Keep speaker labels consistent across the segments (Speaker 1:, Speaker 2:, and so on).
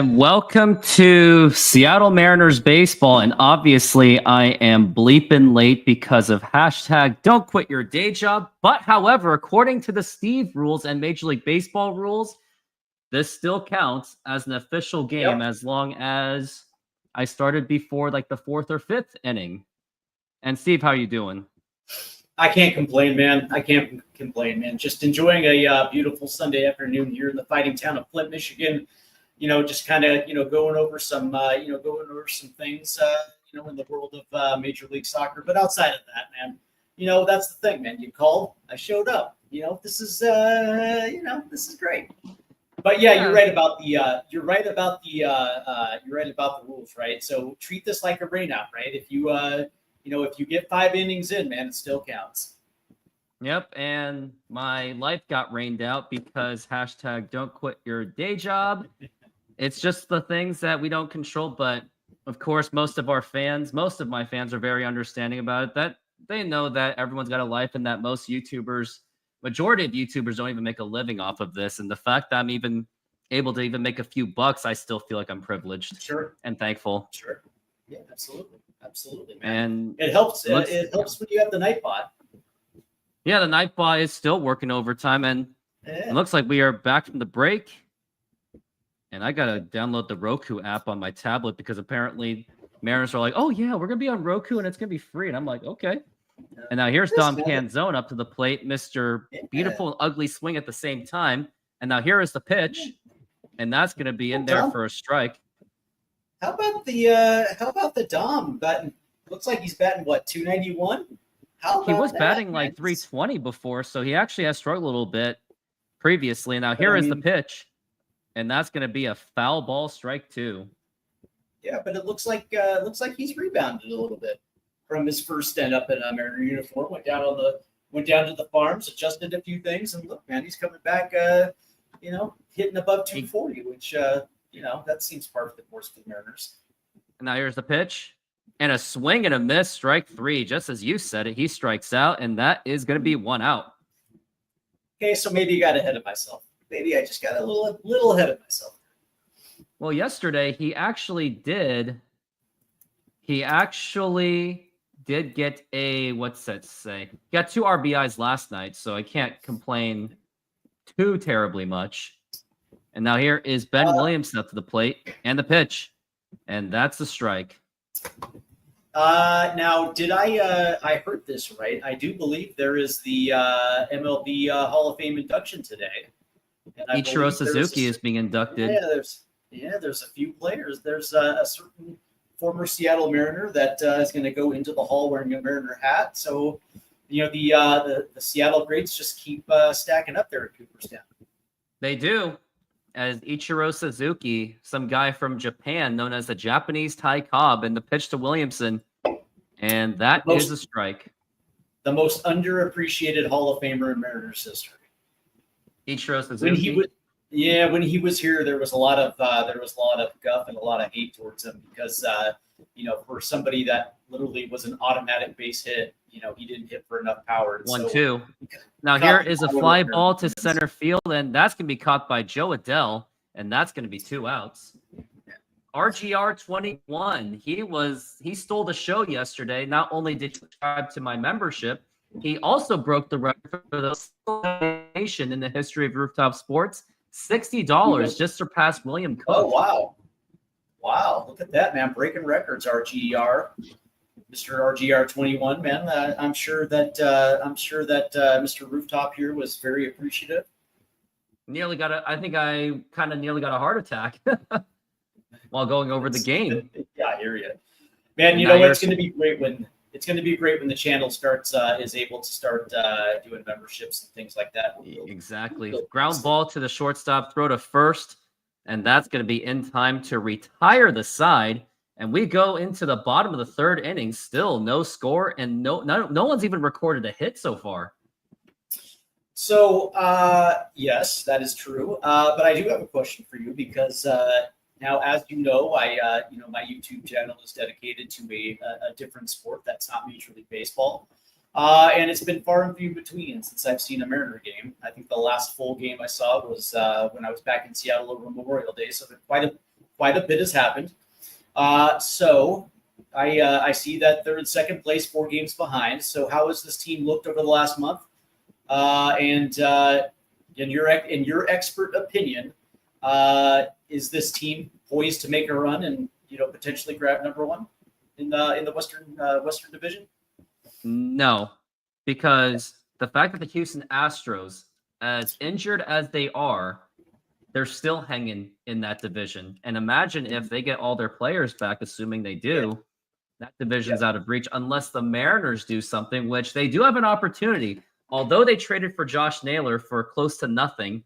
Speaker 1: And welcome to Seattle Mariners baseball. And obviously, I am bleeping late because of hashtag don't quit your day job. But however, according to the Steve rules and Major League Baseball rules, this still counts as an official game as long as I started before like the fourth or fifth inning. And Steve, how are you doing?
Speaker 2: I can't complain, man. I can't complain, man. Just enjoying a beautiful Sunday afternoon here in the fighting town of Flint, Michigan. Just kind of, going over some, things, in the world of Major League Soccer. But outside of that, man, that's the thing, man. You called, I showed up. This is, this is great. But yeah, you're right about the rules, right? So treat this like a rainout, right? If you get 5 innings in, man, it still counts.
Speaker 1: Yep, and my life got rained out because hashtag don't quit your day job. It's just the things that we don't control, but of course, most of my fans are very understanding about it, that they know that everyone's got a life and that majority of YouTubers don't even make a living off of this. And the fact that I'm even able to even make a few bucks, I still feel like I'm privileged.
Speaker 2: Sure.
Speaker 1: And thankful.
Speaker 2: Sure. Yeah, absolutely. Absolutely, man.
Speaker 1: And
Speaker 2: it helps. It helps when you have the Nightbot.
Speaker 1: Yeah, the Nightbot is still working overtime, and it looks like we are back from the break. And I got to download the Roku app on my tablet because apparently Mariners are like, oh, yeah, we're going to be on Roku and it's going to be free. And I'm like, okay. And now here's Dom Canzone up to the plate, Mr. Beautiful and Ugly Swing at the same time. And now here is the pitch. And that's going to be in there for a strike.
Speaker 2: How about the Dom batting? Looks like he's batting, what, 291?
Speaker 1: He was batting like 320 before, so he actually has struggled a little bit previously. Now here is the pitch. And that's going to be a foul ball, strike 2.
Speaker 2: Yeah, but it looks like he's rebounded a little bit from his first stand up in a Mariner uniform. Went down to the farms, adjusted a few things, and look, man, he's coming back. Hitting above 240, which that seems par for the course for the Mariners.
Speaker 1: And now here's the pitch, and a swing and a miss, strike 3. Just as you said it, he strikes out, and that is going to be 1 out.
Speaker 2: Okay, so maybe you got ahead of myself. Maybe I just got a little ahead of myself.
Speaker 1: Well, yesterday he actually did get a, what's that say? He got 2 RBIs last night, so I can't complain too terribly much. And now here is Ben Williamson up to the plate and the pitch, and that's the strike.
Speaker 2: Now, did I heard this right? I do believe there is the MLB Hall of Fame induction today.
Speaker 1: Ichiro Suzuki is being inducted.
Speaker 2: Yeah, there's a few players. There's a certain former Seattle Mariner that is going to go into the hall wearing a Mariner hat. So, the Seattle greats just keep stacking up there at Cooperstown.
Speaker 1: They do. As Ichiro Suzuki, some guy from Japan known as the Japanese Ty Cobb, and the pitch to Williamson, and that is a strike.
Speaker 2: The most underappreciated Hall of Famer in Mariners history.
Speaker 1: Ichiro Suzuki.
Speaker 2: When he was here, there was a lot of guff and a lot of hate towards him because for somebody that literally was an automatic base hit, he didn't hit for enough power.
Speaker 1: 1-2. Now here is a fly ball to center field, and that's going to be caught by Joe Adell, and that's going to be 2 outs. RGR 21. He stole the show yesterday. Not only did he subscribe to my membership, he also broke the record for the donation in the history of Rooftop Sports. $60 just surpassed William Cook.
Speaker 2: Oh, wow. Look at that, man. Breaking records, RGR. Mr. RGR 21, man. I'm sure that Mr. Rooftop here was very appreciative.
Speaker 1: I think I kind of nearly got a heart attack while going over the game.
Speaker 2: Yeah, I hear you. Man, it's going to be great when the channel is able to start doing memberships and things like that.
Speaker 1: Exactly. Ground ball to the shortstop, throw to first, and that's going to be in time to retire the side. And we go into the bottom of the 3rd inning, still no score, and no one's even recorded a hit so far.
Speaker 2: So, yes, that is true. But I do have a question for you because now, as you know, my YouTube channel is dedicated to a different sport that's not Major League Baseball. And it's been far and few between since I've seen a Mariner game. I think the last full game I saw was when I was back in Seattle over Memorial Day. So quite a bit has happened. So I see that they're in second place, 4 games behind. So how has this team looked over the last month? And in your expert opinion, is this team poised to make a run and potentially grab number 1 in the Western Division?
Speaker 1: No, because the fact that the Houston Astros, as injured as they are, they're still hanging in that division. And imagine if they get all their players back, assuming they do, that division's out of reach unless the Mariners do something, which they do have an opportunity. Although they traded for Josh Naylor for close to nothing,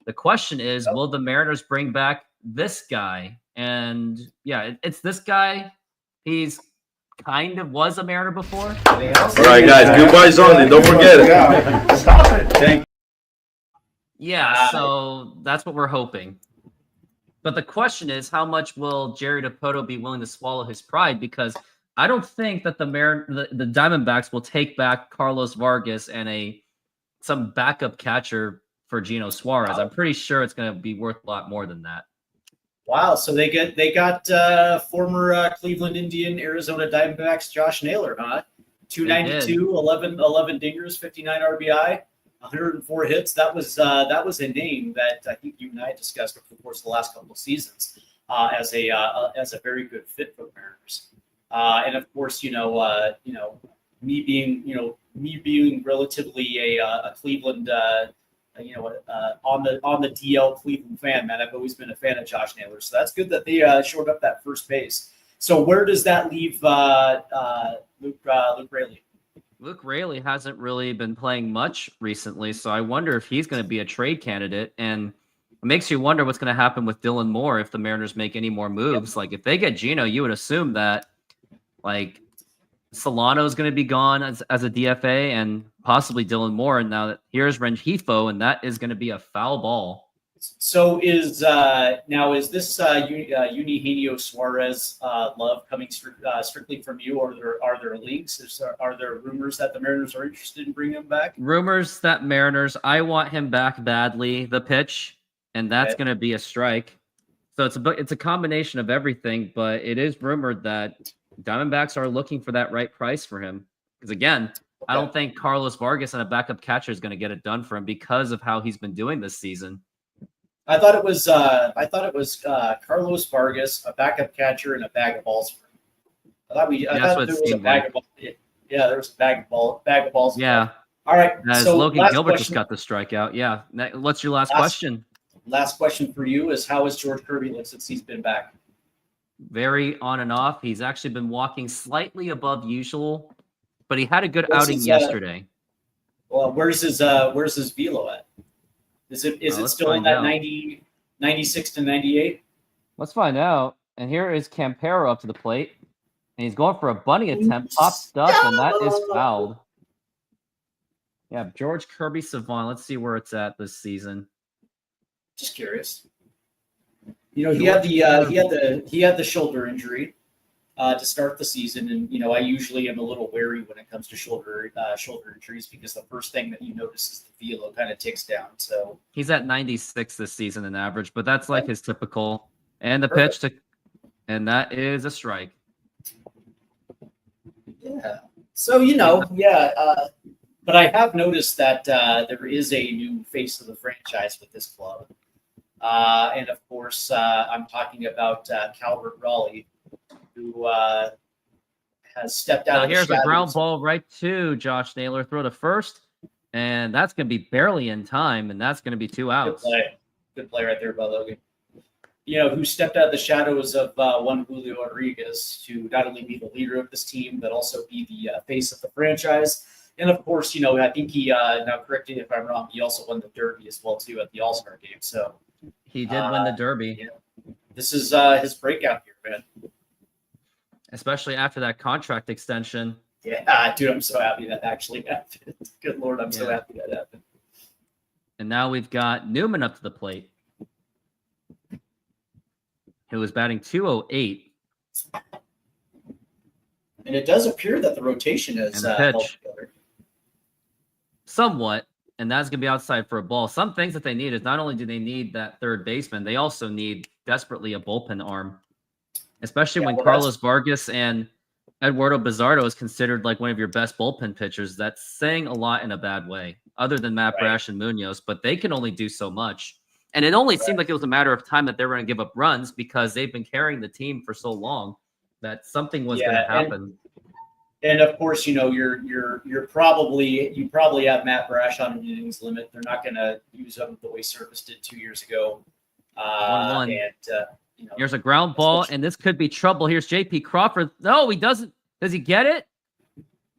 Speaker 1: the question is, will the Mariners bring back this guy? And yeah, it's this guy. He's kind of was a Mariner before.
Speaker 3: All right, guys, goodbyes only. Don't forget it.
Speaker 4: Stop it. Thank
Speaker 1: Yeah, so that's what we're hoping. But the question is, how much will Jerry Dipoto be willing to swallow his pride? Because I don't think that the Diamondbacks will take back Carlos Vargas and some backup catcher for Gino Suarez. I'm pretty sure it's going to be worth a lot more than that.
Speaker 2: Wow, so they got former Cleveland Indian, Arizona Diamondbacks Josh Naylor, huh? 292, 11 dingers, 59 RBI. 104 hits. That was a name that I think you and I discussed over the course of the last couple of seasons as a very good fit for the Mariners. And of course, me being relatively a Cleveland, on the DL Cleveland fan, man. I've always been a fan of Josh Naylor, so that's good that they showed up that first base. So where does that leave Luke Raley?
Speaker 1: Luke Raley hasn't really been playing much recently, so I wonder if he's going to be a trade candidate. And it makes you wonder what's going to happen with Dylan Moore if the Mariners make any more moves. Like if they get Gino, you would assume that like Solano is going to be gone as a DFA and possibly Dylan Moore. And now that here's Rengifo, and that is going to be a foul ball.
Speaker 2: So is this Eugenio Suarez love coming strictly from you, or are there leaks? Are there rumors that the Mariners are interested in bringing him back?
Speaker 1: Rumors that Mariners, I want him back badly. The pitch, and that's going to be a strike. So it's a combination of everything, but it is rumored that Diamondbacks are looking for that right price for him. Because again, I don't think Carlos Vargas and a backup catcher is going to get it done for him because of how he's been doing this season.
Speaker 2: I thought it was Carlos Vargas, a backup catcher, and a bag of balls for him. I thought there was a bag of balls. Yeah, there was a bag of balls.
Speaker 1: Yeah.
Speaker 2: All right.
Speaker 1: So Logan Gilbert just got the strikeout. Yeah. What's your last question?
Speaker 2: Last question for you is, how has George Kirby looked since he's been back?
Speaker 1: Very on and off. He's actually been walking slightly above usual, but he had a good outing yesterday.
Speaker 2: Well, where's his velo at? Is it still in that 96 to 98?
Speaker 1: Let's find out. And here is Campero up to the plate. And he's going for a bunny attempt, popped up, and that is fouled. Yeah, George Kirby Savant. Let's see where it's at this season.
Speaker 2: Just curious. He had the shoulder injury to start the season, and I usually am a little wary when it comes to shoulder injuries because the first thing that you notice is the velo kind of ticks down. So
Speaker 1: he's at 96 this season in average, but that's like his typical. And the pitch and that is a strike.
Speaker 2: Yeah. So but I have noticed that there is a new face of the franchise with this club, and of course I'm talking about Calvert Raleigh, who has stepped out.
Speaker 1: Now here's a ground ball right to Josh Naylor. Throw to first, and that's going to be barely in time, and that's going to be 2 outs.
Speaker 2: Good play right there by Logan. Who stepped out of the shadows of one Julio Rodriguez to not only be the leader of this team, but also be the face of the franchise. And of course, I think he, now correct me if I'm wrong, he also won the Derby as well too at the All-Star game. So
Speaker 1: he did win the Derby.
Speaker 2: Yeah. This is his breakout here, man.
Speaker 1: Especially after that contract extension.
Speaker 2: Yeah, dude, I'm so happy that actually happened. Good Lord, I'm so happy that happened.
Speaker 1: And now we've got Newman up to the plate, who was batting 208.
Speaker 2: And it does appear that the rotation is held together.
Speaker 1: Somewhat. and that's going to be outside for a ball. Some things that they need is not only do they need that third baseman, they also need desperately a bullpen arm, especially when Carlos Vargas and Eduardo Bizardo is considered like one of your best bullpen pitchers. That's saying a lot in a bad way, other than Matt Brash and Munoz, but they can only do so much. And it only seemed like it was a matter of time that they were going to give up runs because they've been carrying the team for so long that something was going to happen.
Speaker 2: And of course, you probably have Matt Brash on an innings limit. They're not going to use him the way Service did 2 years ago.
Speaker 1: 1-1. Here's a ground ball, and this could be trouble. Here's JP Crawford. No, he doesn't. Does he get it?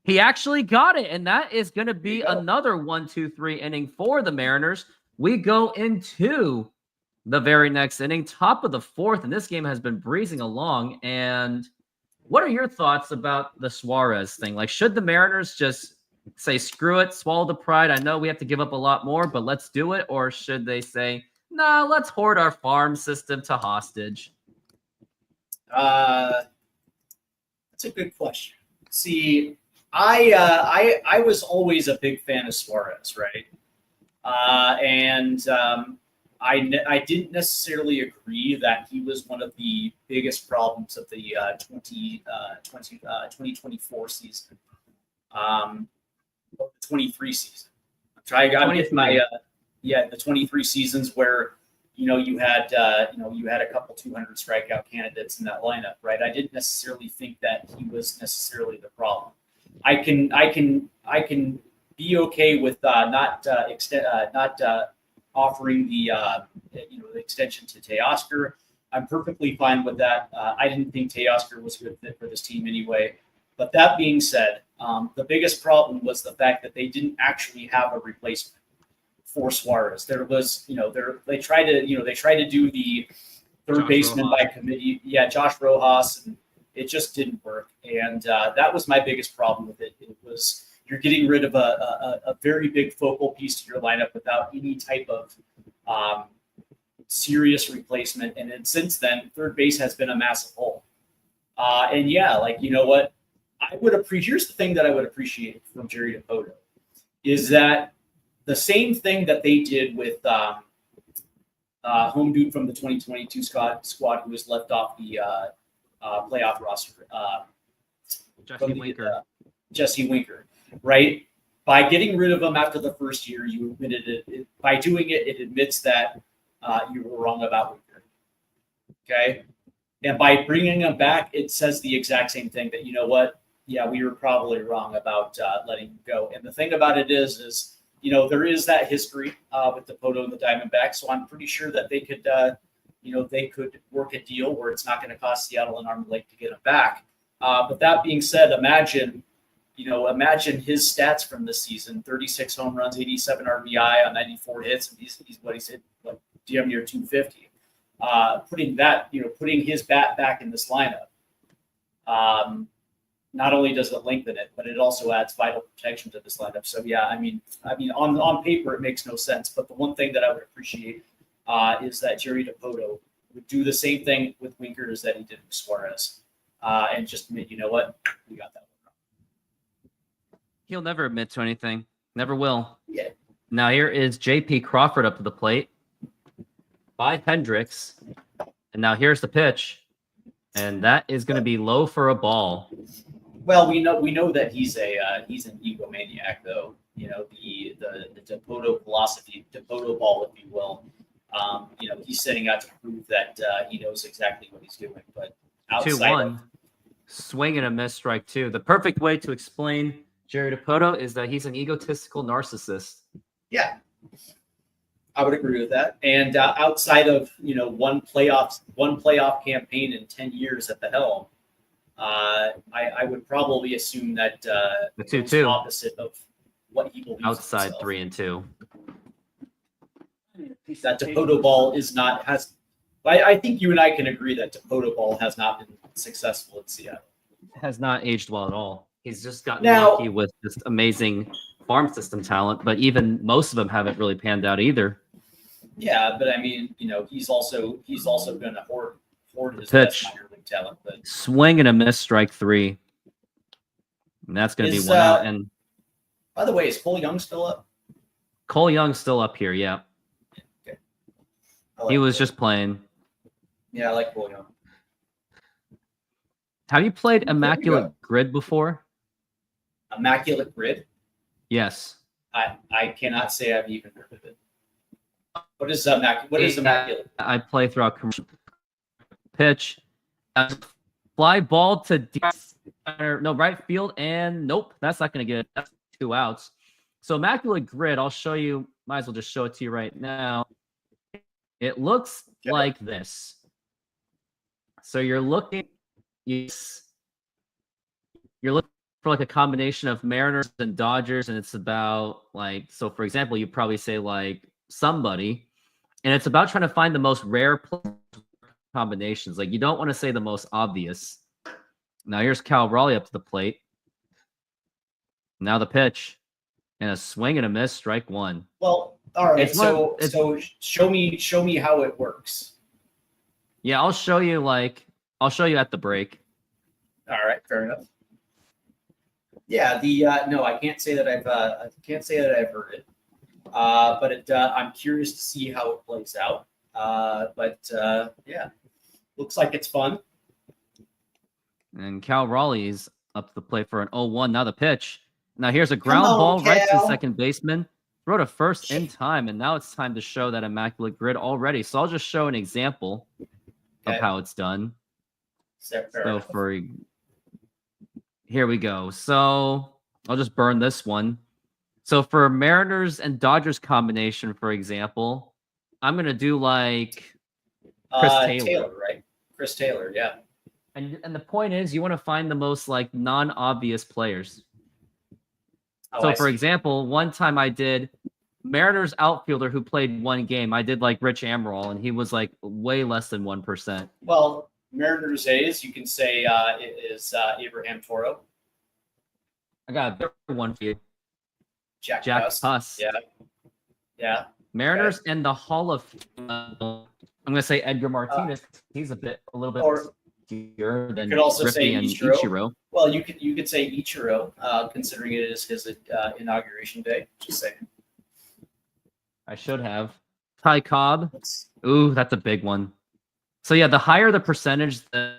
Speaker 1: He actually got it, and that is going to be another 1-2-3 inning for the Mariners. We go into the very next inning, top of the fourth, and this game has been breezing along. And what are your thoughts about the Suarez thing? Like, should the Mariners just say, screw it, swallow the pride? I know we have to give up a lot more, but let's do it. Or should they say, no, let's hoard our farm system to hostage?
Speaker 2: That's a good question. See, I was always a big fan of Suarez, right? I didn't necessarily agree that he was one of the biggest problems of the 2024 season, the 23 season. I'm getting my the 23 seasons where you had a couple 200 strikeout candidates in that lineup, right? I didn't necessarily think that he was necessarily the problem. I can be okay with not offering the the extension to Teoscar. I'm perfectly fine with that. I didn't think Teoscar was a good fit for this team anyway. But that being said, the biggest problem was the fact that they didn't actually have a replacement for Suarez. There was, they tried to do the third baseman by committee. Yeah, Josh Rojas, and it just didn't work. And that was my biggest problem with it. It was you're getting rid of a very big focal piece to your lineup without any type of serious replacement. And then since then, third base has been a massive hole. And yeah, you know what? Here's the thing that I would appreciate from Jerry Dipoto is that the same thing that they did with home dude from the 2022 squad who was left off the playoff roster. Jesse Winker, right? By getting rid of him after the first year, you admitted it. By doing it, it admits that you were wrong about Winker. Okay? And by bringing him back, it says the exact same thing that, you know what? Yeah, we were probably wrong about letting him go. And the thing about it is there is that history with Dipoto and the Diamondbacks. So I'm pretty sure that they could, they could work a deal where it's not going to cost Seattle an arm and leg to get him back. But that being said, imagine his stats from this season: 36 home runs, 87 RBI on 94 hits, and he's what he said, damn near 250. Putting his bat back in this lineup. Not only does it lengthen it, but it also adds vital protection to this lineup. So yeah, I mean, on paper it makes no sense. But the one thing that I would appreciate is that Jerry Dipoto would do the same thing with Winker as that he did with Suarez, and just admit, you know what, we got that one wrong.
Speaker 1: He'll never admit to anything. Never will.
Speaker 2: Yeah.
Speaker 1: Now here is JP Crawford up to the plate by Hendricks, and now here's the pitch, and that is going to be low for a ball.
Speaker 2: Well, we know that he's an egomaniac, though. The Dipoto philosophy, Dipoto ball, if you will. He's setting out to prove that he knows exactly what he's doing. But outside
Speaker 1: 2-1, swing and a miss, strike two. The perfect way to explain Jerry Dipoto is that he's an egotistical narcissist.
Speaker 2: Yeah, I would agree with that. And outside of one playoff campaign in 10 years at the helm. I would probably assume that the
Speaker 1: 2-2
Speaker 2: opposite of what he believes
Speaker 1: outside
Speaker 2: himself.
Speaker 1: 3-2.
Speaker 2: That Dipoto ball I think you and I can agree that Dipoto ball has not been successful in Seattle.
Speaker 1: Has not aged well at all. He's just gotten lucky with just amazing farm system talent, but even most of them haven't really panned out either.
Speaker 2: Yeah, but I mean, he's also going to hoard his best minor league talent. But
Speaker 1: swing and a miss, strike three. And that's going to be one out. And
Speaker 2: by the way, is Cole Young still up?
Speaker 1: Cole Young's still up here. Yeah,
Speaker 2: I like
Speaker 1: he was
Speaker 2: Cole.
Speaker 1: just playing.
Speaker 2: Yeah, I like Cole Young.
Speaker 1: Have you played
Speaker 2: There we
Speaker 1: Immaculate
Speaker 2: go.
Speaker 1: Grid before?
Speaker 2: Immaculate Grid.
Speaker 1: Yes.
Speaker 2: I cannot say I've even heard of it. What is Immaculate?
Speaker 1: I play throughout commercial pitch. Fly ball to deep center, no, right field, and nope, that's not going to get it. That's 2 outs. So Immaculate Grid, I'll show you. Might as well just show it to you right now. It looks
Speaker 2: Okay.
Speaker 1: like this. So you're looking for like a combination of Mariners and Dodgers, and it's about like, so for example, you probably say like somebody, and it's about trying to find the most rare combinations. Like you don't want to say the most obvious. Now here's Cal Raleigh up to the plate. Now the pitch, and a swing and a miss, strike 1.
Speaker 2: Well, all right.
Speaker 1: It's
Speaker 2: So
Speaker 1: one-
Speaker 2: so show me how it works.
Speaker 1: Yeah, I'll show you at the break.
Speaker 2: All right, fair enough. Yeah, no, I can't say that I've heard it, but I'm curious to see how it plays out. Yeah, looks like it's fun.
Speaker 1: And Cal Raleigh's up to the plate for an 0-1. Now the pitch. Now here's a ground
Speaker 2: on,
Speaker 1: ball right to the
Speaker 2: Cal.
Speaker 1: second baseman. Throw to first in time, and now it's time to show that Immaculate Grid already. So I'll just show an example of
Speaker 2: Okay.
Speaker 1: how it's done.
Speaker 2: Fair
Speaker 1: So
Speaker 2: enough.
Speaker 1: here we go. So I'll just burn this one. So for Mariners and Dodgers combination, for example, I'm gonna do like Chris Taylor.
Speaker 2: Right? Chris Taylor, yeah.
Speaker 1: And the point is you want to find the most like non-obvious players.
Speaker 2: Oh,
Speaker 1: So
Speaker 2: I
Speaker 1: for
Speaker 2: see.
Speaker 1: example, one time I did Mariners outfielder who played 1 game. I did like Rich Amaral, and he was like way less than 1%.
Speaker 2: Well, Mariners A's, you can say it is Abraham Toro,
Speaker 1: I got a better one for you.
Speaker 2: Jack
Speaker 1: Puss.
Speaker 2: Yeah, yeah.
Speaker 1: Mariners and the Hall of I'm gonna say Edgar Martinez. He's a little bit
Speaker 2: Or
Speaker 1: obscure than
Speaker 2: could also
Speaker 1: Griffey
Speaker 2: say
Speaker 1: and
Speaker 2: Ichiro.
Speaker 1: Ichiro.
Speaker 2: Well, you could say Ichiro, considering it is his inauguration day. Just saying.
Speaker 1: I should have. Ty Cobb.
Speaker 2: Let's,
Speaker 1: Ooh, that's a big one. So yeah, the higher the percentage the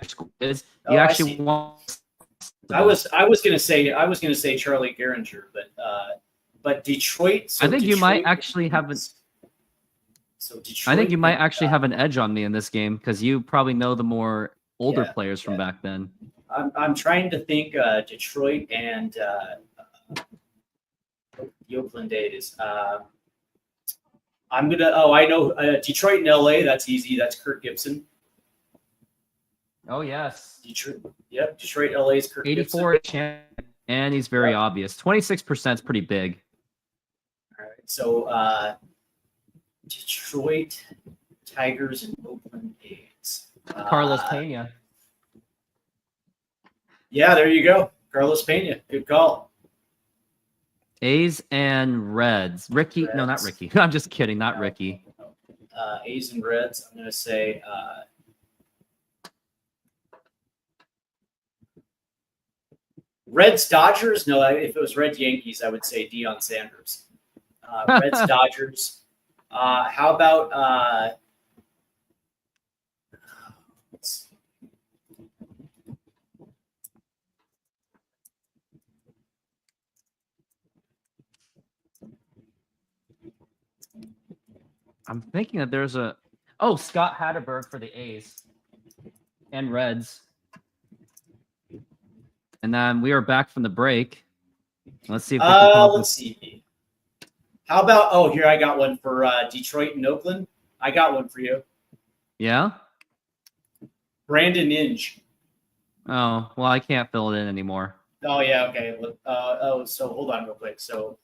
Speaker 1: score is, you
Speaker 2: Oh, I
Speaker 1: actually
Speaker 2: see.
Speaker 1: want.
Speaker 2: I was gonna say Charlie Gehringer, but Detroit. So
Speaker 1: I think you might
Speaker 2: Detroit-
Speaker 1: actually have an.
Speaker 2: So Detroit.
Speaker 1: I think you might
Speaker 2: and,
Speaker 1: actually have an edge on me in this game because you probably know the more older
Speaker 2: Yeah,
Speaker 1: players from back then.
Speaker 2: I'm trying to think Detroit and the Oakland A's. I'm gonna. Oh, I know Detroit and LA. That's easy. That's Kirk Gibson.
Speaker 1: Oh yes,
Speaker 2: Detroit. Yep. Detroit, LA's Kirk
Speaker 1: 84 champ, and he's very obvious. 26% is pretty big.
Speaker 2: Gibson. All right. So Detroit Tigers and Oakland A's.
Speaker 1: Carlos Pena.
Speaker 2: Yeah, there you go. Carlos Pena. Good call.
Speaker 1: A's and Reds. Ricky, no, not
Speaker 2: Reds.
Speaker 1: Ricky. I'm just kidding, not Ricky.
Speaker 2: A's and Reds. I'm gonna say. Reds Dodgers. No, if it was Red Yankees, I would say Deion Sanders. Reds Dodgers. How about? Let's see.
Speaker 1: I'm thinking that there's a. Oh, Scott Hatterberg for the A's and Reds. And then we are back from the break. Let's see if we can come up
Speaker 2: Let's
Speaker 1: with...
Speaker 2: see. How about? Oh, here I got one for Detroit and Oakland. I got one for you.
Speaker 1: Yeah?
Speaker 2: Brandon Inge.
Speaker 1: Oh, well, I can't fill it in anymore.
Speaker 2: Oh yeah, okay. So hold on real quick. So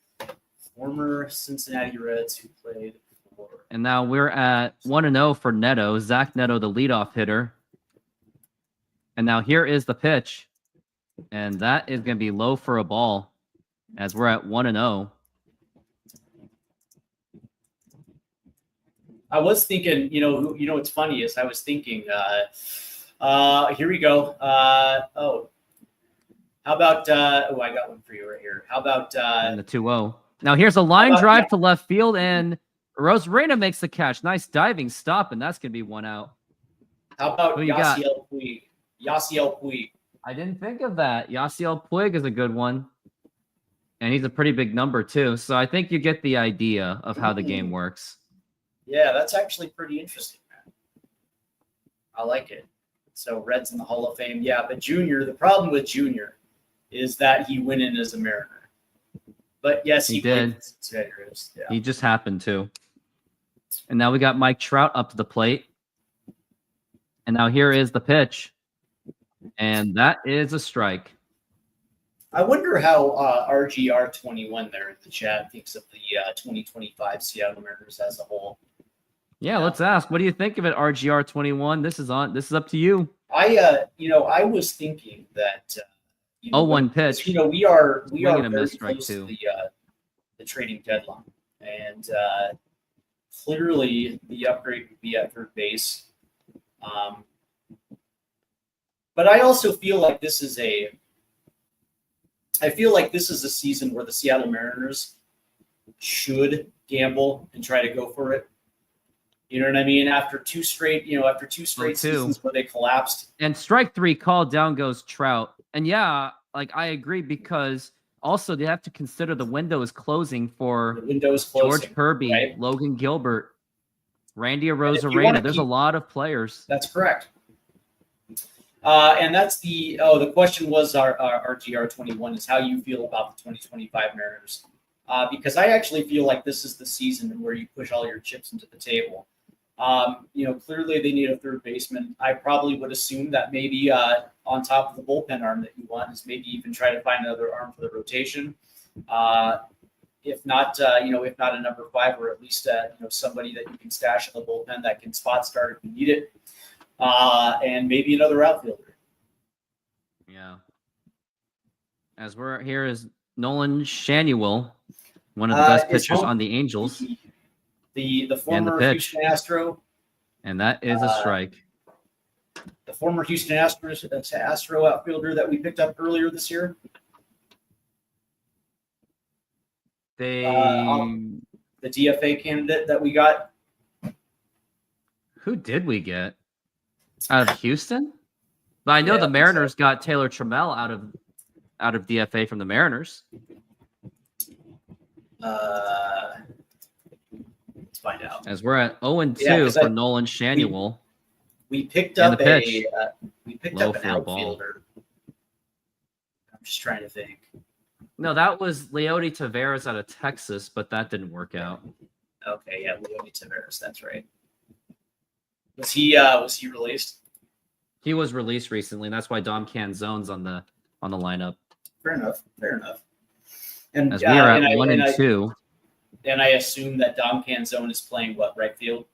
Speaker 2: former Cincinnati Reds who played for.
Speaker 1: And now we're at 1-0 for Neto. Zach Neto, the leadoff hitter. And now here is the pitch. And that is going to be low for a ball as we're at 1-0.
Speaker 2: I was thinking, what's funny is I was thinking, here we go. How about, I got one for you right here. How about,
Speaker 1: And the 2-0. Now here's a line
Speaker 2: about-
Speaker 1: drive to left field, and Rosarena makes the catch. Nice diving stop, and that's gonna be one out.
Speaker 2: How about
Speaker 1: Who you got?
Speaker 2: Yasiel Puig? Yasiel Puig.
Speaker 1: I didn't think of that. Yasiel Puig is a good one. And he's a pretty big number too. So I think you get the idea of how the game works.
Speaker 2: Yeah, that's actually pretty interesting, man. I like it. So Reds in the Hall of Fame. Yeah, but Junior, the problem with Junior is that he went in as a Mariner. But yes,
Speaker 1: He
Speaker 2: played
Speaker 1: did.
Speaker 2: for the Cincinnati Reds. Yeah.
Speaker 1: He just happened to. And now we got Mike Trout up to the plate. And now here is the pitch. And that is a strike.
Speaker 2: I wonder how RGR21 there in the chat thinks of the 2025 Seattle Mariners as a whole.
Speaker 1: Yeah, let's ask. What do you think of it, RGR21? This is up to you.
Speaker 2: I was thinking that
Speaker 1: 0-1 pitch.
Speaker 2: we are
Speaker 1: Swing and a
Speaker 2: very
Speaker 1: miss, strike
Speaker 2: close
Speaker 1: two.
Speaker 2: to the trading deadline, and clearly the upgrade would be at third base. But I also feel like this is a season where the Seattle Mariners should gamble and try to go for it. You know what I mean? After two straight seasons where they collapsed.
Speaker 1: And strike three called, down goes Trout. And yeah, like I agree, because also they have to consider the window is closing for
Speaker 2: The window's closing.
Speaker 1: George Kirby,
Speaker 2: right?
Speaker 1: Logan Gilbert, Randy
Speaker 2: if you wanna
Speaker 1: Arozarena. There's a
Speaker 2: keep-
Speaker 1: lot of players.
Speaker 2: That's correct. And that's the question was our RGR21 is how you feel about the 2025 Mariners. Because I actually feel like this is the season where you push all your chips into the table. Clearly they need a third baseman. I probably would assume that maybe on top of the bullpen arm that you want is maybe even try to find another arm for the rotation. If not a number 5, or at least somebody that you can stash in the bullpen that can spot start if you need it, and maybe another outfielder.
Speaker 1: Yeah. As we're here is Nolan Shanuel, one of the best
Speaker 2: is
Speaker 1: pitchers
Speaker 2: home-
Speaker 1: on the Angels,
Speaker 2: The former
Speaker 1: pitch.
Speaker 2: Houston Astro,
Speaker 1: and that is a strike.
Speaker 2: the former Houston Astro outfielder that we picked up earlier this year.
Speaker 1: They
Speaker 2: The DFA candidate that we got.
Speaker 1: who did we get out of Houston? But I know
Speaker 2: Yeah, I
Speaker 1: the
Speaker 2: think
Speaker 1: Mariners got Taylor Trammell out of DFA from the Mariners.
Speaker 2: Let's find out.
Speaker 1: As we're at 0-2
Speaker 2: Yeah, 'cause
Speaker 1: for Nolan Shanuel.
Speaker 2: We picked
Speaker 1: And
Speaker 2: up
Speaker 1: the pitch. Low
Speaker 2: an
Speaker 1: for a ball.
Speaker 2: outfielder. I'm just trying to think.
Speaker 1: No, that was Leody Taveras out of Texas, but that didn't work out.
Speaker 2: Okay, yeah, Leody Taveras. That's right. Was he released?
Speaker 1: He was released recently, and that's why Dom Canzone's on the lineup.
Speaker 2: Fair enough. And
Speaker 1: As we are at
Speaker 2: and
Speaker 1: 1-2.
Speaker 2: And I assume that Dom Canzone is playing what, right field?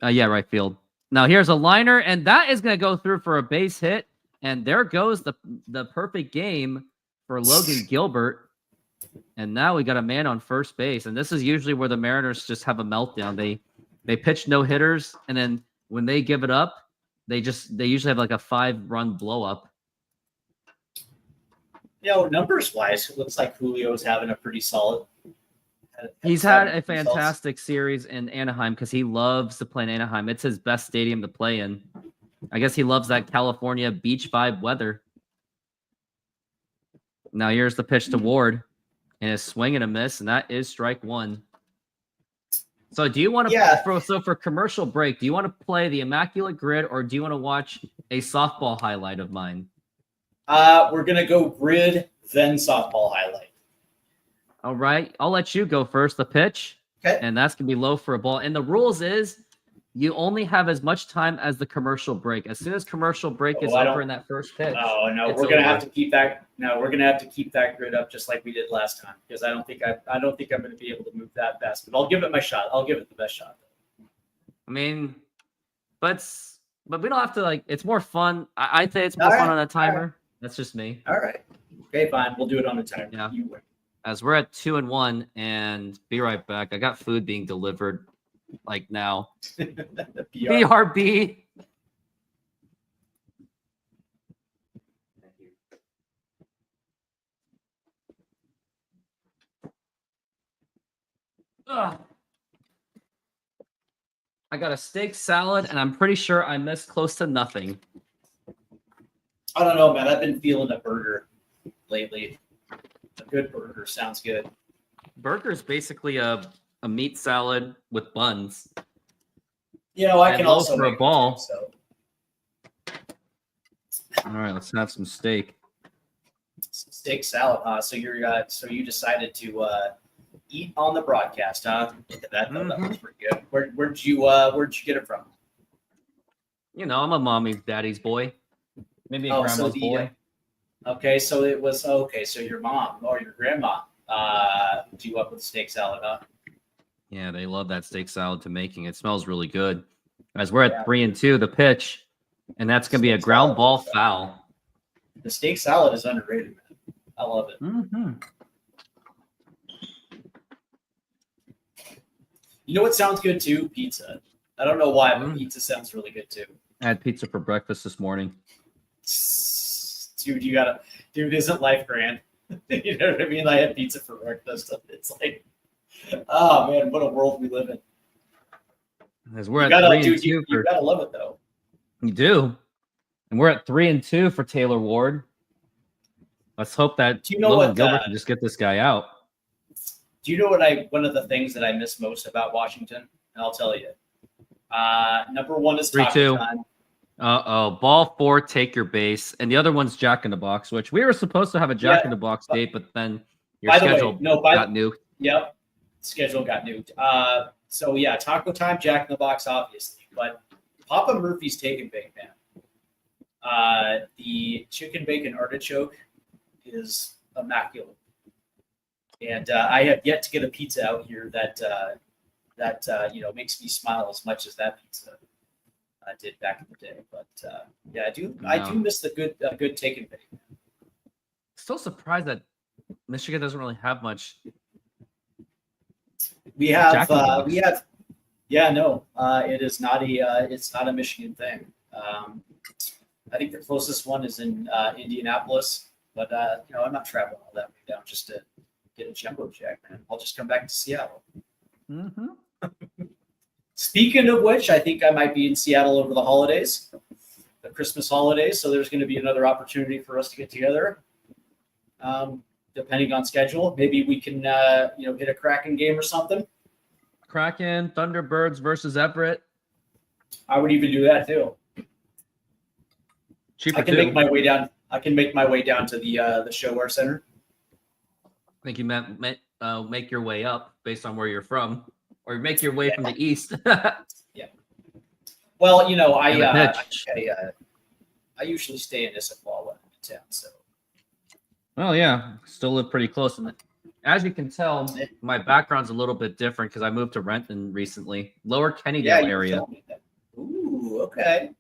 Speaker 1: Yeah, right field. Now here's a liner, and that is going to go through for a base hit. And there goes the perfect game for Logan Gilbert. And now we got a man on first base. And this is usually where the Mariners just have a meltdown. They pitch no hitters, and then when they give it up, they usually have like a 5-run blow up.
Speaker 2: Numbers wise, it looks like Julio's having a pretty solid.
Speaker 1: He's had a fantastic series in Anaheim because he loves to play in Anaheim. It's his best stadium to play in. I guess he loves that California beach vibe weather. Now here's the pitch to Ward, and a swing and a miss, and that is strike one. So do you want to for commercial break, do you want to play the Immaculate Grid, or do you want to watch a softball highlight of mine?
Speaker 2: We're gonna go grid, then softball highlight.
Speaker 1: All right, I'll let you go first. The pitch,
Speaker 2: Okay.
Speaker 1: and that's gonna be low for a ball. And the rules is you only have as much time as the commercial break. As soon as commercial break is over in that first pitch.
Speaker 2: Oh no,
Speaker 1: it's
Speaker 2: we're gonna have
Speaker 1: over.
Speaker 2: to keep that. No, we're gonna have to keep that grid up just like we did last time, because I don't think I'm gonna be able to move that fast. But I'll give it my shot. I'll give it the best shot.
Speaker 1: I mean, but we don't have to it's more fun. I'd say it's more
Speaker 2: All
Speaker 1: fun
Speaker 2: right,
Speaker 1: on a timer. That's just me.
Speaker 2: All right. Okay, fine. We'll do it on the timer.
Speaker 1: Yeah.
Speaker 2: You win.
Speaker 1: As we're at 2-1, and be right back. I got food being delivered now.
Speaker 2: PR.
Speaker 1: BRB. Ugh. I got a steak salad, and I'm pretty sure I missed close to nothing.
Speaker 2: I don't know, man. I've been feeling a burger lately. A good burger sounds good.
Speaker 1: Burger is basically a meat salad with buns.
Speaker 2: You know, I
Speaker 1: And
Speaker 2: can
Speaker 1: low
Speaker 2: also
Speaker 1: for a
Speaker 2: make
Speaker 1: ball.
Speaker 2: it too, so
Speaker 1: All right, let's have some steak.
Speaker 2: steak salad, huh? So so you decided to eat on the broadcast, huh? That was pretty good. Where'd you get it from?
Speaker 1: You know, I'm a mommy's daddy's boy. Maybe a
Speaker 2: Oh, so
Speaker 1: grandma's boy.
Speaker 2: Okay, so it was okay. So your mom or your grandma hooked you up with steak salad, huh?
Speaker 1: Yeah, they love that steak salad to making. It smells really good. As we're at
Speaker 2: Yeah.
Speaker 1: 3-2, the pitch, and that's going to be a
Speaker 2: Steak
Speaker 1: ground
Speaker 2: salad.
Speaker 1: ball foul.
Speaker 2: The steak salad is underrated, man. I love it.
Speaker 1: Mm-hmm.
Speaker 2: You know what sounds good too? Pizza. I don't know why, but
Speaker 1: Mm.
Speaker 2: pizza sounds really good too.
Speaker 1: I had pizza for breakfast this morning.
Speaker 2: Dude, isn't life grand? You know what I mean? I had pizza for breakfast. It's like, oh man, what a world we live in.
Speaker 1: As we're
Speaker 2: You
Speaker 1: at
Speaker 2: gotta,
Speaker 1: 3 and
Speaker 2: dude,
Speaker 1: 2
Speaker 2: you
Speaker 1: for
Speaker 2: gotta love it though.
Speaker 1: you do, and we're at 3-2 for Taylor Ward. Let's hope that
Speaker 2: Do you know
Speaker 1: Logan
Speaker 2: what,
Speaker 1: Gilbert can just get this guy out.
Speaker 2: Do you know one of the things that I miss most about Washington? And I'll tell you. Number one is
Speaker 1: 3-2.
Speaker 2: taco time.
Speaker 1: Ball 4, take your base, and the other one's Jack in the Box, which we were supposed to have a Jack in the Box date, but then your
Speaker 2: By the way,
Speaker 1: schedule
Speaker 2: no,
Speaker 1: got nuked.
Speaker 2: Yep. Schedule got nuked. So yeah, taco time, Jack in the Box, obviously. But Papa Murphy's Take and Bake, man. The chicken bacon artichoke is immaculate. And I have yet to get a pizza out here that makes me smile as much as that pizza did back in the day. But yeah, I do miss the good take and bake.
Speaker 1: Still surprised that Michigan doesn't really have much.
Speaker 2: We have
Speaker 1: Jack in the Box.
Speaker 2: it is not it's not a Michigan thing. I think the closest one is in Indianapolis, but I'm not traveling all that way down just to get a jumbo jack, man. I'll just come back to Seattle.
Speaker 1: Mm-hmm.
Speaker 2: Speaking of which, I think I might be in Seattle over the holidays, the Christmas holidays. So there's going to be another opportunity for us to get together. Depending on schedule, maybe we can hit a Kraken game or something.
Speaker 1: Kraken, Thunderbirds versus Everett.
Speaker 2: I would even do that too.
Speaker 1: Cheaper
Speaker 2: I can
Speaker 1: too.
Speaker 2: make my way down. I can make my way down to the ShoWare Center.
Speaker 1: I think you meant make your way up based on where you're from, or make your way from the east.
Speaker 2: Well,
Speaker 1: And the pitch.
Speaker 2: I usually stay in Issaquah when I'm in town. So
Speaker 1: Well, yeah, still live pretty close. And as you can tell, my background's a little bit different because I moved to Renton recently, Lower Kennydale
Speaker 2: yeah, you
Speaker 1: area.
Speaker 2: told me that. Ooh, okay,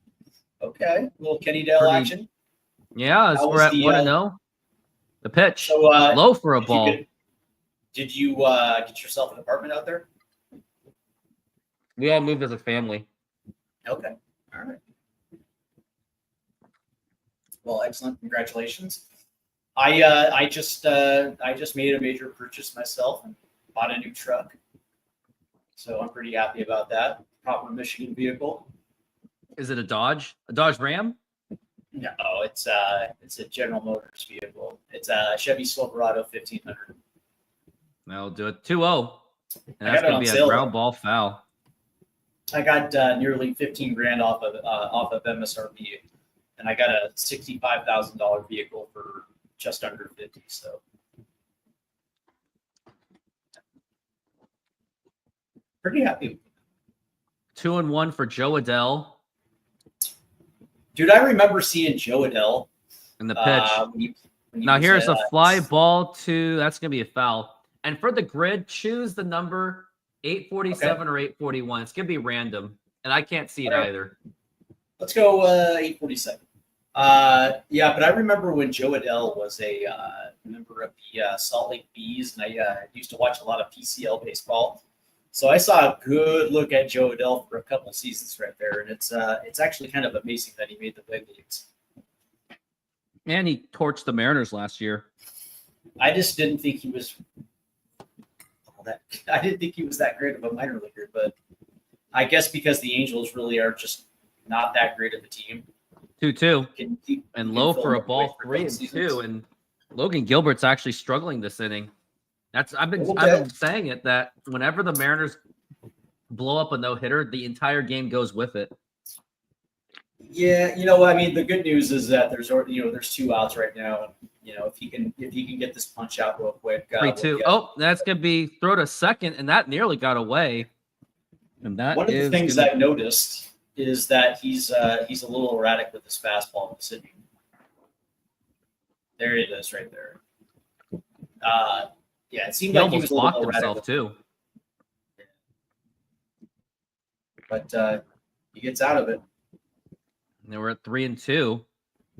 Speaker 2: a little Kennydale
Speaker 1: Pretty-
Speaker 2: action.
Speaker 1: Yeah, as
Speaker 2: How
Speaker 1: we're
Speaker 2: was
Speaker 1: at
Speaker 2: the,
Speaker 1: 1-0. The pitch,
Speaker 2: So
Speaker 1: low for a ball.
Speaker 2: Did you get yourself an apartment out there?
Speaker 1: We all moved as a family.
Speaker 2: Okay. All right. Well, excellent. Congratulations. I just made a major purchase myself and bought a new truck. So I'm pretty happy about that. Proper Michigan vehicle.
Speaker 1: Is it a Dodge? A Dodge Ram?
Speaker 2: No, it's a General Motors vehicle. It's a Chevy Silverado 1500.
Speaker 1: I'll do it 2-0. And
Speaker 2: I
Speaker 1: that's
Speaker 2: got it
Speaker 1: going
Speaker 2: on
Speaker 1: to be
Speaker 2: sale,
Speaker 1: a ground
Speaker 2: though.
Speaker 1: ball foul.
Speaker 2: I got nearly 15 grand off of MSRP, and I got a $65,000 vehicle for just under 50. So pretty happy.
Speaker 1: 2-1 for Joe Adele
Speaker 2: Dude, I remember seeing Joe Adele.
Speaker 1: in the pitch.
Speaker 2: When he
Speaker 1: Now
Speaker 2: was,
Speaker 1: here's a fly ball to, that's going to be a foul. And for the grid, choose the number 847 or 841. It's going to be random, and I can't see it
Speaker 2: All right.
Speaker 1: either.
Speaker 2: Let's go 847. Yeah, but I remember when Joe Adele was a member of the Salt Lake Bees, and I used to watch a lot of PCL baseball. So I saw a good look at Joe Adele for a couple seasons right there, and it's actually kind of amazing that he made the big leagues.
Speaker 1: And he torched the Mariners last year.
Speaker 2: I just didn't think he was. Oh that. I didn't think he was that great of a minor leaguer, but I guess because the Angels really are just not that great of a team.
Speaker 1: 2-2
Speaker 2: He
Speaker 1: and
Speaker 2: can
Speaker 1: low
Speaker 2: fill
Speaker 1: for a
Speaker 2: up
Speaker 1: ball,
Speaker 2: with
Speaker 1: 3-2, and Logan Gilbert's actually struggling this inning. I've been saying it that whenever the Mariners blow up a no hitter, the entire game goes with it.
Speaker 2: Yeah, I mean, the good news is that there's 2 outs right now. If he can get this punch out real quick.
Speaker 1: 3-2. Oh, that's gonna be throw to second, and that nearly got away. And that
Speaker 2: one of the things I've noticed is that he's a little erratic with his fastball in the sitting. There it is, right there. Yeah, it seemed
Speaker 1: he
Speaker 2: like he
Speaker 1: almost
Speaker 2: was
Speaker 1: blocked himself too.
Speaker 2: But he gets out of it.
Speaker 1: And they were at 3-2.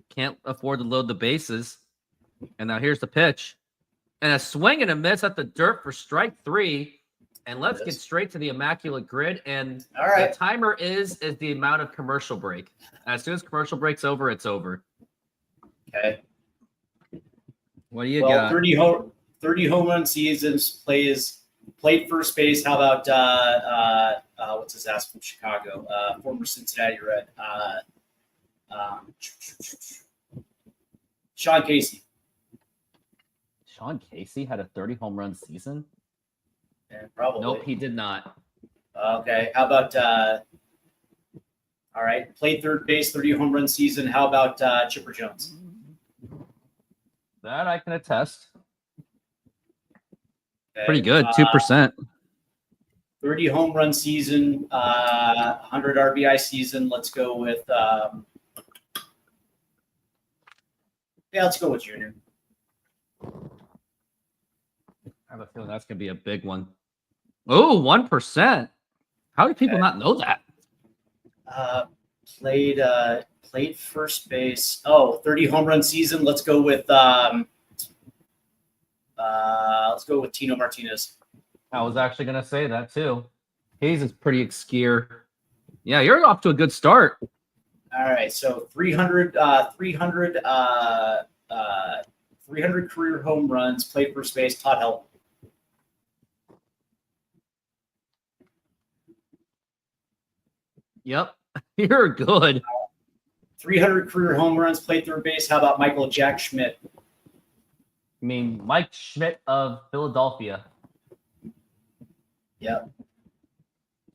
Speaker 1: Can't afford to load the bases. And now here's the pitch. And a swing and a miss at the dirt for strike 3. And let's get straight to the immaculate grid. And
Speaker 2: all right,
Speaker 1: the timer is the amount of commercial break. As soon as commercial break's over, it's over.
Speaker 2: Okay.
Speaker 1: What do you got?
Speaker 2: 30 home run seasons, played first base. How about what's his ass from Chicago? Former Cincinnati Red. Sean Casey.
Speaker 1: Sean Casey had a 30 home run season?
Speaker 2: Yeah, probably.
Speaker 1: Nope, he did not.
Speaker 2: Okay. How about all right, played third base, 30 home run season. How about Chipper Jones?
Speaker 1: That I can attest.
Speaker 2: Okay.
Speaker 1: Pretty good, 2%.
Speaker 2: 30 home run season, 100 RBI season. Let's go with let's go with Junior.
Speaker 1: I have a feeling that's going to be a big one. Oh, 1%. How do people not know that?
Speaker 2: Played first base. 30 home run season. Let's go with Tino Martinez.
Speaker 1: I was actually going to say that too. Hayes is pretty obscure. Yeah, you're off to a good start.
Speaker 2: All right, so 300 career home runs, played first base, Todd Helton.
Speaker 1: Yep, you're good.
Speaker 2: 300 career home runs, played third base. How about Michael Jack Schmidt?
Speaker 1: I mean, Mike Schmidt of Philadelphia.
Speaker 2: Yep.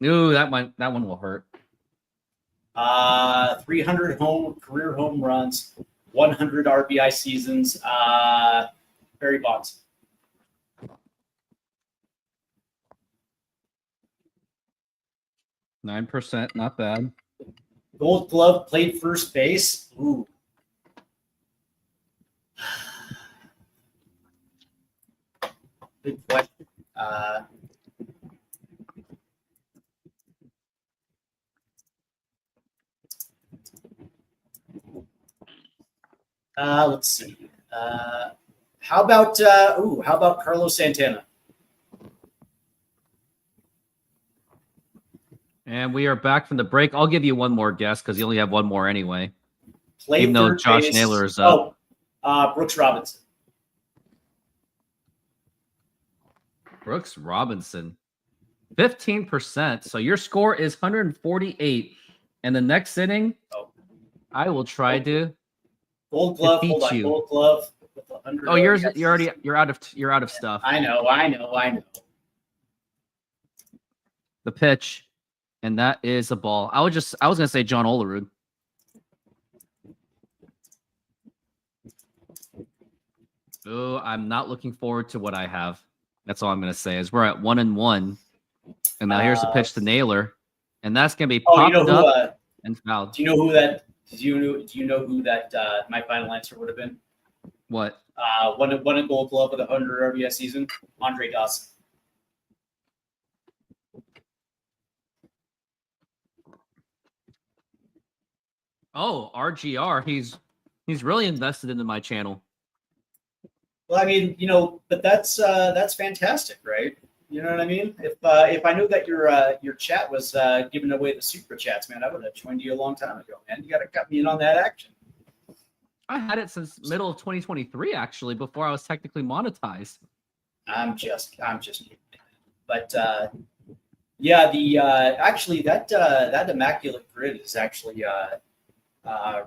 Speaker 1: Ooh, that one will hurt.
Speaker 2: 300 career home runs, 100 RBI seasons. Barry Bonds.
Speaker 1: %, not bad.
Speaker 2: Gold Glove, played first base. Ooh. Good question. Let's see. How about Carlos Santana?
Speaker 1: And we are back from the break. I'll give you one more guess because you only have one more anyway.
Speaker 2: Played
Speaker 1: even though
Speaker 2: third
Speaker 1: Josh
Speaker 2: base.
Speaker 1: Naylor is up.
Speaker 2: Brooks Robinson.
Speaker 1: Brooks Robinson, 15%. So your score is 148. And the next inning, I will try to
Speaker 2: Gold Glove.
Speaker 1: defeat
Speaker 2: Hold on.
Speaker 1: you.
Speaker 2: Gold Glove. With the 100
Speaker 1: Oh, yours.
Speaker 2: RBI.
Speaker 1: You're out of stuff.
Speaker 2: I know.
Speaker 1: The pitch, and that is a ball. I was gonna say John Olerud. Oh, I'm not looking forward to what I have. That's all I'm gonna say. Is we're at 1-1, and now here's the pitch to Naylor, and that's gonna be popped up and fouled.
Speaker 2: Do you know who that? Do you know who that? My final answer would have been.
Speaker 1: What?
Speaker 2: Won a Gold Glove with a 100 RBI season. Andre Dawson.
Speaker 1: Oh, RGR. He's really invested into my channel.
Speaker 2: Well, I mean, but that's fantastic, right? You know what I mean? If I knew that your chat was giving away the super chats, man, I would have joined you a long time ago, man. You got to cut me in on that action.
Speaker 1: I had it since middle of 2023, actually, before I was technically monetized.
Speaker 2: I'm just kidding. But yeah, the actually that immaculate grid is actually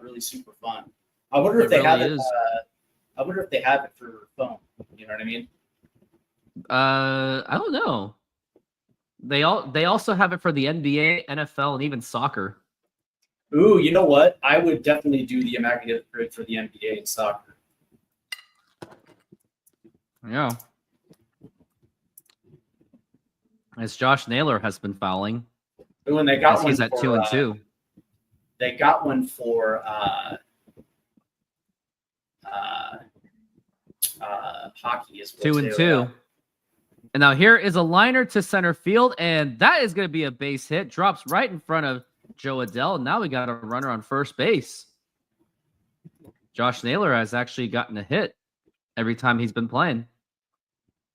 Speaker 2: really super fun. I wonder if
Speaker 1: It
Speaker 2: they
Speaker 1: really
Speaker 2: have it.
Speaker 1: is.
Speaker 2: I wonder if they have it for phone. You know what I mean?
Speaker 1: I don't know. They also have it for the NBA, NFL, and even soccer.
Speaker 2: Ooh, you know what? I would definitely do the immaculate grid for the NBA and soccer.
Speaker 1: Yeah. As Josh Naylor has been fouling.
Speaker 2: Ooh, and they got
Speaker 1: As
Speaker 2: one
Speaker 1: he's at
Speaker 2: for,
Speaker 1: 2-2.
Speaker 2: They got one for hockey as well.
Speaker 1: 2-2. And now here is a liner to center field, and that is going to be a base hit. Drops right in front of Joe Adell. Now we got a runner on first base. Josh Naylor has actually gotten a hit every time he's been playing.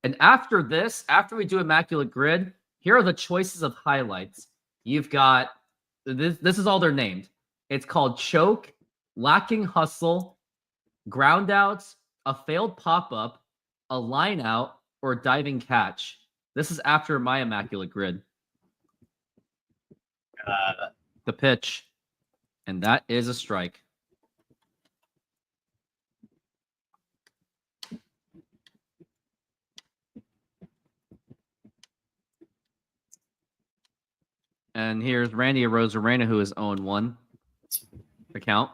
Speaker 1: And after this, after we do Immaculate Grid, here are the choices of highlights. You've got, this is all they're named. It's called choke, lacking hustle, ground outs, a failed pop-up, a line out, or diving catch. This is after my Immaculate Grid. The pitch. And that is a strike. And here's Randy Arozarena, who is 0-1. The count.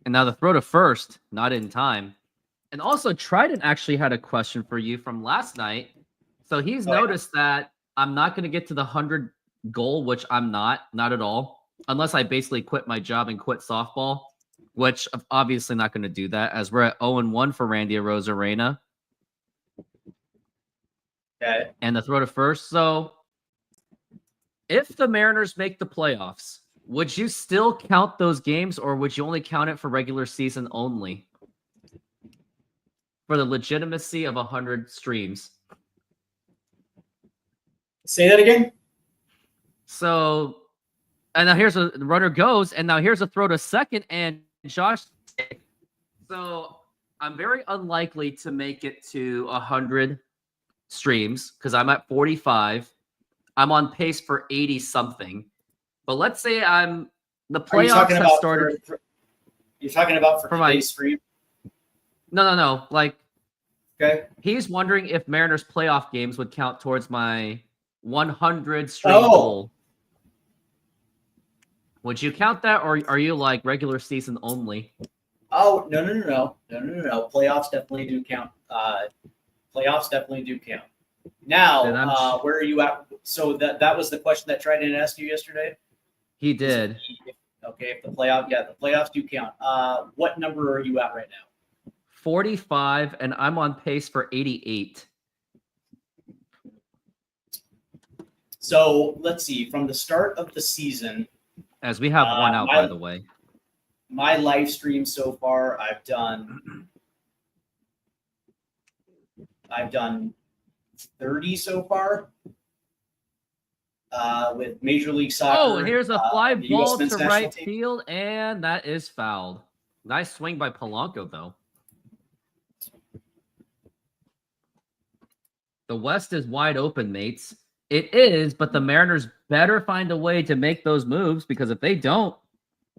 Speaker 1: And now the throw to first, not in time. And also, Trident actually had a question for you from last night. So he's noticed that I'm not going to get to the 100 goal, which I'm not at all, unless I basically quit my job and quit softball, which I'm obviously not going to do that, as we're at 0-1 for Randy Arozarena.
Speaker 2: Okay.
Speaker 1: And the throw to first. So if the Mariners make the playoffs, would you still count those games, or would you only count it for regular season only? For the legitimacy of 100 streams.
Speaker 2: Say that again.
Speaker 1: So, and now here's a runner goes, and now here's a throw to second, and Josh. So I'm very unlikely to make it to 100 streams because I'm at 45. I'm on pace for 80 something. But let's say the playoffs have started.
Speaker 2: You're talking about for
Speaker 1: my
Speaker 2: today's stream?
Speaker 1: No. Like,
Speaker 2: okay.
Speaker 1: He's wondering if Mariners playoff games would count towards my 100 stream goal. Would you count that, or are you like regular season only?
Speaker 2: Oh, no. Playoffs definitely do count. Playoffs definitely do count. Now, where are you at? So that was the question that Trident asked you yesterday?
Speaker 1: He did.
Speaker 2: Okay, if the playoffs do count. What number are you at right now?
Speaker 1: 45, and I'm on pace for 88.
Speaker 2: So let's see. From the start of the season,
Speaker 1: as we have one out, by the way,
Speaker 2: my live stream so far, I've done 30 so far. With Major League Soccer.
Speaker 1: Oh, and here's a fly ball to right
Speaker 2: team.
Speaker 1: field, and that is fouled. Nice swing by Polanco, though. The West is wide open, mates. It is, but the Mariners better find a way to make those moves, because if they don't,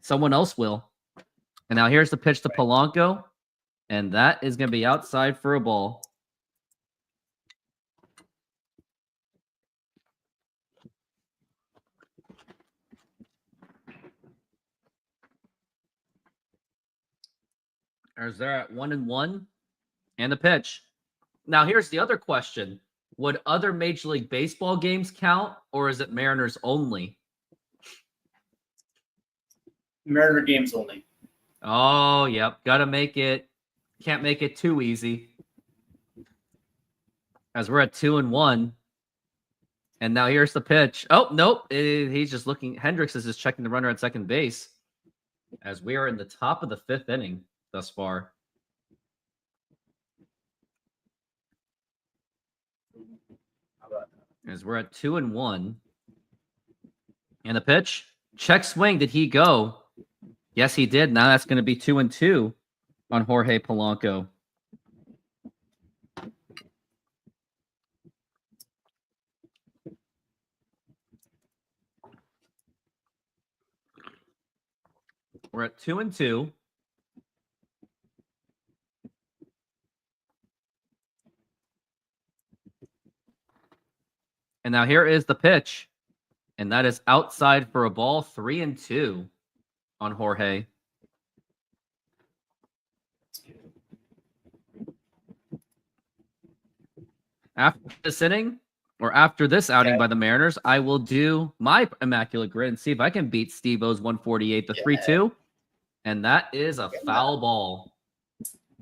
Speaker 1: someone else will. And now here's the pitch to Polanco, and that is going to be outside for a ball. As they're at 1-1, and the pitch. Now, here's the other question. Would other Major League Baseball games count, or is it Mariners only?
Speaker 2: Mariner games only.
Speaker 1: Oh, yep. Got to make it. Can't make it too easy. As we're at 2-1. And now here's the pitch. Oh, nope. He's just looking. Hendricks is just checking the runner at second base. As we are in the top of the 5th inning thus far. As we're at 2-1. And the pitch. Check swing. Did he go? Yes, he did. Now that's going to be 2-2 on Jorge Polanco. We're at 2-2. And now here is the pitch. And that is outside for a ball, 3-2 on Jorge. After this inning, or after this outing by the Mariners, I will do my immaculate grid and see if I can beat Steve-O's 148 to 3-2. And that is a foul ball.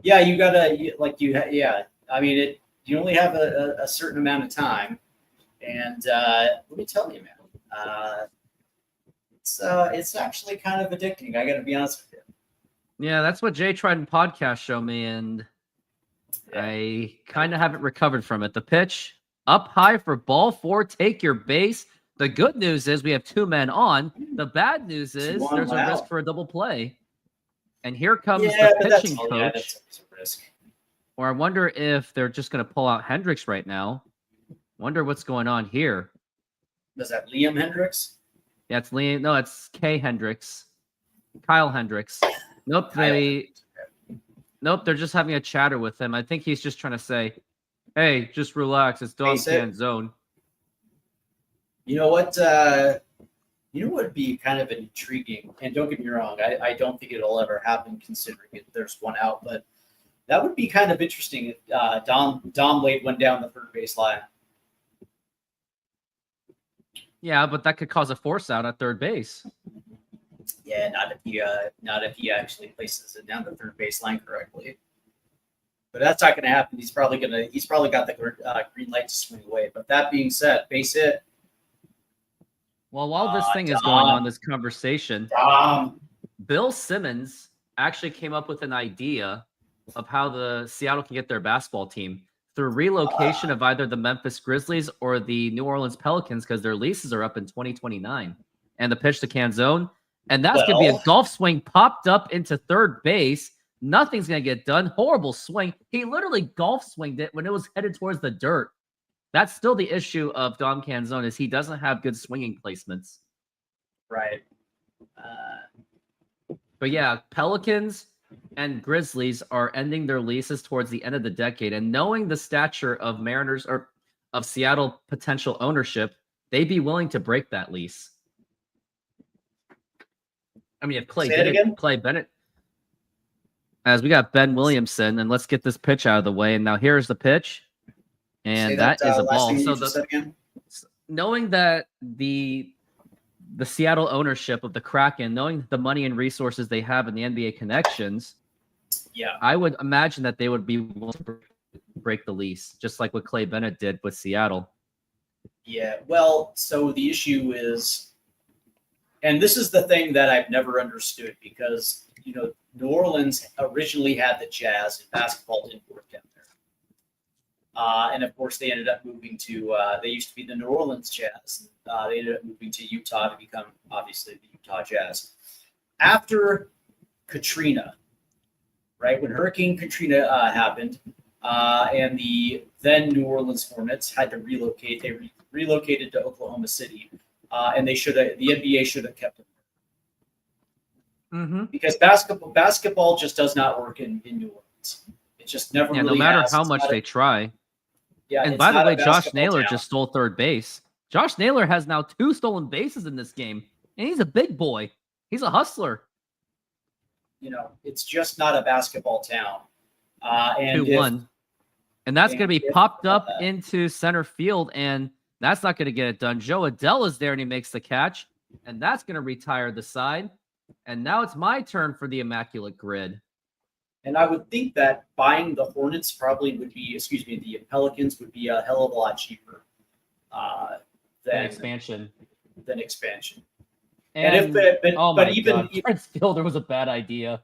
Speaker 2: Yeah, you gotta yeah. I mean, you only have a certain amount of time, and let me tell you, man, it's actually kind of addicting. I got to be honest with you.
Speaker 1: Yeah, that's what Jay Trident podcast showed me, and I kind of haven't recovered from it. The pitch up high for ball 4. Take your base. The good news is we have 2 men on. The bad news is there's a risk for a double play. And here comes the pitching coach. Yeah, that's a risk. Or I wonder if they're just going to pull out Hendricks right now. Wonder what's going on here.
Speaker 2: Is that Liam Hendricks?
Speaker 1: Yeah, it's Liam. No, it's Kay Hendricks. Kyle Hendricks. Nope, Nope, they're just having a chatter with him. I think he's just trying to say, hey, just relax. It's Dom Canzone.
Speaker 2: You know what? You know what would be kind of intriguing, and don't get me wrong, I don't think it'll ever happen considering there's one out, but that would be kind of interesting if Dom laid one down the third base line.
Speaker 1: Yeah, but that could cause a force out at third base.
Speaker 2: Yeah, not if he actually places it down the third base line correctly. But that's not going to happen. He's probably got the green light to swing away. But that being said, base hit.
Speaker 1: Well, while this thing is going on, this conversation, Bill Simmons actually came up with an idea of how the Seattle can get their basketball team through relocation of either the Memphis Grizzlies or the New Orleans Pelicans, because their leases are up in 2029. And the pitch to Canzone. And that's going to be a golf swing popped up into third base. Nothing's going to get done. Horrible swing. He literally golf swinged it when it was headed towards the dirt. That's still the issue of Dom Canzone, is he doesn't have good swinging placements.
Speaker 2: Right.
Speaker 1: But yeah, Pelicans and Grizzlies are ending their leases towards the end of the decade. And knowing the stature of Mariners or of Seattle potential ownership, they'd be willing to break that lease. I mean, if Clay Bennett, as we got Ben Williamson, and let's get this pitch out of the way. And now here's the pitch, and that is a ball. So knowing that the Seattle ownership of the Kraken, knowing the money and resources they have in the NBA connections, I would imagine that they would be willing to break the lease, just like what Clay Bennett did with Seattle.
Speaker 2: Yeah, well, so the issue is, and this is the thing that I've never understood, because, you know, New Orleans originally had the Jazz, and basketball didn't work down there. And of course, they ended up moving to, they used to be the New Orleans Jazz. They ended up moving to Utah to become, obviously, the Utah Jazz. After Katrina, right, when Hurricane Katrina happened, and the then New Orleans Hornets had to relocate, they relocated to Oklahoma City. And the NBA should have kept them. Because basketball just does not work in New Orleans. It just never really
Speaker 1: no matter
Speaker 2: has.
Speaker 1: how much they try.
Speaker 2: Yeah,
Speaker 1: and by the way, Josh Naylor just stole third base. Josh Naylor has now 2 stolen bases in this game, and he's a big boy. He's a hustler.
Speaker 2: You know, it's just not a basketball town. And
Speaker 1: 2-1. And that's going to be popped up into center field, and that's not going to get it done. Joe Adell is there, and he makes the catch, and that's going to retire the side. And now it's my turn for the immaculate grid.
Speaker 2: And I would think that buying the Hornets the Pelicans would be a hell of a lot cheaper than
Speaker 1: expansion.
Speaker 2: And
Speaker 1: Prince Fielder was a bad idea.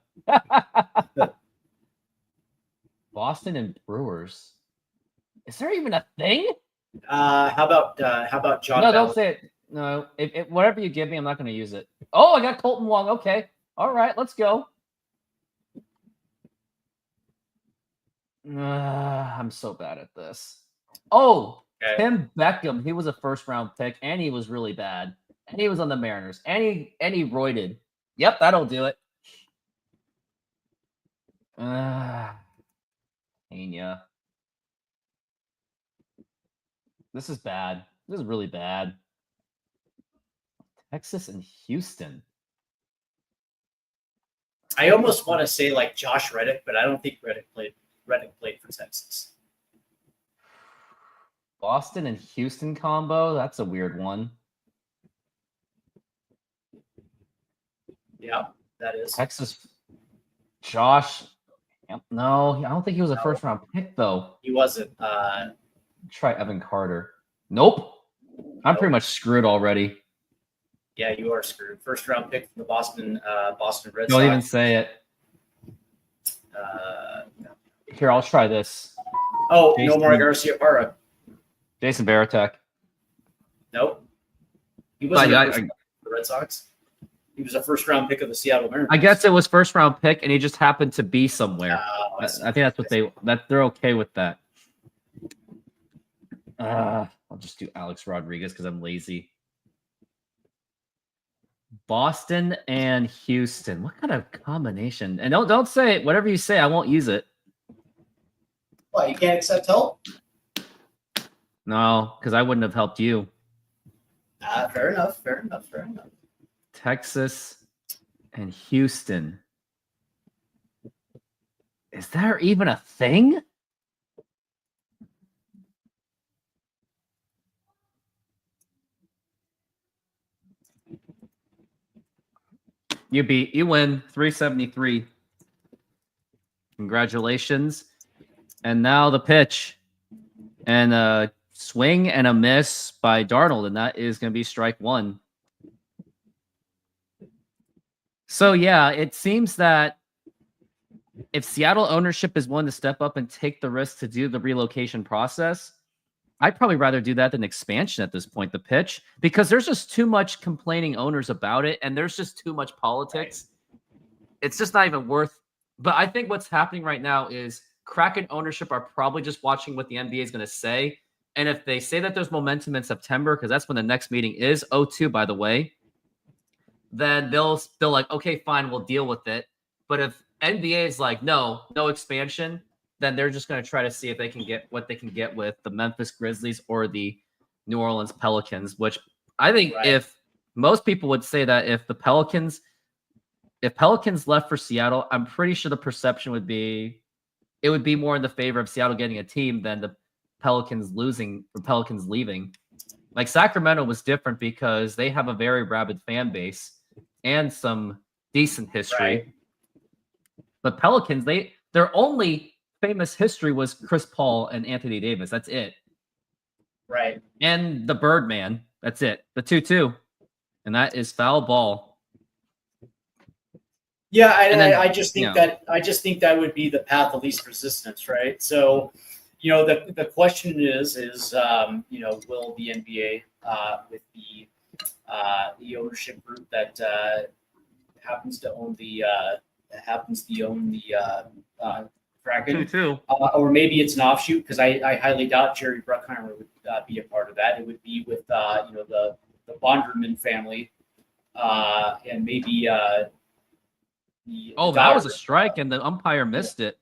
Speaker 1: Boston and Brewers. Is there even a thing?
Speaker 2: How about John?
Speaker 1: No, don't say it. No, if whatever you give me, I'm not going to use it. Oh, I got Colton Wong. Okay, all right, let's go. I'm so bad at this. Oh, okay. Tim Beckham. He was a first-round pick, and he was really bad. And he was on the Mariners. And he roided. Yep, that'll do it. Pena. This is bad. This is really bad. Texas and Houston.
Speaker 2: I almost want to say like Josh Reddick, but I don't think Reddick played for Texas.
Speaker 1: Boston and Houston combo. That's a weird one.
Speaker 2: Yeah, that is.
Speaker 1: Texas. Josh. No, I don't think he was a
Speaker 2: No.
Speaker 1: first round pick though.
Speaker 2: He wasn't.
Speaker 1: Try Evan Carter. Nope. I'm
Speaker 2: Nope.
Speaker 1: pretty much screwed already.
Speaker 2: Yeah, you are screwed. First round pick from the Boston Red
Speaker 1: Don't
Speaker 2: Sox.
Speaker 1: even say it.
Speaker 2: No.
Speaker 1: Here, I'll try this.
Speaker 2: Oh,
Speaker 1: Jason-
Speaker 2: Nomar Garciaparra.
Speaker 1: Jason Varitek.
Speaker 2: Nope. He wasn't
Speaker 1: I-
Speaker 2: a first round pick for the Red Sox. He was a first round pick of the Seattle Mariners.
Speaker 1: I guess it was first round pick, and he just happened to be somewhere.
Speaker 2: Oh,
Speaker 1: I think that's what they're okay with that. I'll just do Alex Rodriguez because I'm lazy. Boston and Houston. What kind of combination? And don't say it. Whatever you say, I won't use it.
Speaker 2: Well, you can't accept help.
Speaker 1: No, because I wouldn't have helped you.
Speaker 2: Fair enough.
Speaker 1: Texas and Houston. Is there even a thing? You win 373. Congratulations. And now the pitch. And a swing and a miss by Darnold, and that is going to be strike one. So, yeah, it seems that if Seattle ownership is willing to step up and take the risk to do the relocation process, I'd probably rather do that than expansion at this point, the pitch, because there's just too much complaining owners about it, and there's just too much politics. It's just not even worth. But I think what's happening right now is Kraken ownership are probably just watching what the NBA is going to say. And if they say that there's momentum in September, because that's when the next meeting is, 02, by the way, then they'll like, okay, fine, we'll deal with it. But if NBA is like, no expansion, then they're just going to try to see if they can get what they can get with the Memphis Grizzlies or the New Orleans Pelicans, which I think if most people would say that if Pelicans left for Seattle, I'm pretty sure the perception would be it would be more in the favor of Seattle getting a team than the Pelicans losing or Pelicans leaving. Like Sacramento was different because they have a very rabid fan base and some decent history.
Speaker 2: Right.
Speaker 1: But Pelicans, their only famous history was Chris Paul and Anthony Davis. That's it.
Speaker 2: Right.
Speaker 1: And the Birdman. That's it. The 2-2. And that is foul ball.
Speaker 2: Yeah, I just think that would be the path of least resistance, right? So, the question is will the NBA with the ownership group that happens to own the Kraken,
Speaker 1: 2-2.
Speaker 2: or maybe it's an offshoot, because I highly doubt Jerry Bruckheimer would be a part of that. It would be with the Bonderman family, and maybe
Speaker 1: that was a strike, and the umpire missed it.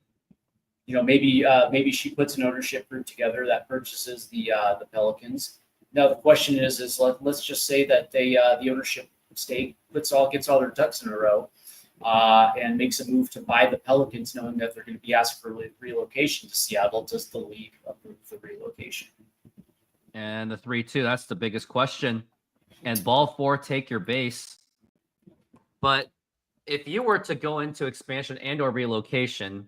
Speaker 2: Maybe she puts an ownership group together that purchases the Pelicans. Now the question is let's just say that the ownership stake gets all their ducks in a row, and makes a move to buy the Pelicans, knowing that they're going to be asked for relocation to Seattle. Does the league approve the relocation?
Speaker 1: And the 3-2, that's the biggest question. And ball 4, take your base. But if you were to go into expansion and or relocation,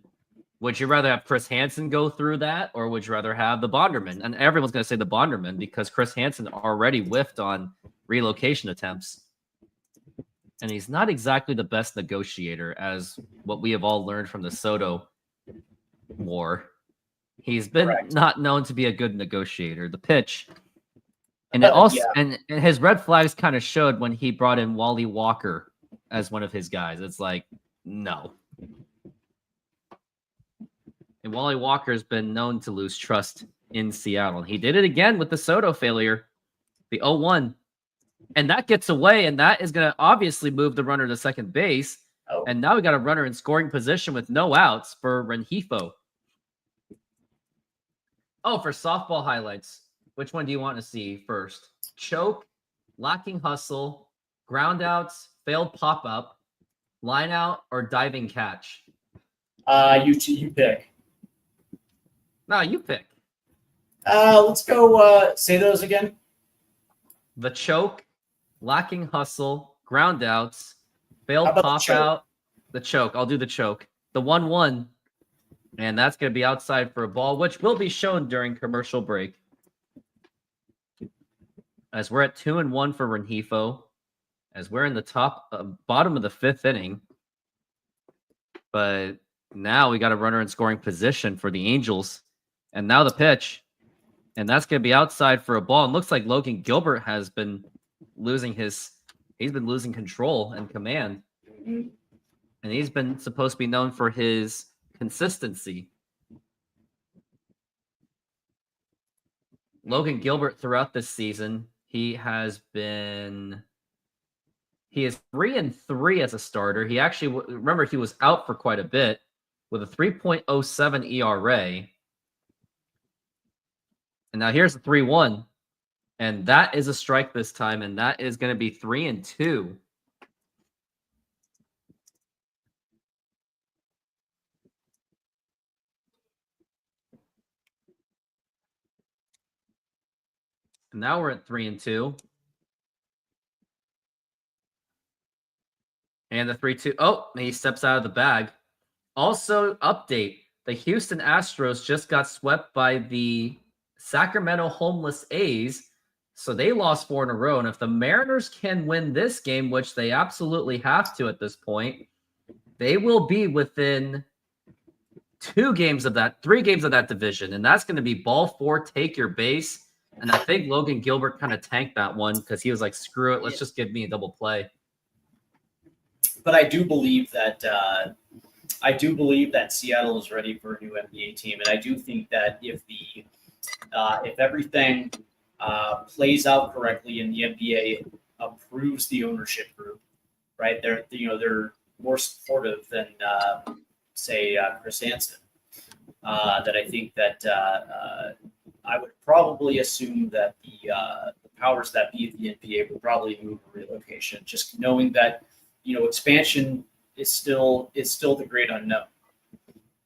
Speaker 1: would you rather have Chris Hansen go through that, or would you rather have the Bonderman? And everyone's going to say the Bonderman because Chris Hansen already whiffed on relocation attempts. And he's not exactly the best negotiator, as what we have all learned from the Soto war. He's been not known to be a good negotiator. The pitch. And it also and his red flags kind of showed when he brought in Wally Walker as one of his guys. It's like, no. And Wally Walker's been known to lose trust in Seattle. He did it again with the Soto failure, the 0-1. And that gets away, and that is going to obviously move the runner to second base.
Speaker 2: Oh.
Speaker 1: And now we got a runner in scoring position with no outs for Rengifo. Oh, for softball highlights, which one do you want to see first? Choke, lacking hustle, ground outs, failed pop-up, line out, or diving catch?
Speaker 2: You pick.
Speaker 1: No, you pick.
Speaker 2: Let's go. Say those again.
Speaker 1: The choke, lacking hustle, ground outs,
Speaker 2: How
Speaker 1: failed
Speaker 2: about the
Speaker 1: pop
Speaker 2: choke?
Speaker 1: out. The choke. I'll do the choke. The 1-1. And that's going to be outside for a ball, which will be shown during commercial break. As we're at 2-1 for Rengifo. As we're in the bottom of the 5th inning. But now we got a runner in scoring position for the Angels. And now the pitch. And that's going to be outside for a ball. And looks like Logan Gilbert has been losing control and command.
Speaker 2: Mhm.
Speaker 1: And he's been supposed to be known for his consistency. Logan Gilbert throughout this season, he is 3-3 as a starter. He actually, remember, he was out for quite a bit with a 3.07 ERA. And now here's the 3-1. And that is a strike this time, and that is going to be 3-2. And now we're at 3-2. And the 3-2. Oh, he steps out of the bag. Also, update. The Houston Astros just got swept by the Sacramento Homeless A's. So they lost 4 in a row. And if the Mariners can win this game, which they absolutely have to at this point, they will be within 3 games of that division. And that's going to be ball 4, take your base. And I think Logan Gilbert kind of tanked that one because he was like, screw it, let's just give me a double play.
Speaker 2: But I do believe that Seattle is ready for a new NBA team, and I do think that if everything plays out correctly and the NBA approves the ownership group, right? They're more supportive than say Chris Hansen. That I think that I would probably assume that the powers that be at the NBA would probably move a relocation, just knowing that expansion is still the great unknown.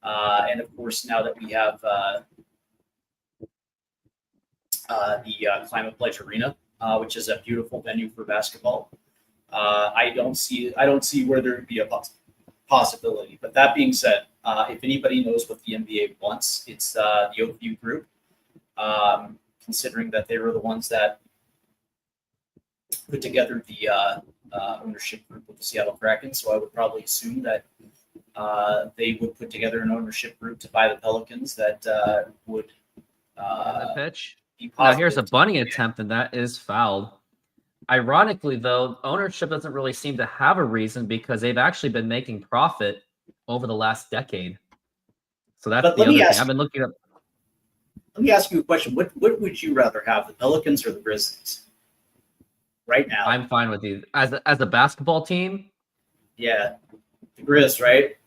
Speaker 2: And of course, now that we have the Climate Pledge Arena, which is a beautiful venue for basketball, I don't see where there would be a possibility. But that being said, if anybody knows what the NBA wants, it's the Oakview Group. Considering that they were the ones that put together the ownership group with the Seattle Kraken, so I would probably assume that they would put together an ownership group to buy the Pelicans that would
Speaker 1: The pitch.
Speaker 2: be
Speaker 1: Now here's a
Speaker 2: positive.
Speaker 1: bunting attempt, and that is fouled. Ironically, though, ownership doesn't really seem to have a reason because they've actually been making profit over the last decade. So that's
Speaker 2: But
Speaker 1: the
Speaker 2: let
Speaker 1: other
Speaker 2: me
Speaker 1: thing.
Speaker 2: ask-
Speaker 1: I've been looking up.
Speaker 2: Let me ask you a question. What would you rather have, the Pelicans or the Grizzlies? Right now,
Speaker 1: I'm fine with these. As a basketball team,
Speaker 2: yeah, the Grizz, right?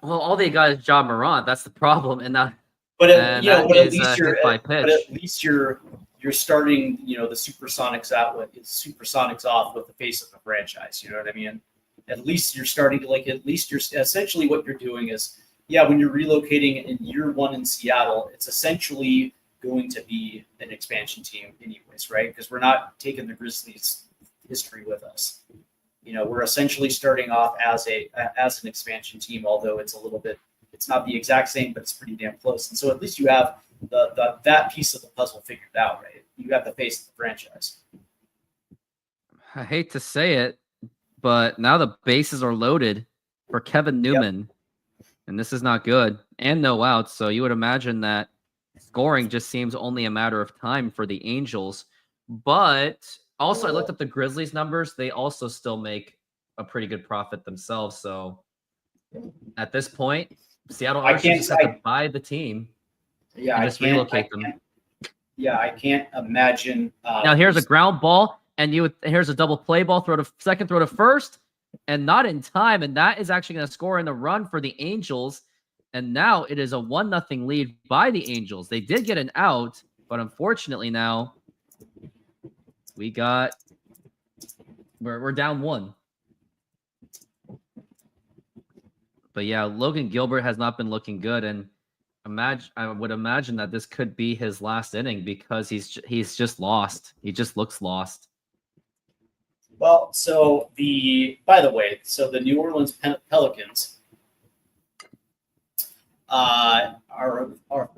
Speaker 1: well, all they got is Ja Morant. That's the problem. And now
Speaker 2: But
Speaker 1: And that
Speaker 2: but at
Speaker 1: is,
Speaker 2: least
Speaker 1: hit by pitch.
Speaker 2: you're starting, the Supersonics out with Supersonics off with the face of the franchise. You know what I mean? At least you're starting to at least you're essentially what you're doing is, when you're relocating in year 1 in Seattle, it's essentially going to be an expansion team anyways, right? Because we're not taking the Grizzlies history with us. We're essentially starting off as an expansion team, although it's not the exact same, but it's pretty damn close. And so at least you have that piece of the puzzle figured out, right? You have the face of the franchise.
Speaker 1: I hate to say it, but now the bases are loaded for Kevin Newman. And this is not good. And no outs. So you would imagine that scoring just seems only a matter of time for the Angels. But also, I looked up the Grizzlies numbers. They also still make a pretty good profit themselves. So at this point, Seattle ownership just have to buy the team and just relocate them.
Speaker 2: I can't imagine.
Speaker 1: Now here's a ground ball, and here's a double play ball. Throw to second, throw to first. and not in time. And that is actually going to score in the run for the Angels. And now it is a 1-0 lead by the Angels. They did get an out, but unfortunately now we're down 1. But yeah, Logan Gilbert has not been looking good, and I would imagine that this could be his last inning because he's just lost. He just looks lost.
Speaker 2: Well, by the way, the New Orleans Pelicans are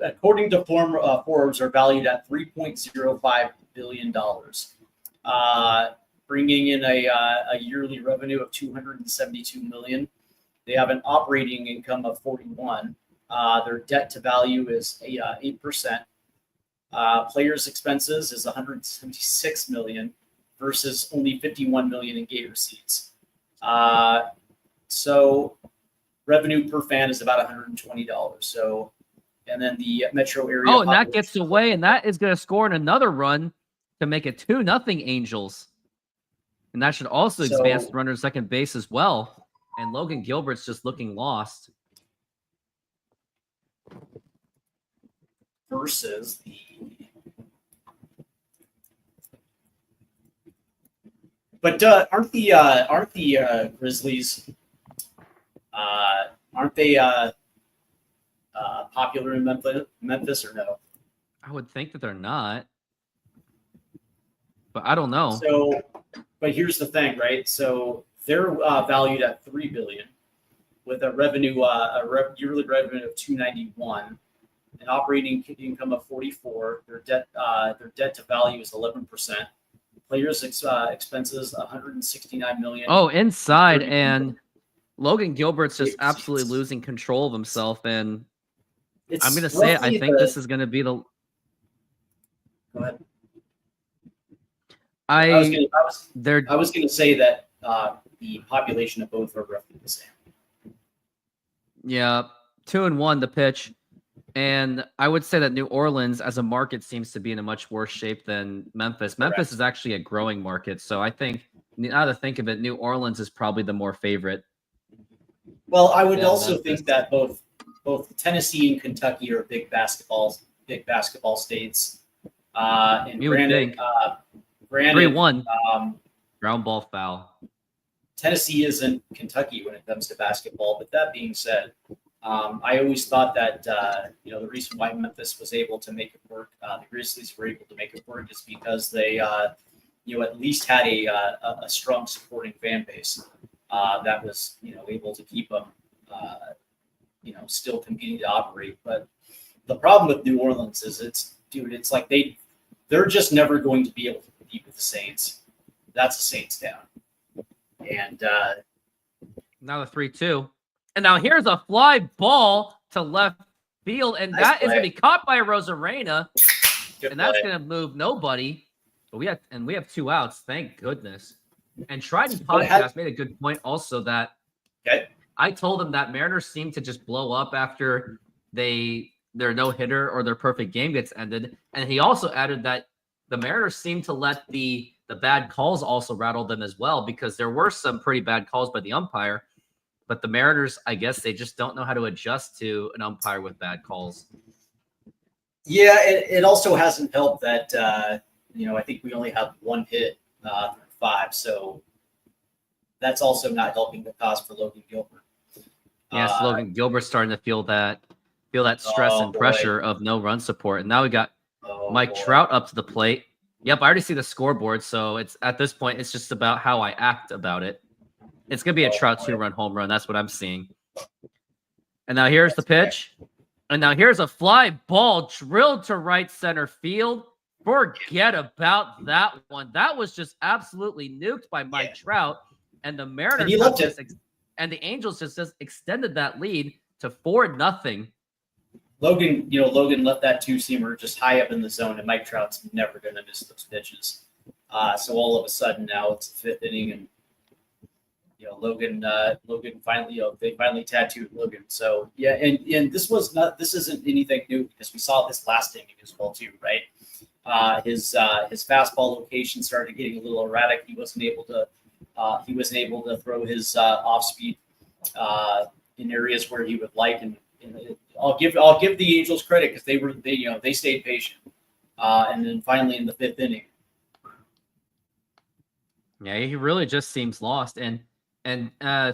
Speaker 2: according to Forbes are valued at $3.05 billion, bringing in a yearly revenue of $272 million. They have an operating income of 41. Their debt to value is 8%. Players' expenses is 176 million versus only 51 million in gate receipts. So revenue per fan is about $120. So, and then the metro area.
Speaker 1: Oh, and that gets away, and that is going to score in another run to make it 2-0 Angels. And that should also advance the runner to second base as well. And Logan Gilbert's just looking lost.
Speaker 2: Versus the aren't the Grizzlies aren't they popular in Memphis or no?
Speaker 1: I would think that they're not, but I don't know.
Speaker 2: So, but here's the thing, right? So they're valued at $3 billion, with a yearly revenue of 291, an operating income of 44. Their debt to value is 11%. Players' expenses 169 million.
Speaker 1: Oh, inside, and Logan Gilbert's just absolutely losing control of himself. And I'm going to say, I think this is going to be the.
Speaker 2: Go ahead.
Speaker 1: I
Speaker 2: was going to say that the population of both are roughly the same.
Speaker 1: Yeah, 2-1 the pitch. And I would say that New Orleans as a market seems to be in a much worse shape than Memphis. Memphis is actually a growing market. So I think, now to think of it, New Orleans is probably the more favorite.
Speaker 2: Well, I would also think that both Tennessee and Kentucky are big basketball states. And granted,
Speaker 1: 3-1 ground ball foul.
Speaker 2: Tennessee isn't Kentucky when it comes to basketball. But that being said, I always thought that the reason why Memphis was able to make it work, the Grizzlies were able to make it work, is because they at least had a strong supporting fan base that was able to keep them still competing to operate. But the problem with New Orleans is it's like they're just never going to be able to compete with the Saints. That's a Saints town. And
Speaker 1: now the 3-2. And now here's a fly ball to left field, and that is going to be caught by Rosarena, and that's going to move nobody. But we have 2 outs, thank goodness. And Trident Podcast made a good point also that I told them that Mariners seem to just blow up after their no-hitter or their perfect game gets ended. And he also added that the Mariners seem to let the bad calls also rattle them as well, because there were some pretty bad calls by the umpire. But the Mariners, I guess they just don't know how to adjust to an umpire with bad calls.
Speaker 2: Yeah, it also hasn't helped that, I think we only have 1 hit through 5. So that's also not helping the cause for Logan Gilbert.
Speaker 1: Yes, Logan Gilbert's starting to feel that stress and pressure of no run support. And now we got Mike Trout up to the plate. Yep, I already see the scoreboard. So it's at this point, it's just about how I act about it. It's going to be a Trout 2-run home run. That's what I'm seeing. And now here's the pitch. And now here's a fly ball drilled to right center field. Forget about that one. That was just absolutely nuked by Mike Trout. And the Mariners and the Angels just extended that lead to 4-0.
Speaker 2: Logan left that 2-seamer just high up in the zone, and Mike Trout's never going to miss those pitches. So all of a sudden now it's the 5th inning, and Logan finally, they finally tattooed Logan. So yeah, and this isn't anything new, because we saw this last inning as well too, right? His fastball location started getting a little erratic. He wasn't able to He wasn't able to throw his off speed in areas where he would like, and I'll give the Angels credit because they stayed patient, and then finally in the 5th inning.
Speaker 1: Yeah, he really just seems lost. And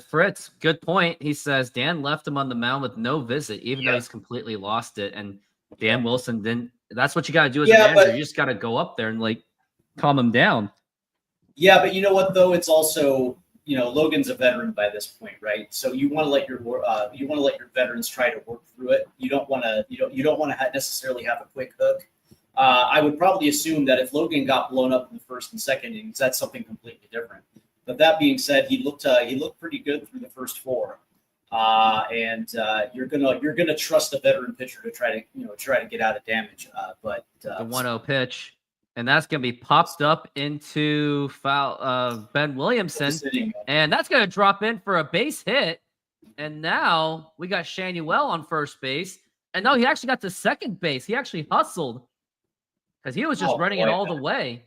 Speaker 1: Fritz, good point. He says Dan left him on the mound with no visit, even though he's completely lost it. And Dan Wilson didn't. That's what you got to do as a manager. You just got to go up there and like calm him down.
Speaker 2: Yeah, but you know what though? It's also, Logan's a veteran by this point, right? So you want to let your veterans try to work through it. You don't want to necessarily have a quick hook. I would probably assume that if Logan got blown up in the 1st and 2nd innings, that's something completely different. But that being said, he looked pretty good through the first 4, and you're gonna trust a veteran pitcher to try to get out of damage. But
Speaker 1: the 1-0 pitch, and that's gonna be popped up into foul Ben Williamson, and that's gonna drop in for a base hit. And now we got Shanuel on first base, and no, he actually got to second base. He actually hustled because he was just running it all the way.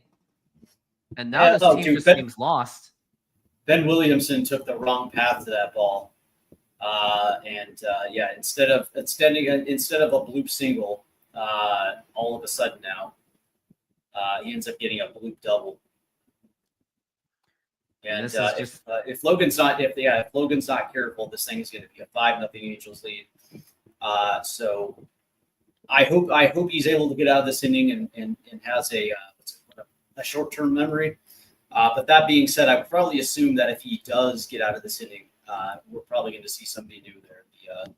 Speaker 1: And now this team just seems lost.
Speaker 2: Ben Williamson took the wrong path to that ball, instead of a bloop single, all of a sudden now he ends up getting a bloop double. And if Logan's not careful, this thing is going to be a 5-0 Angels lead. So I hope he's able to get out of this inning and has a short-term memory. But that being said, I would probably assume that if he does get out of this inning, we're probably going to see somebody new there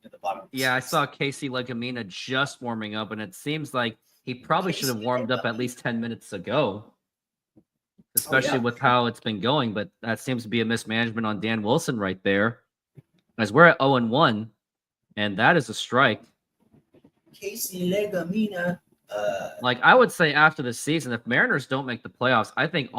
Speaker 2: at the bottom.
Speaker 1: Yeah, I saw Casey Legumina just warming up, and it seems like he probably should have warmed up at least 10 minutes ago, especially with how it's been going. But that seems to be a mismanagement on Dan Wilson right there, as we're at 0-1, and that is a strike.
Speaker 2: Casey Legumina.
Speaker 1: Like I would say after the season, if Mariners don't make the playoffs, I think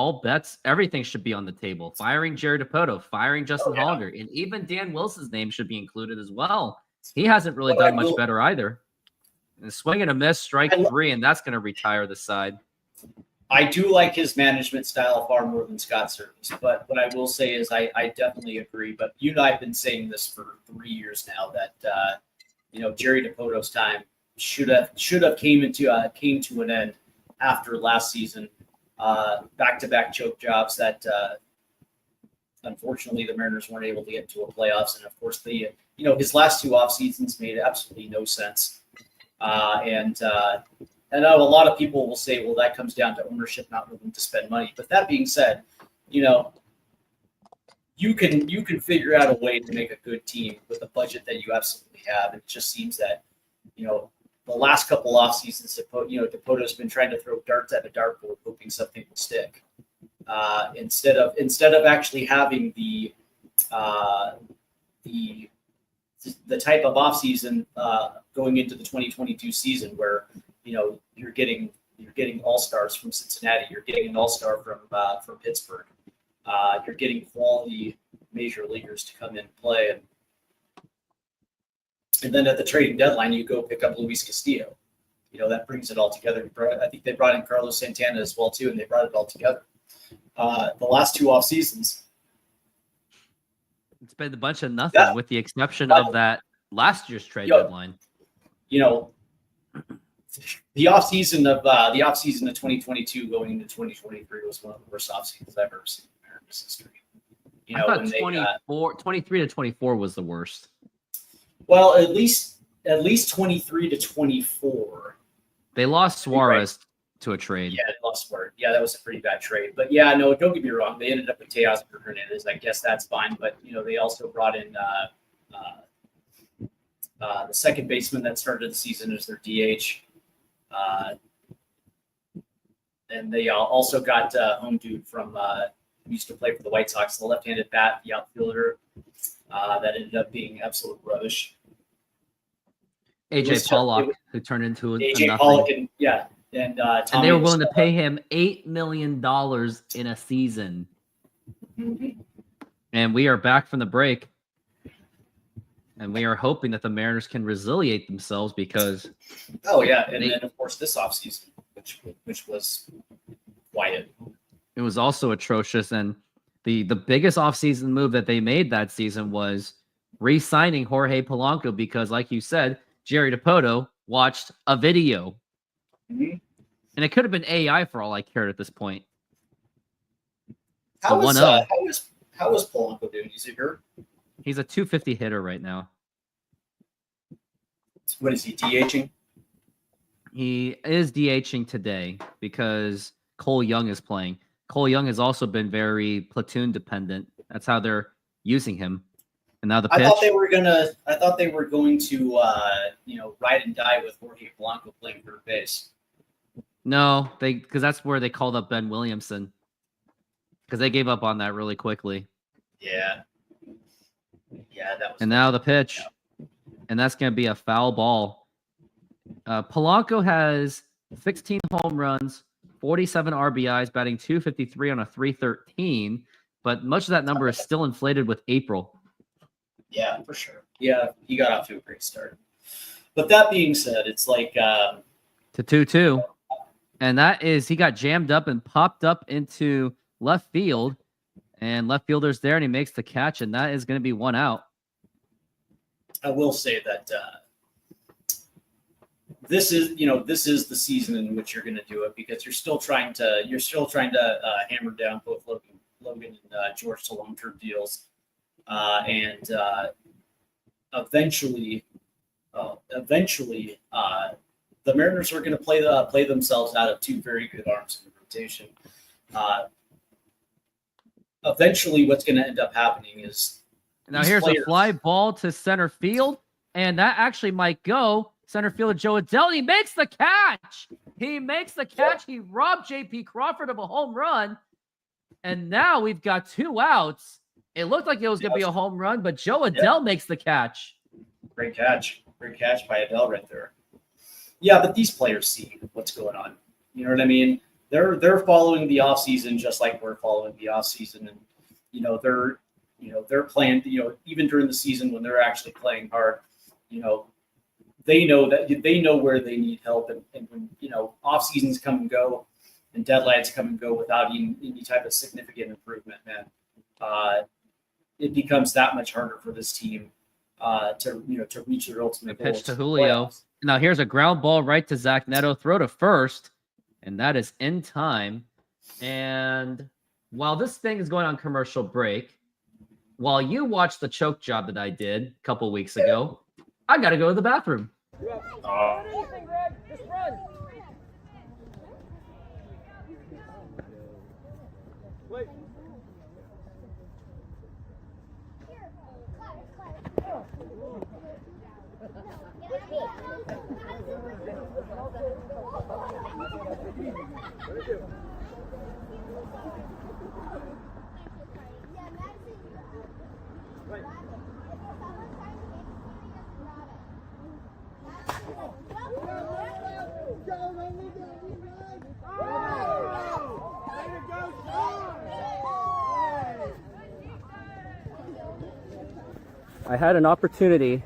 Speaker 1: everything should be on the table. Firing Jerry Dipoto, firing Justin Hollander, and even Dan Wilson's name should be included as well. He hasn't really done much better either. And swing and a miss, strike 3, and that's going to retire the side.
Speaker 2: I do like his management style far more than Scott Servais, but what I will say is I definitely agree. But you and I have been saying this for 3 years now that Jerry Dipoto's time should have came to an end after last season. Back-to-back choke jobs that unfortunately the Mariners weren't able to get to a playoffs, and of course his last 2 off seasons made absolutely no sense. I know a lot of people will say, well, that comes down to ownership not willing to spend money. But that being said, you can figure out a way to make a good team with the budget that you absolutely have. It just seems that the last couple off seasons, Dipoto's been trying to throw darts at a dartboard, hoping something will stick, instead of actually having the type of off season going into the 2022 season where you're getting all-stars from Cincinnati, you're getting an all-star from Pittsburgh, you're getting quality major leaguers to come in and play, and then at the trading deadline, you go pick up Luis Castillo. That brings it all together. I think they brought in Carlos Santana as well, too, and they brought it all together. The last 2 off seasons.
Speaker 1: It's been a bunch of nothing with the exception of that last year's trade deadline.
Speaker 2: The off season of 2022 going into 2023 was one of the worst off seasons I've ever seen in Mariners history.
Speaker 1: I thought 23 to 24 was the worst.
Speaker 2: Well, at least 23 to 24.
Speaker 1: They lost Suarez to a trade.
Speaker 2: Yeah, they lost Suarez. Yeah, that was a pretty bad trade. But yeah, no, don't get me wrong. They ended up with Teoscar Hernandez. I guess that's fine. But they also brought in the second baseman that started the season as their DH. And they also got home dude from who used to play for the White Sox, the left-handed bat, the outfielder, that ended up being absolute rubbish.
Speaker 1: AJ Pollock, who turned into a
Speaker 2: AJ
Speaker 1: nothing.
Speaker 2: Pollock, and
Speaker 1: they were willing to pay him $8 million in a season.
Speaker 2: Mm-hmm.
Speaker 1: And we are back from the break. And we are hoping that the Mariners can resiliate themselves because...
Speaker 2: Oh, yeah. And then, of course, this offseason, which was quiet.
Speaker 1: It was also atrocious. And The biggest offseason move that they made that season was re-signing Jorge Polanco because, like you said, Jerry DiPoto watched a video.
Speaker 2: Mhm.
Speaker 1: And it could have been AI for all I cared at this point.
Speaker 2: How
Speaker 1: So
Speaker 2: is
Speaker 1: 1-0.
Speaker 2: how is Polanco doing? Is he hurt?
Speaker 1: He's a 250 hitter right now.
Speaker 2: What is he, DHing?
Speaker 1: He is DHing today because Cole Young is playing. Cole Young has also been very platoon dependent. That's how they're using him. And now the pitch.
Speaker 2: I thought they were going to ride and die with Jorge Polanco playing third base.
Speaker 1: No, because that's where they called up Ben Williamson. Because they gave up on that really quickly.
Speaker 2: Yeah, that was.
Speaker 1: And now the pitch. And that's going to be a foul ball. Polanco has 16 home runs, 47 RBIs, batting .253 on a .313. But much of that number is still inflated with April.
Speaker 2: Yeah, for sure. Yeah, he got off to a great start. But that being said, it's like
Speaker 1: to 2-2. And that is, he got jammed up and popped up into left field. And left fielder's there, and he makes the catch, and that is going to be 1 out.
Speaker 2: I will say that this is the season in which you're going to do it because you're still trying to hammer down both Logan and George to long-term deals, and eventually, the Mariners are going to play themselves out of two very good arms in the rotation. Eventually, what's going to end up happening is
Speaker 1: now here's a fly ball to center field, and that actually might go. Center fielder Joe Adell, he makes the catch. He robbed J.P. Crawford of a home run, and now we've got 2 outs. It looked like it was going to be a home run, but Joe Adell makes the catch.
Speaker 2: Great catch by Adell right there. Yeah, but these players see what's going on. You know what I mean? They're following the offseason just like we're following the offseason, and they're playing. Even during the season when they're actually playing hard, they know where they need help, and when off seasons come and go, and deadlines come and go without any type of significant improvement, man, it becomes that much harder for this team to reach their ultimate goals.
Speaker 1: Pitch to Julio. Now here's a ground ball right to Zach Neto. Throw to first, and that is in time. And while this thing is going on commercial break, while you watch the choke job that I did a couple weeks ago, I got to go to the bathroom. Just run. Wait. I had an opportunity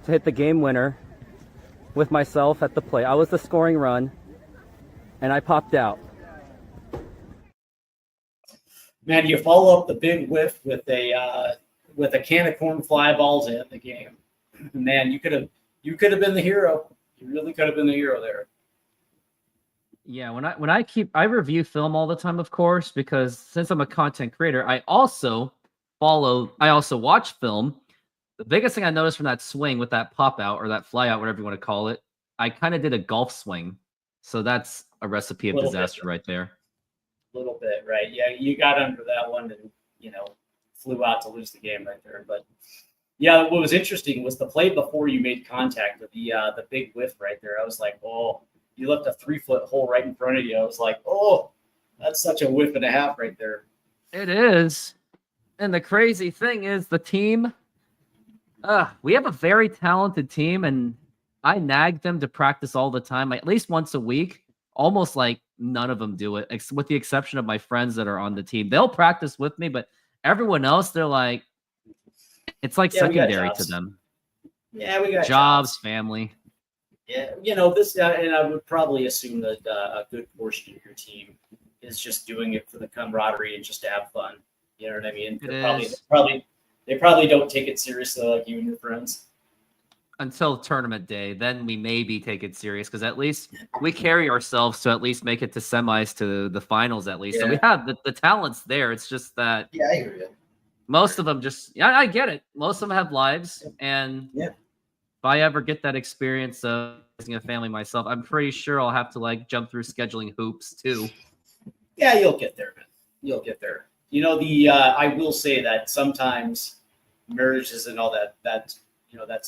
Speaker 1: to hit the game winner with myself at the plate. I was the scoring run, and I popped out.
Speaker 2: Man, you follow up the big whiff with a can of corn fly balls to end the game. Man, you could have been the hero. You really could have been the hero there. Yeah,
Speaker 1: I review film all the time, of course, because since I'm a content creator, I also watch film. The biggest thing I noticed from that swing with that pop out or that fly out, whatever you want to call it, I kind of did a golf swing. So that's a recipe of disaster right there.
Speaker 2: A little bit, right? Yeah, you got under that one and, flew out to lose the game right there. But yeah, what was interesting was the play before you made contact with the big whiff right there. I was like, oh, you left a 3-foot hole right in front of you. I was like, oh, that's such a whiff and a half right there.
Speaker 1: It is. And the crazy thing is the team, we have a very talented team, and I nag them to practice all the time, at least once a week. Almost like none of them do it, with the exception of my friends that are on the team. They'll practice with me, but everyone else, they're like, it's like secondary to them.
Speaker 2: Yeah, we got
Speaker 1: jobs, family.
Speaker 2: Yeah, and I would probably assume that a good portion of your team is just doing it for the camaraderie and just to have fun. You know what I mean?
Speaker 1: It
Speaker 2: They probably don't take it seriously like you and your friends.
Speaker 1: Until tournament day, then we maybe take it serious because at least we carry ourselves to at least make it to semis to the finals at least. So we have the talents there. It's just that
Speaker 2: Yeah, I hear you.
Speaker 1: most of them just I get it. Most of them have lives, and
Speaker 2: Yeah.
Speaker 1: if I ever get that experience of raising a family myself, I'm pretty sure I'll have to like jump through scheduling hoops too.
Speaker 2: Yeah, you'll get there, man. You'll get there. You know, I will say that sometimes marriage isn't all that that's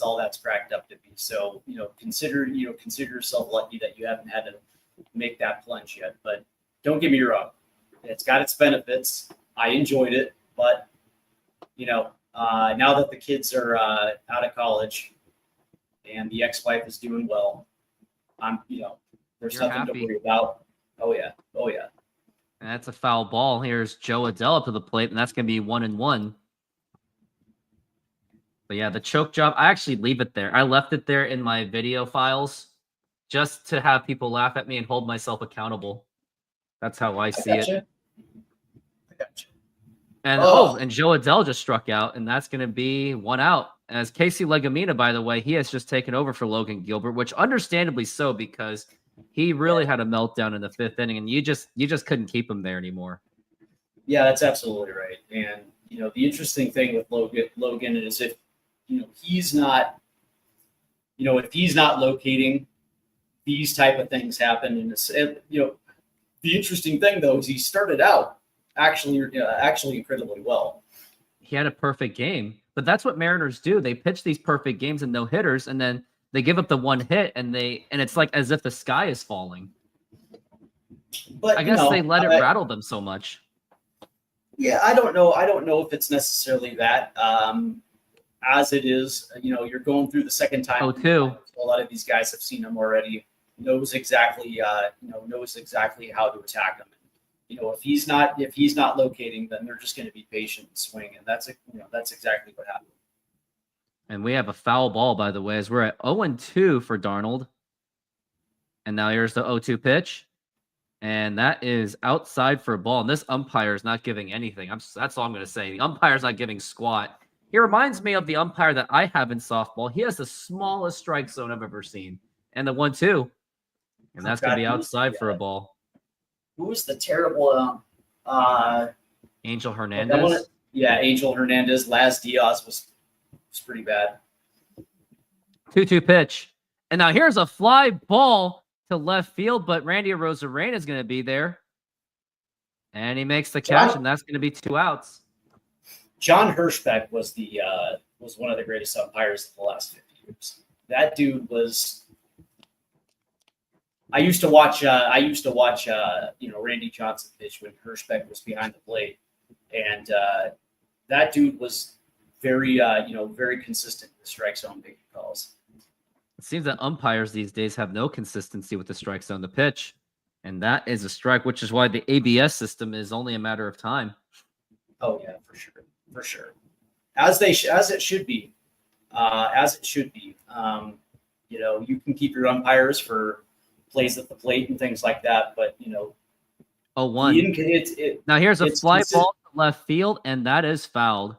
Speaker 2: all that's cracked up to be. So, consider yourself lucky that you haven't had to make that plunge yet. But don't get me wrong. It's got its benefits. I enjoyed it, but now that the kids are out of college and the ex-wife is doing well, there's
Speaker 1: You're
Speaker 2: nothing
Speaker 1: happy.
Speaker 2: to worry about. Oh yeah.
Speaker 1: And that's a foul ball. Here's Joe Adele up to the plate, and that's going to be 1-1. But yeah, the choke job, I actually leave it there. I left it there in my video files just to have people laugh at me and hold myself accountable. That's how I see it.
Speaker 2: I gotcha.
Speaker 1: And and Joe Adele just struck out, and that's going to be 1 out. As Casey Legumina, by the way, he has just taken over for Logan Gilbert, which understandably so because he really had a meltdown in the 5th inning, and you just couldn't keep him there anymore.
Speaker 2: Yeah, that's absolutely right. And the interesting thing with Logan is if he's not, if he's not locating, these type of things happen. And the interesting thing though is he started out actually incredibly well.
Speaker 1: He had a perfect game, but that's what Mariners do. They pitch these perfect games and no hitters, and then they give up the 1 hit, and it's like as if the sky is falling.
Speaker 2: But
Speaker 1: I guess they let it rattle them so much.
Speaker 2: Yeah, I don't know. I don't know if it's necessarily that. As it is, you're going through the second time.
Speaker 1: 0-2.
Speaker 2: A lot of these guys have seen him already. Knows exactly how to attack him. If he's not locating, then they're just going to be patient and swing, and that's exactly what happened.
Speaker 1: And we have a foul ball, by the way, as we're at 0-2 for Darnold. And now here's the 0-2 pitch. And that is outside for a ball. And this umpire is not giving anything. That's all I'm going to say. The umpire's not giving squat. He reminds me of the umpire that I have in softball. He has the smallest strike zone I've ever seen. And the 1-2. And that's going to be outside for a ball.
Speaker 2: Who was the terrible
Speaker 1: Angel Hernandez?
Speaker 2: Yeah, Angel Hernandez. Laz Diaz was pretty bad.
Speaker 1: 2-2 pitch. And now here's a fly ball to left field, but Randy Arozarena is going to be there. And he makes the catch, and that's going to be 2 outs.
Speaker 2: John Hirschbeck was one of the greatest umpires of the last 50 years. That dude was. I used to watch Randy Johnson pitch when Hirschbeck was behind the plate, and that dude was very consistent in the strike zone making calls.
Speaker 1: It seems that umpires these days have no consistency with the strike zone, the pitch, and that is a strike, which is why the ABS system is only a matter of time.
Speaker 2: Oh yeah, for sure, as it should be. You can keep your umpires for plays at the plate and things like that, but
Speaker 1: 0-1. Now here's a fly ball to left field, and that is fouled.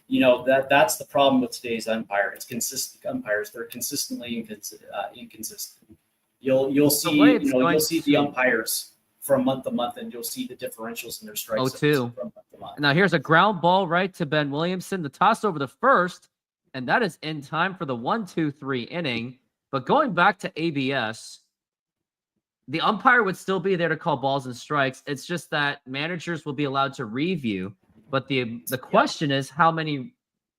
Speaker 2: That's the problem with today's umpire. It's consistent umpires. They're consistently inconsistent. You'll see the umpires from month to month, and you'll see the differentials in their strike zones from month to month.
Speaker 1: Now here's a ground ball right to Ben Williamson. The toss over the first, and that is in time for the 1-2-3 inning. But going back to ABS, the umpire would still be there to call balls and strikes. It's just that managers will be allowed to review. But the question is, how many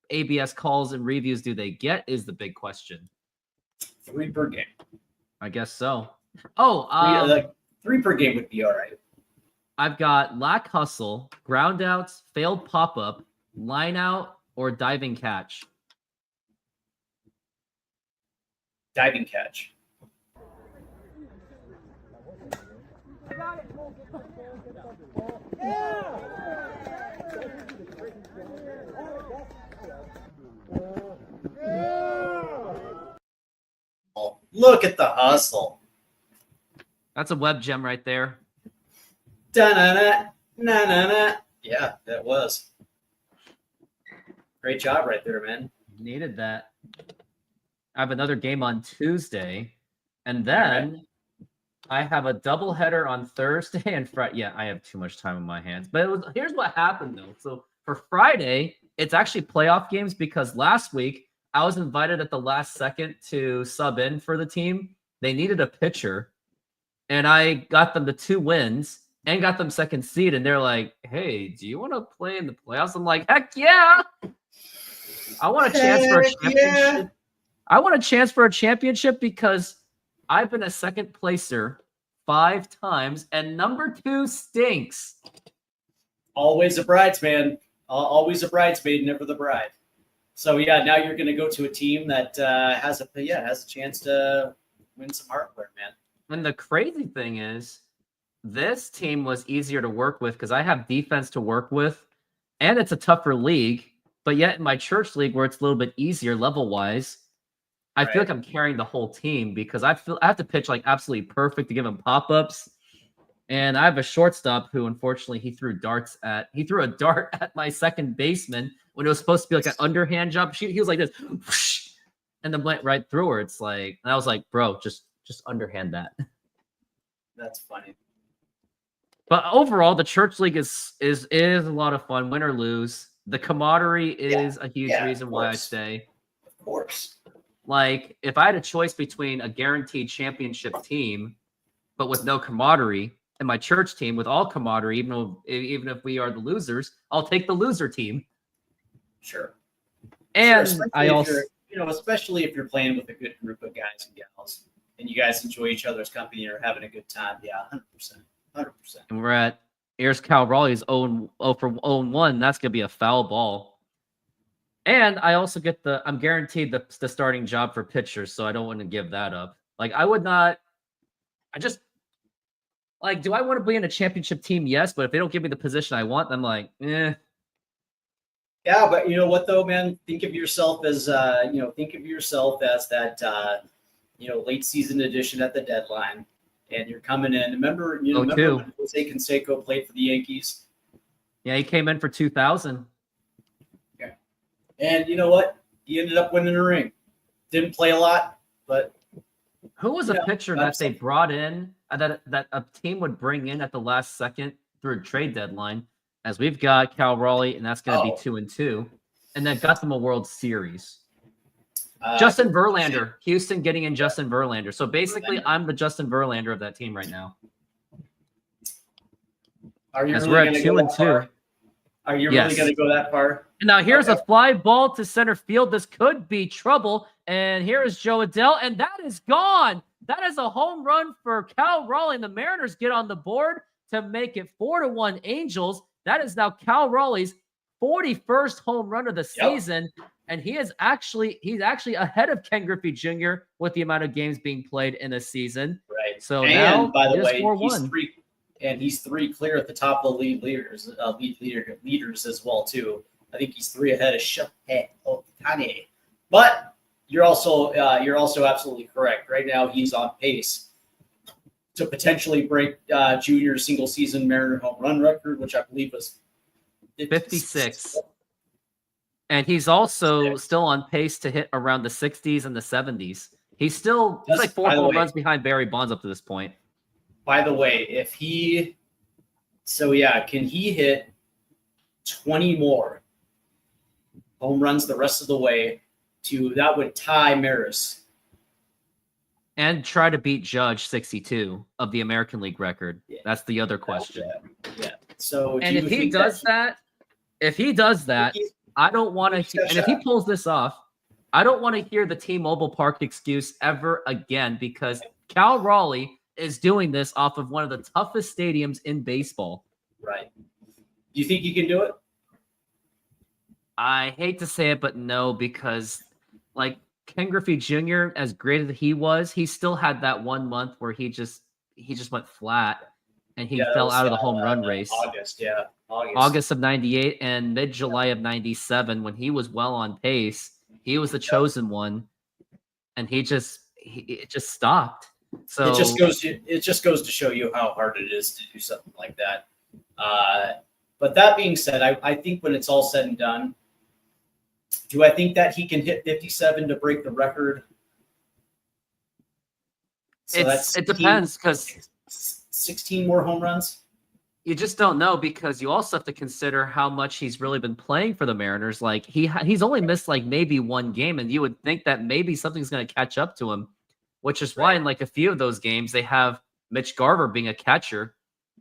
Speaker 1: ABS calls and reviews do they get is the big question.
Speaker 2: 3 per game.
Speaker 1: I guess so.
Speaker 2: 3 per game would be all right.
Speaker 1: I've got lack hustle, ground outs, failed pop-up, line out, or diving catch.
Speaker 2: Diving catch. Look at the hustle.
Speaker 1: That's a web gem right there.
Speaker 2: Da-na-na, na-na-na, Yeah, that was great job right there, man.
Speaker 1: Needed that. I have another game on Tuesday, and then I have a doubleheader on Thursday and Friday. Yeah, I have too much time in my hands. But here's what happened though. So for Friday, it's actually playoff games because last week I was invited at the last second to sub in for the team. They needed a pitcher, and I got them the 2 wins and got them second seed. And they're like, "Hey, do you want to play in the playoffs?" I'm like, "Heck yeah! I want a chance for a championship."
Speaker 2: Yeah.
Speaker 1: I want a chance for a championship because I've been a second placer 5 times, and number 2 stinks.
Speaker 2: Always a bridesman. Always a bridesmaid, never the bride. So yeah, now you're going to go to a team that has a chance to win some hardware, man.
Speaker 1: And the crazy thing is, this team was easier to work with because I have defense to work with, and it's a tougher league. But yet in my church league, where it's a little bit easier level wise, I feel
Speaker 2: Right.
Speaker 1: like I'm carrying the whole team because I have to pitch like absolutely perfect to give him pop ups. And I have a shortstop who, unfortunately, he threw a dart at my second baseman when it was supposed to be like an underhand jump. He was like this, whoosh, and then went right through her. It's like, and I was like, bro, just underhand that.
Speaker 2: That's funny.
Speaker 1: But overall, the church league is a lot of fun, win or lose. The camaraderie is a huge reason why I stay.
Speaker 2: Of course.
Speaker 1: Like, if I had a choice between a guaranteed championship team, but with no camaraderie, and my church team with all camaraderie, even if we are the losers, I'll take the loser team.
Speaker 2: Sure.
Speaker 1: And
Speaker 2: Sure,
Speaker 1: I also,
Speaker 2: especially if you're playing with a good group of guys and gals, and you guys enjoy each other's company and are having a good time. Yeah, 100%.
Speaker 1: and we're at here's Cal Raleigh's 0 for 0-1. That's gonna be a foul ball. And I also get I'm guaranteed the starting job for pitchers, so I don't want to give that up. Like I would not. I just like, do I want to be in a championship team? Yes, but if they don't give me the position I want, I'm like, eh.
Speaker 2: Yeah, but you know what though, man? Think of yourself as that late season addition at the deadline, and you're coming in. Remember when Jose Canseco played for the Yankees?
Speaker 1: Yeah, he came in for 2,000.
Speaker 2: Okay. And you know what? He ended up winning a ring. Didn't play a lot, but
Speaker 1: who was a pitcher that they brought in that a team would bring in at the last second through a trade deadline? As we've got Cal Raleigh, and that's going to be 2-2, and then got them a World Series. Justin Verlander, Houston getting in Justin Verlander. So basically, I'm the Justin Verlander of that team right now.
Speaker 2: Are you
Speaker 1: as
Speaker 2: really
Speaker 1: we're at 2-2.
Speaker 2: Are you really going to go that far?
Speaker 1: Now here's a fly ball to center field. This could be trouble. And here is Joe Adell, and that is gone. That is a home run for Cal Raleigh, and the Mariners get on the board to make it 4-1 Angels. That is now Cal Raleigh's 41st home run of the season, and he's actually ahead of Ken Griffey Jr. with the amount of games being played in a season.
Speaker 2: Right.
Speaker 1: So
Speaker 2: and
Speaker 1: now,
Speaker 2: by the way,
Speaker 1: 4-1.
Speaker 2: he's 3 clear at the top of the lead leaders as well too. I think he's 3 ahead of Shohei Ohtani. But you're also absolutely correct. Right now, he's on pace to potentially break Junior's single season Mariner home run record, which I believe was
Speaker 1: 56. And he's also still on pace to hit around the 60s and the 70s. He's like 4 home runs behind Barry Bonds up to this point.
Speaker 2: By the way, can he hit 20 more home runs the rest of the way that would tie Maris.
Speaker 1: And try to beat Judge 62 of the American League record. Yeah. That's the other question.
Speaker 2: Yeah. So,
Speaker 1: and if he does that, I don't want to. And if he pulls this off, I don't want to hear the T-Mobile Park excuse ever again, because Cal Raleigh is doing this off of one of the toughest stadiums in baseball.
Speaker 2: Right. Do you think he can do it?
Speaker 1: I hate to say it, but no, because like Ken Griffey Jr., as great as he was, he still had that 1 month where he just went flat and he fell out of the home run race. August of 98 and mid-July of 97, when he was well on pace, he was the chosen one, and it just stopped. So it
Speaker 2: just goes to show you how hard it is to do something like that. But that being said, I think when it's all said and done, do I think that he can hit 57 to break the record? So
Speaker 1: It depends, because
Speaker 2: 16 more home runs.
Speaker 1: you just don't know, because you also have to consider how much he's really been playing for the Mariners. Like he's only missed like maybe one game, and you would think that maybe something's going to catch up to him, which is why in like a few of those games they have Mitch Garver being a catcher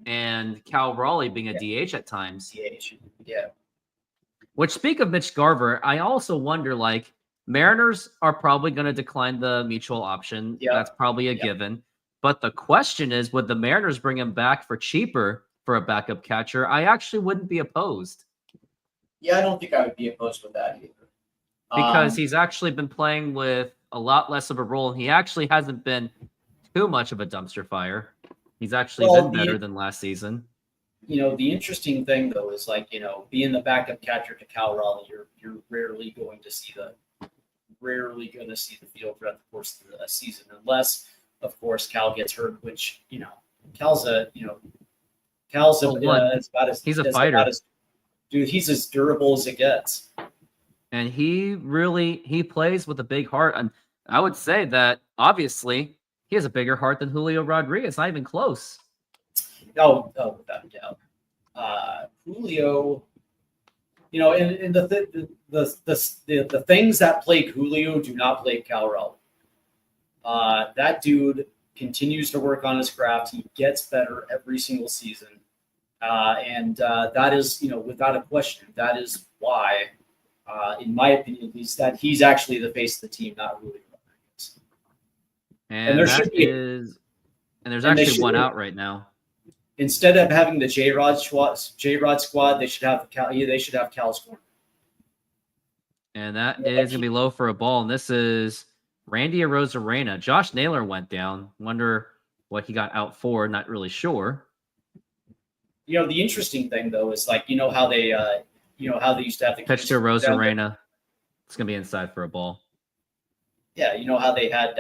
Speaker 1: and Cal Raleigh being a DH at times.
Speaker 2: DH, yeah.
Speaker 1: Which, speak of Mitch Garver, I also wonder, like, Mariners are probably going to decline the mutual option.
Speaker 2: Yep.
Speaker 1: That's probably a given. But the question is, would the Mariners bring him back for cheaper for a backup catcher? I actually wouldn't be opposed.
Speaker 2: Yeah, I don't think I would be opposed with that either.
Speaker 1: Because he's actually been playing with a lot less of a role, and he actually hasn't been too much of a dumpster fire. He's actually been better than last season.
Speaker 2: The interesting thing though is, like, being the backup catcher to Cal Raleigh, you're rarely going to see the field throughout the course of the season, unless, of course, Cal gets hurt. Which Cal's
Speaker 1: he's a fighter.
Speaker 2: Dude, he's as durable as it gets.
Speaker 1: And he plays with a big heart. And I would say that obviously he has a bigger heart than Julio Rodriguez. Not even close.
Speaker 2: Oh, without a doubt. Julio, and the things that plague Julio do not plague Cal Raleigh. That dude continues to work on his craft. He gets better every single season. And that is, without a question, that is why, in my opinion at least, that he's actually the face of the team, not Julio Rodriguez.
Speaker 1: And there's actually one out right now.
Speaker 2: Instead of having the J-Rod squad, they should have Cal's corner.
Speaker 1: And that is going to be low for a ball. And this is Randy Arozarena. Josh Naylor went down. Wonder what he got out for. Not really sure.
Speaker 2: The interesting thing though is, like, how they used to have the
Speaker 1: pitch to Arozarena. It's going to be inside for a ball.
Speaker 2: Yeah, how they had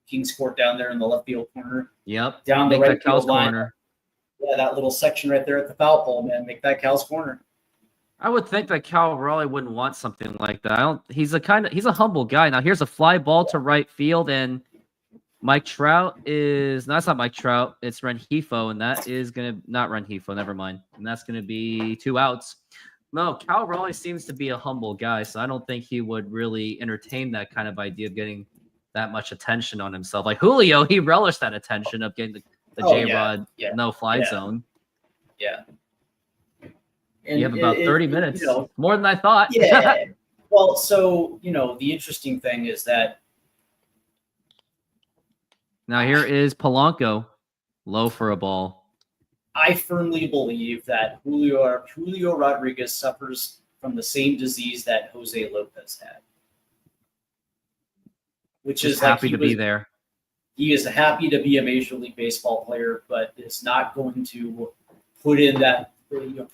Speaker 2: King's Court down there in the left field corner.
Speaker 1: Yep.
Speaker 2: Down the right field line.
Speaker 1: Corner.
Speaker 2: Yeah, that little section right there at the foul pole, man. Make that Cal's corner.
Speaker 1: I would think that Cal Raleigh wouldn't want something like that. He's a humble guy. Now here's a fly ball to right field, and Mike Trout that's not Mike Trout, it's Rengifo, and that is not Rengifo, never mind. And that's gonna be 2 outs. No, Cal Raleigh seems to be a humble guy, so I don't think he would really entertain that kind of idea of getting that much attention on himself. Like Julio, he relished that attention of getting the J-Rod no-fly zone.
Speaker 2: Yeah. And
Speaker 1: you have about 30 minutes, more than I thought.
Speaker 2: Yeah. Well, so, the interesting thing is that
Speaker 1: now here is Polanco, low for a ball.
Speaker 2: I firmly believe that Julio Rodriguez suffers from the same disease that Jose Lopez had. Which
Speaker 1: Just
Speaker 2: is
Speaker 1: happy
Speaker 2: like
Speaker 1: to be there.
Speaker 2: He is happy to be a Major League Baseball player, but is not going to put in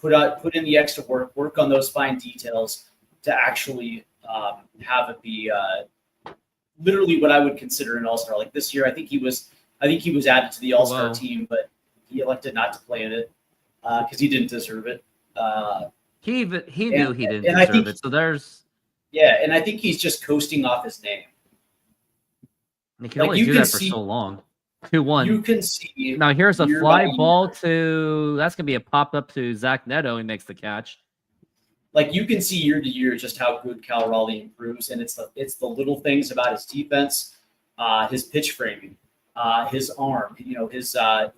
Speaker 2: put in the extra work on those fine details to actually have it be literally what I would consider an all-star. Like this year, I think he was added to the all-star team, but he elected not to play in it because he didn't deserve it.
Speaker 1: He knew he didn't deserve it. So there's
Speaker 2: and I think he's just coasting off his name.
Speaker 1: He can only do that for so long. 2-1.
Speaker 2: You can see.
Speaker 1: Now here's a fly ball that's going to be a pop up to Zach Neto. He makes the catch.
Speaker 2: Like you can see year to year just how good Cal Raleigh improves, and it's the little things about his defense, his pitch framing, his arm, the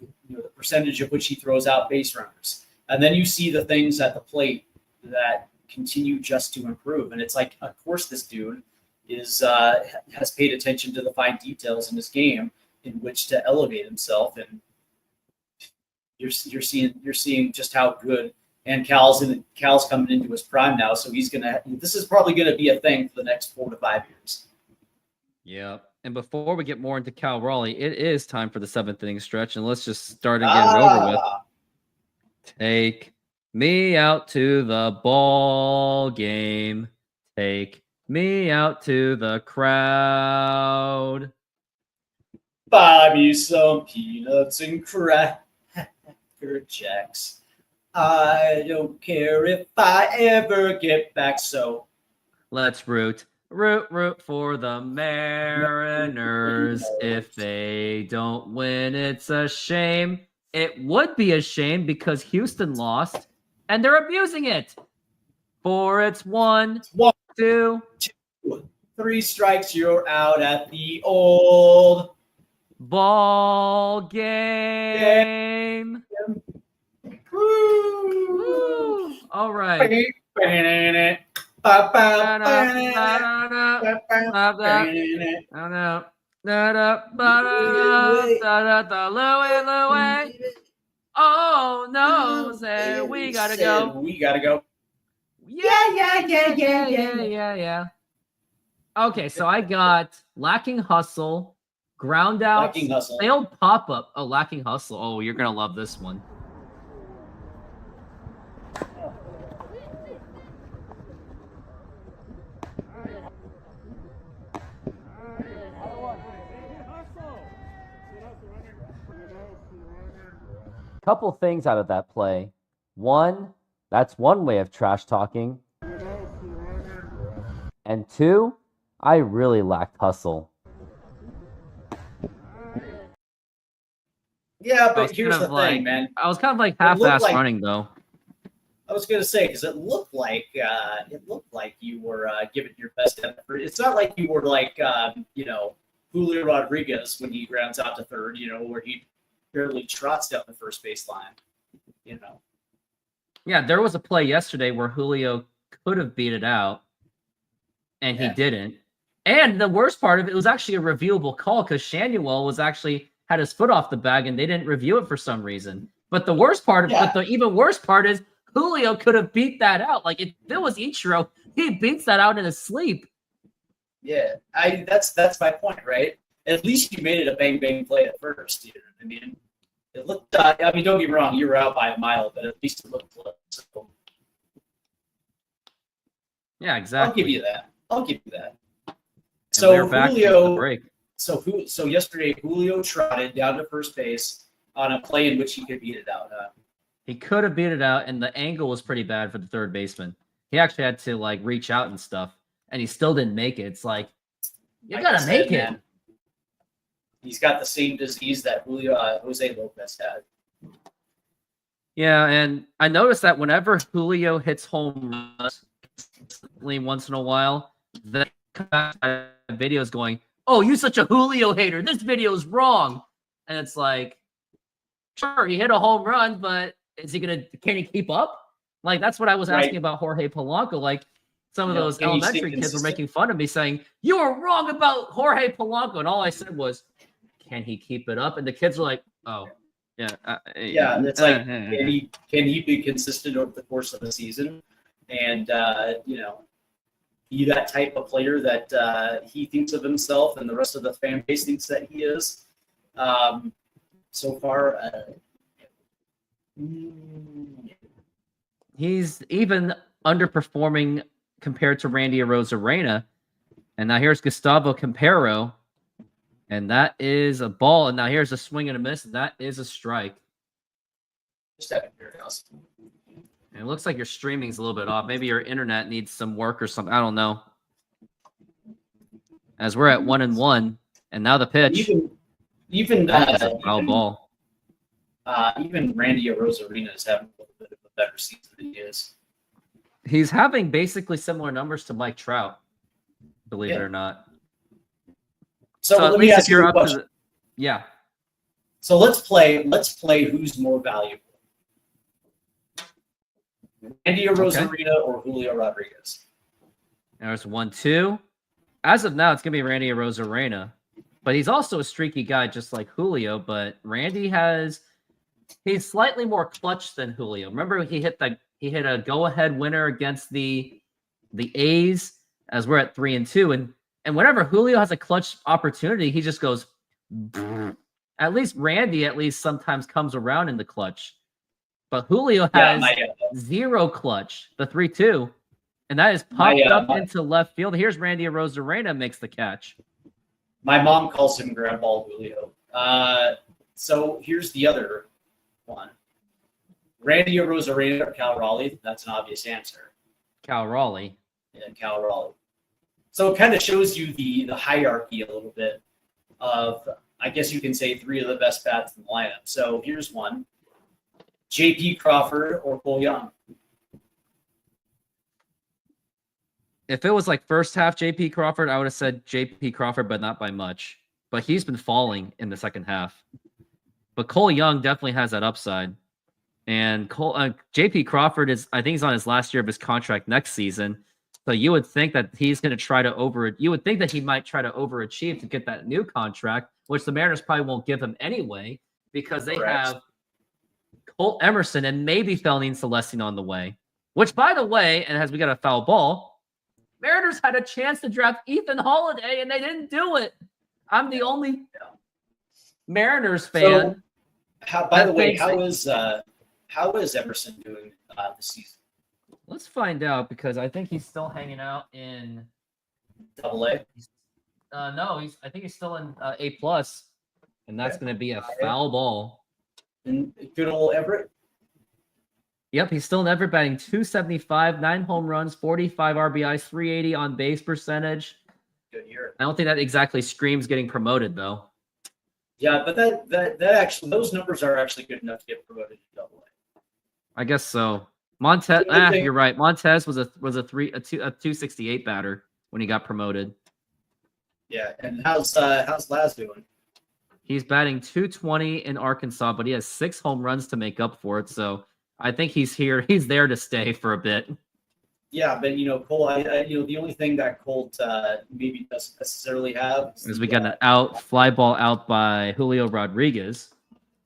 Speaker 2: percentage of which he throws out base runners, and then you see the things at the plate that continue just to improve. And it's like, of course, this dude has paid attention to the fine details in his game in which to elevate himself, and you're seeing just how good. And Cal's coming into his prime now, so this is probably gonna be a thing for the next 4 to 5 years.
Speaker 1: Yeah. And before we get more into Cal Raleigh, it is time for the 7th inning stretch, and let's just start and get it over with. Take me out to the ball game. Take me out to the crowd.
Speaker 2: Buy me some peanuts and cracker jacks. I don't care if I ever get back. So
Speaker 1: Let's root for the Mariners. If they don't win, it's a shame. It would be a shame because Houston lost and they're abusing it. For it's 1, 2,
Speaker 2: 3 strikes, you're out at the old
Speaker 1: ball game. Woo. All right. Oh no, say we gotta go.
Speaker 2: We gotta go.
Speaker 1: Yeah. Okay, so I got lacking hustle, ground out,
Speaker 2: Lacking hustle.
Speaker 1: failed pop up. Oh, lacking hustle. Oh, you're gonna love this one. Couple things out of that play. One, that's one way of trash talking. And two, I really lacked hustle.
Speaker 2: Yeah, but here's the
Speaker 1: like,
Speaker 2: thing, man.
Speaker 1: I was kind of like half-ass running though.
Speaker 2: I was gonna say because it looked like you were giving your best effort. It's not like you were like Julio Rodriguez when he grounds out to third, where he barely trots down the first baseline.
Speaker 1: Yeah, there was a play yesterday where Julio could have beat it out, and he didn't. And the worst part of it was actually a reviewable call because Shanuel was actually had his foot off the bag, and they didn't review it for some reason. But the worst part, but the even worse part is Julio could have beat that out. Like if it was Ichiro, he beats that out in his sleep.
Speaker 2: Yeah, that's my point, right? At least you made it a bang bang play at first. You know what I mean? It looked. Don't get me wrong, you were out by a mile, but at least it looked close. So,
Speaker 1: yeah, exactly.
Speaker 2: I'll give you that.
Speaker 1: And
Speaker 2: So
Speaker 1: we're back to the
Speaker 2: Julio.
Speaker 1: break.
Speaker 2: So yesterday Julio trotted down to first base on a play in which he could beat it out.
Speaker 1: He could have beat it out, and the angle was pretty bad for the third baseman. He actually had to like reach out and stuff, and he still didn't make it. It's like you gotta make it.
Speaker 2: Man, he's got the same disease that Jose Lopez had.
Speaker 1: Yeah, and I noticed that whenever Julio hits home runs, once in a while, the video is going, "Oh, you such a Julio hater! This video is wrong," and it's like, sure, he hit a home run, but can he keep up? Like, that's what I was asking about Jorge Polanco. Like, some of those elementary kids were making fun of me saying, "You were wrong about Jorge Polanco." And all I said was, "Can he keep it up?" And the kids were like, "Oh, yeah."
Speaker 2: It's like, can he be consistent over the course of the season? And, be that type of player that he thinks of himself and the rest of the fan base thinks that he is. So far,
Speaker 1: he's even underperforming compared to Randy Arozarena. And now here's Gustavo Campero. And that is a ball. And now here's a swing and a miss. And that is a strike.
Speaker 2: just out of curiosity.
Speaker 1: And it looks like your streaming's a little bit off. Maybe your internet needs some work or something. I don't know. As we're at 1-1, and now the pitch.
Speaker 2: Even
Speaker 1: that is a foul ball.
Speaker 2: Even Randy Arozarena is having a little bit of a better season than he is.
Speaker 1: He's having basically similar numbers to Mike Trout, believe it or not.
Speaker 2: So
Speaker 1: at
Speaker 2: let me
Speaker 1: least
Speaker 2: ask
Speaker 1: if you're
Speaker 2: you a
Speaker 1: up to
Speaker 2: question.
Speaker 1: yeah.
Speaker 2: So let's play who's more valuable. Randy Arozarena or Julio Rodriguez?
Speaker 1: There's 1-2. As of now, it's going to be Randy Arozarena. But he's also a streaky guy, just like Julio. But Randy he's slightly more clutch than Julio. Remember, he hit a go-ahead winner against the A's as we're at 3-2. And whenever Julio has a clutch opportunity, he just goes. At least Randy sometimes comes around in the clutch. But Julio has zero clutch, the 3-2. And that is popped up into left field. Here's Randy Arozarena makes the catch.
Speaker 2: My mom calls him Grandpa Julio. So here's the other one. Randy Arozarena or Cal Raleigh? That's an obvious answer.
Speaker 1: Cal Raleigh.
Speaker 2: Yeah, Cal Raleigh. So it kind of shows you the hierarchy a little bit of, I guess you can say, three of the best bats in the lineup. So here's one: J.P. Crawford or Cole Young.
Speaker 1: If it was like first half JP Crawford, I would have said JP Crawford, but not by much. But he's been falling in the second half. But Cole Young definitely has that upside. And JP Crawford I think he's on his last year of his contract next season. So you would think that he's going to try to you would think that he might try to overachieve to get that new contract, which the Mariners probably won't give him anyway, because they have Colt Emerson and maybe Felnin Celestine on the way. Which, by the way, and as we got a foul ball, Mariners had a chance to draft Ethan Holiday, and they didn't do it. I'm the only Mariners fan.
Speaker 2: So, by the way, how is Emerson doing this season?
Speaker 1: Let's find out, because I think he's still hanging out in
Speaker 2: AA.
Speaker 1: No, I think he's still in A+, and that's going to be a foul ball.
Speaker 2: And good old Everett.
Speaker 1: Yep, he's still in Everett, batting .275, 9 home runs, 45 RBIs, 380 on base percentage.
Speaker 2: Good year.
Speaker 1: I don't think that exactly screams getting promoted, though.
Speaker 2: Yeah, but that actually, those numbers are actually good enough to get promoted to AA.
Speaker 1: I guess so. Montez, you're right. Montez was a 268 batter when he got promoted.
Speaker 2: Yeah, and how's Laz doing?
Speaker 1: He's batting .220 in Arkansas, but he has 6 home runs to make up for it. So I think he's there to stay for a bit.
Speaker 2: Yeah, but Cole, the only thing that Colt maybe doesn't necessarily have
Speaker 1: is we got an fly ball out by Julio Rodriguez.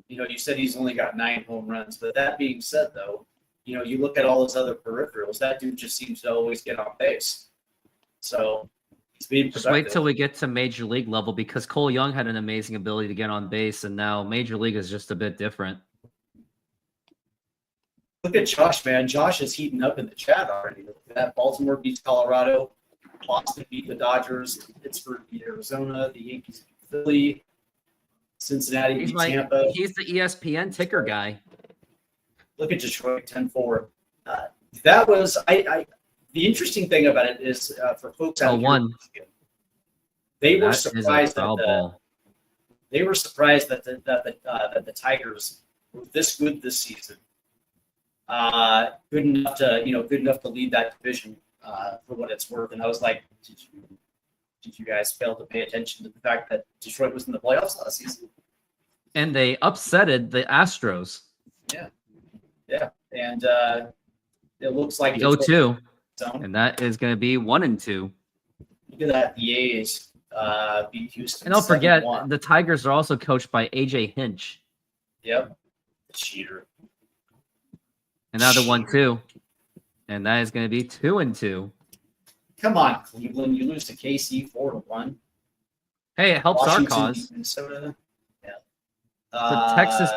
Speaker 2: You said he's only got 9 home runs, but that being said, though, you look at all his other peripherals, that dude just seems to always get on base. So he's being productive.
Speaker 1: Just wait till we get to major league level, because Cole Young had an amazing ability to get on base, and now major league is just a bit different.
Speaker 2: Look at Josh, man. Josh is heating up in the chat already. Look at that. Baltimore beats Colorado. Boston beat the Dodgers. Pittsburgh beat Arizona. The Yankees beat Philly. Cincinnati beat Tampa.
Speaker 1: He's the ESPN ticker guy.
Speaker 2: Look at Detroit, 10-4. That was the interesting thing about it is for folks out here, they were surprised that the Tigers were this good this season. Good enough to lead that division for what it's worth. And I was like, did you guys fail to pay attention to the fact that Detroit was in the playoffs last season?
Speaker 1: And they upsetted the Astros.
Speaker 2: Yeah, and it looks like
Speaker 1: 0-2, and that is going to be 1-2.
Speaker 2: Look at that, the A's beat Houston.
Speaker 1: And don't forget,
Speaker 2: 7-1.
Speaker 1: the Tigers are also coached by AJ Hinch.
Speaker 2: Yep, cheater.
Speaker 1: Another 1-2, and that is going to be 2-2.
Speaker 2: Come on, Cleveland, you lose to KC 4-1.
Speaker 1: Hey, it helps
Speaker 2: Washington
Speaker 1: our cause.
Speaker 2: beat Minnesota. Yeah.
Speaker 1: But Texas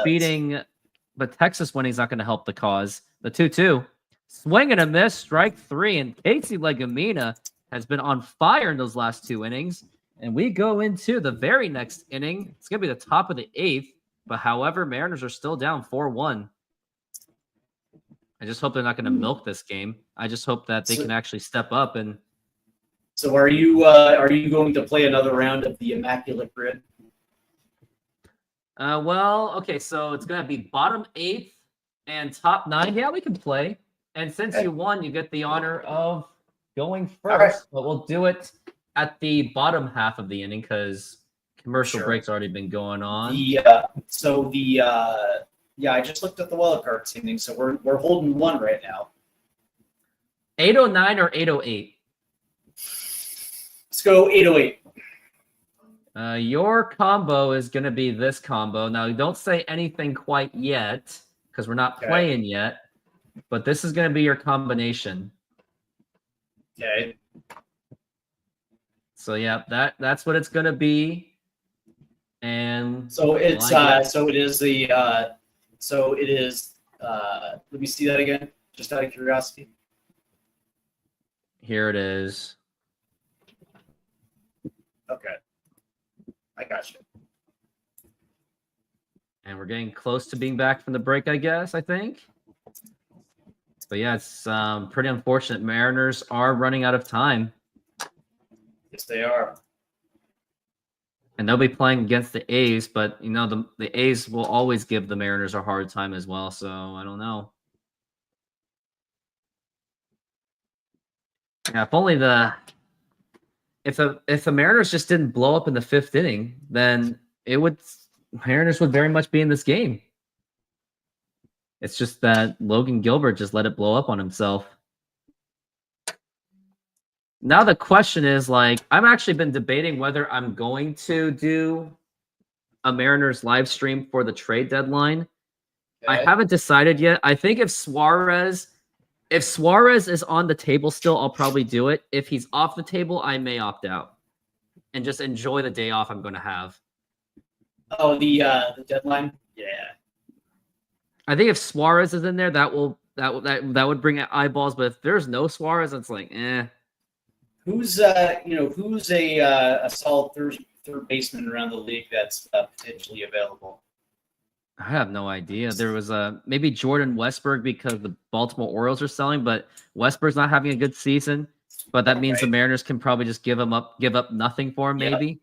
Speaker 1: winning is not going to help the cause. The 2-2, swing and a miss, strike 3, and Casey Legumina has been on fire in those last 2 innings. And we go into the very next inning. It's going to be the top of the 8th, but however, Mariners are still down 4-1. I just hope they're not going to milk this game. I just hope that they can actually step up. And
Speaker 2: so, are you going to play another round of the Immaculate Grid?
Speaker 1: Well, okay, so it's going to be bottom 8th and top 9. Yeah, we can play. And since you won, you get the honor of going first.
Speaker 2: Right.
Speaker 1: But we'll do it at the bottom half of the inning because commercial break's already been going on.
Speaker 2: I just looked at the wild card standing, so we're holding 1 right now.
Speaker 1: 809 or 808?
Speaker 2: Let's go 808.
Speaker 1: Your combo is going to be this combo. Now, don't say anything quite yet because we're not playing yet, but this is going to be your combination.
Speaker 2: Okay.
Speaker 1: So, yeah, that's what it's going to be. And
Speaker 2: so it is let me see that again, just out of curiosity.
Speaker 1: Here it is.
Speaker 2: Okay. I got you.
Speaker 1: And we're getting close to being back from the break, I guess, I think. But yeah, it's pretty unfortunate. Mariners are running out of time,
Speaker 2: Yes, they are.
Speaker 1: and they'll be playing against the A's. But you know, the A's will always give the Mariners a hard time as well. So I don't know. Yeah, if the Mariners just didn't blow up in the 5th inning, then Mariners would very much be in this game. It's just that Logan Gilbert just let it blow up on himself. Now the question is, like, I've actually been debating whether I'm going to do a Mariners live stream for the trade deadline. I
Speaker 2: Okay.
Speaker 1: haven't decided yet. I think if Suarez is on the table still, I'll probably do it. If he's off the table, I may opt out and just enjoy the day off I'm going to have.
Speaker 2: Oh, the deadline. Yeah.
Speaker 1: I think if Suarez is in there, that would bring eyeballs. But if there's no Suarez, it's like, eh.
Speaker 2: Who's a solid third baseman around the league that's potentially available?
Speaker 1: I have no idea. There was maybe Jordan Westberg because the Baltimore Orioles are selling, but Westberg's not having a good season. But that means the Mariners can probably just give up nothing for him, maybe.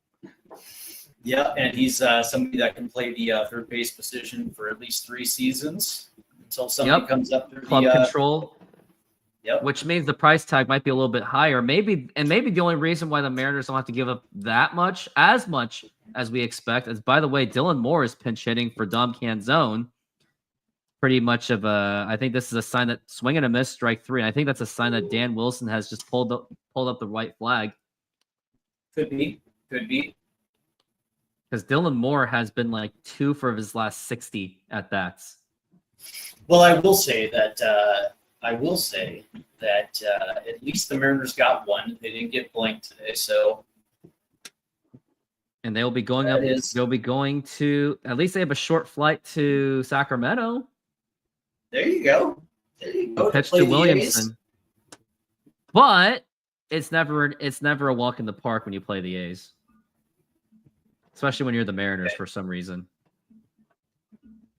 Speaker 2: Yeah, and he's somebody that can play the third base position for at least 3 seasons until somebody comes up through
Speaker 1: club control.
Speaker 2: Yep.
Speaker 1: Which means the price tag might be a little bit higher. Maybe the only reason why the Mariners don't have to give up as much as we expect is, by the way, Dylan Moore is pinch hitting for Dom Canzone. Pretty much of I think this is a sign that swing and a miss, strike 3. And I think that's a sign that Dan Wilson has just pulled up the white flag.
Speaker 2: Could be.
Speaker 1: Because Dylan Moore has been like 2 for his last 60 at bats.
Speaker 2: Well, I will say that at least the Mariners got one. They didn't get blanked today, so.
Speaker 1: And they'll be going up. They'll be going to, at least they have a short flight to Sacramento.
Speaker 2: There you go.
Speaker 1: Pitch to Williamson. But it's never a walk in the park when you play the A's. Especially when you're the Mariners for some reason.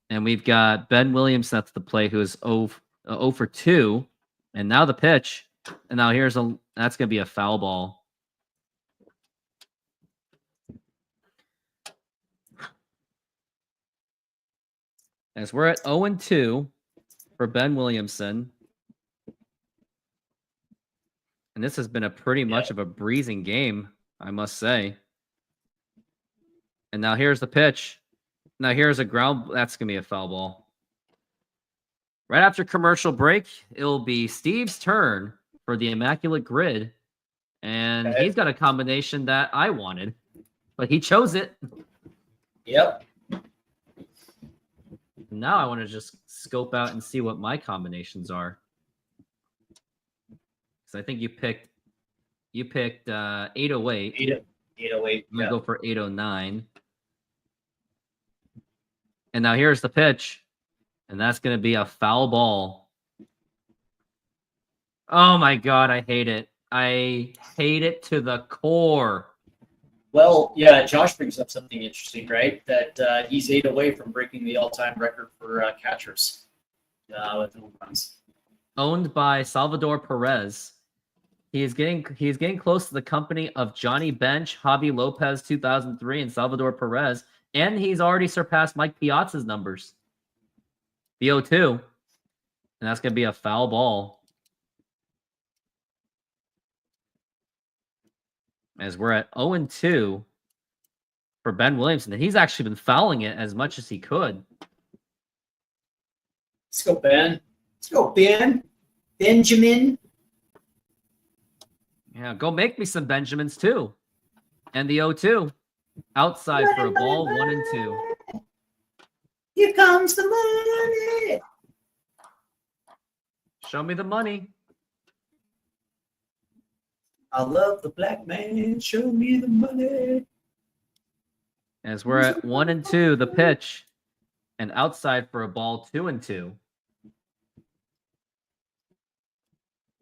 Speaker 1: And we've got Ben Williams at the play, who is 0 for 2. And now the pitch. And now that's going to be a foul ball. As we're at 0-2 for Ben Williamson. And this has been a pretty much of a breezing game, I must say. And now here's the pitch. Now here's a ground. That's going to be a foul ball. Right after commercial break, it'll be Steve's turn for the Immaculate Grid. And he's got a combination that I wanted, but he chose it.
Speaker 2: Yep.
Speaker 1: Now I want to just scope out and see what my combinations are. Because I think you picked 808.
Speaker 2: 808.
Speaker 1: I'm going to go for 809. And now here's the pitch. And that's going to be a foul ball. Oh my God, I hate it. I hate it to the core.
Speaker 2: Well, yeah, Josh brings up something interesting, right? That he's 8 away from breaking the all-time record for catchers with home runs.
Speaker 1: Owned by Salvador Perez. He's getting close to the company of Johnny Bench, Javi Lopez 2003, and Salvador Perez. And he's already surpassed Mike Piazza's numbers. The 0-2. And that's going to be a foul ball. As we're at 0-2 for Ben Williamson. And he's actually been fouling it as much as he could.
Speaker 2: Let's go, Ben. Let's go, Ben. Benjamin.
Speaker 1: Yeah, go make me some Benjamins too. And the 0-2. Outside for a ball, 1-2.
Speaker 2: Here comes the money.
Speaker 1: Show me the money.
Speaker 2: I love the black man. Show me the money.
Speaker 1: As we're at 1-2, the pitch. And outside for a ball, 2-2.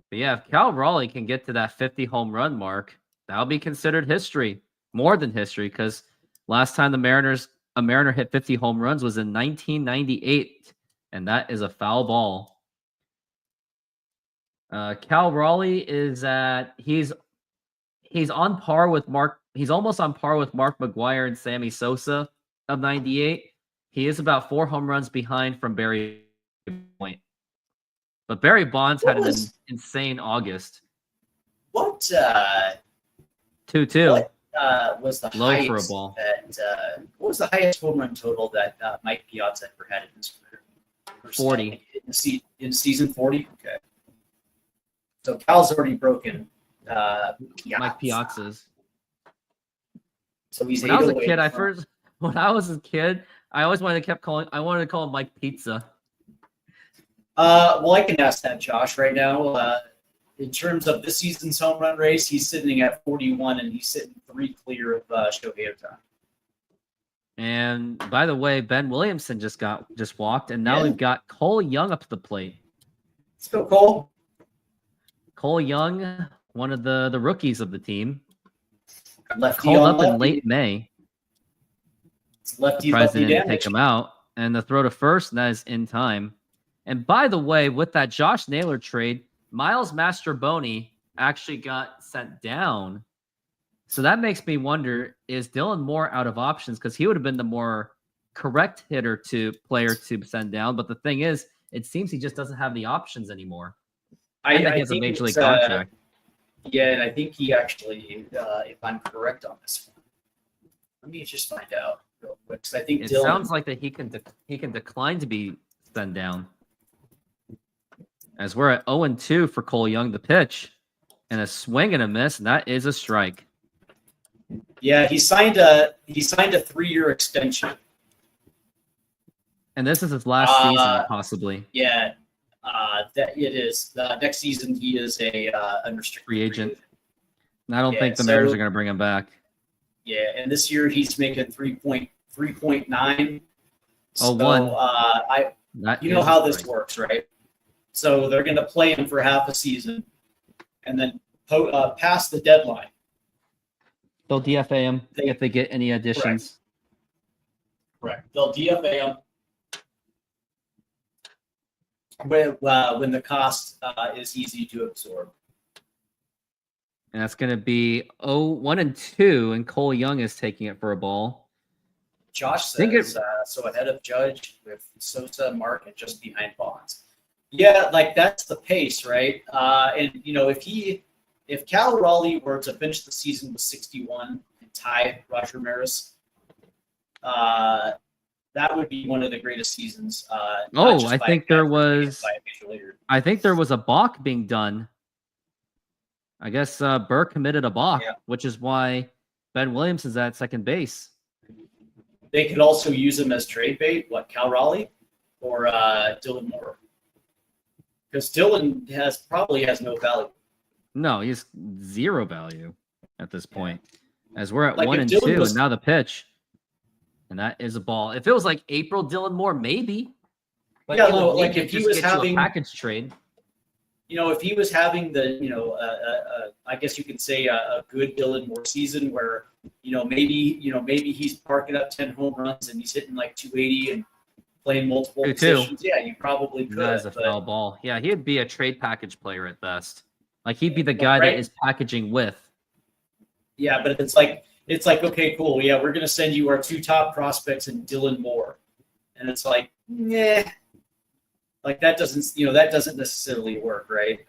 Speaker 1: But yeah, if Cal Raleigh can get to that 50 home run mark, that'll be considered history. More than history, because last time a Mariner hit 50 home runs was in 1998. And that is a foul ball. Cal Raleigh he's on par with Mark. He's almost on par with Mark McGuire and Sammy Sosa of 98. He is about 4 home runs behind from Barry Point. But Barry Bonds had an insane August.
Speaker 2: What
Speaker 1: 2-2.
Speaker 2: what was the
Speaker 1: Low
Speaker 2: highest
Speaker 1: for a ball.
Speaker 2: that what was the highest home run total that Mike Piazza ever had in his career?
Speaker 1: 40.
Speaker 2: In season 40? Okay. So Cal's already broken
Speaker 1: Mike Piazza's.
Speaker 2: So he's
Speaker 1: When I was a
Speaker 2: 808
Speaker 1: kid, when I was a kid, I always wanted to call him Mike Pizza.
Speaker 2: Well, I can ask that, Josh, right now. In terms of this season's home run race, he's sitting at 41, and he's sitting 3 clear of Shohei Ohtani.
Speaker 1: And by the way, Ben Williamson just walked, and now we've got Cole Young up to the plate.
Speaker 2: Let's go, Cole.
Speaker 1: Cole Young, one of the rookies of the team,
Speaker 2: Lefty
Speaker 1: called
Speaker 2: on
Speaker 1: up in
Speaker 2: lefty.
Speaker 1: late May.
Speaker 2: It's lefty,
Speaker 1: Surprised
Speaker 2: lefty
Speaker 1: they didn't
Speaker 2: damage.
Speaker 1: take him out, and the throw to first, and that is in time. And by the way, with that Josh Naylor trade, Miles Mastroboni actually got sent down. So that makes me wonder, is Dylan Moore out of options? Because he would have been the more correct player to send down. But the thing is, it seems he just doesn't have the options anymore. And he has a major league contract.
Speaker 2: Yeah, and I think he actually, if I'm correct on this one, let me just find out real quick. 'Cause I think
Speaker 1: It
Speaker 2: Dylan,
Speaker 1: sounds like that he can decline to be sent down. As we're at 0-2 for Cole Young, the pitch, and a swing and a miss, and that is a strike.
Speaker 2: yeah, he signed a 3-year extension.
Speaker 1: And this is his last season, possibly.
Speaker 2: Yeah, that it is. Next season he is a unrestricted
Speaker 1: Free agent. And I don't
Speaker 2: Yeah,
Speaker 1: think the
Speaker 2: so-
Speaker 1: Mariners are going to bring him back.
Speaker 2: Yeah, and this year he's making 3.9.
Speaker 1: Oh, one.
Speaker 2: You know how this works, right? So they're going to play him for half a season, and then past the deadline.
Speaker 1: They'll DFA him if they get any additions.
Speaker 2: Correct. They'll DFA him when the cost is easy to absorb.
Speaker 1: And that's going to be 1-2, and Cole Young is taking it for a ball.
Speaker 2: Josh
Speaker 1: Think
Speaker 2: says so ahead of Judge with Sosa and Mark and just behind Bonds. Yeah, like that's the pace, right? And you know, if Cal Raleigh were to finish the season with 61 and tie Roger Maris, that would be one of the greatest seasons.
Speaker 1: I think there was a balk being done. I guess Burke committed a balk, which is why Ben Williams is at second base.
Speaker 2: They could also use him as trade bait, Cal Raleigh or Dylan Moore. Because Dylan probably has no value.
Speaker 1: No, he's zero value at this point. As we're at
Speaker 2: Like,
Speaker 1: 1-2, and now the pitch. And that is a ball. If it was like April Dylan Moore, maybe. But
Speaker 2: Yeah, like if he was
Speaker 1: get you
Speaker 2: having
Speaker 1: a package trade.
Speaker 2: You know, if he was having the, I guess you could say a good Dylan Moore season where, maybe he's parking up 10 home runs and he's hitting like 280 and playing multiple positions. Yeah, you probably could.
Speaker 1: That is a foul ball. Yeah, he'd be a trade package player at best. Like he'd be the guy that is packaging with.
Speaker 2: Yeah, but it's like, okay, cool. Yeah, we're gonna send you our 2 top prospects and Dylan Moore, and it's like, nah. Like that doesn't necessarily work, right?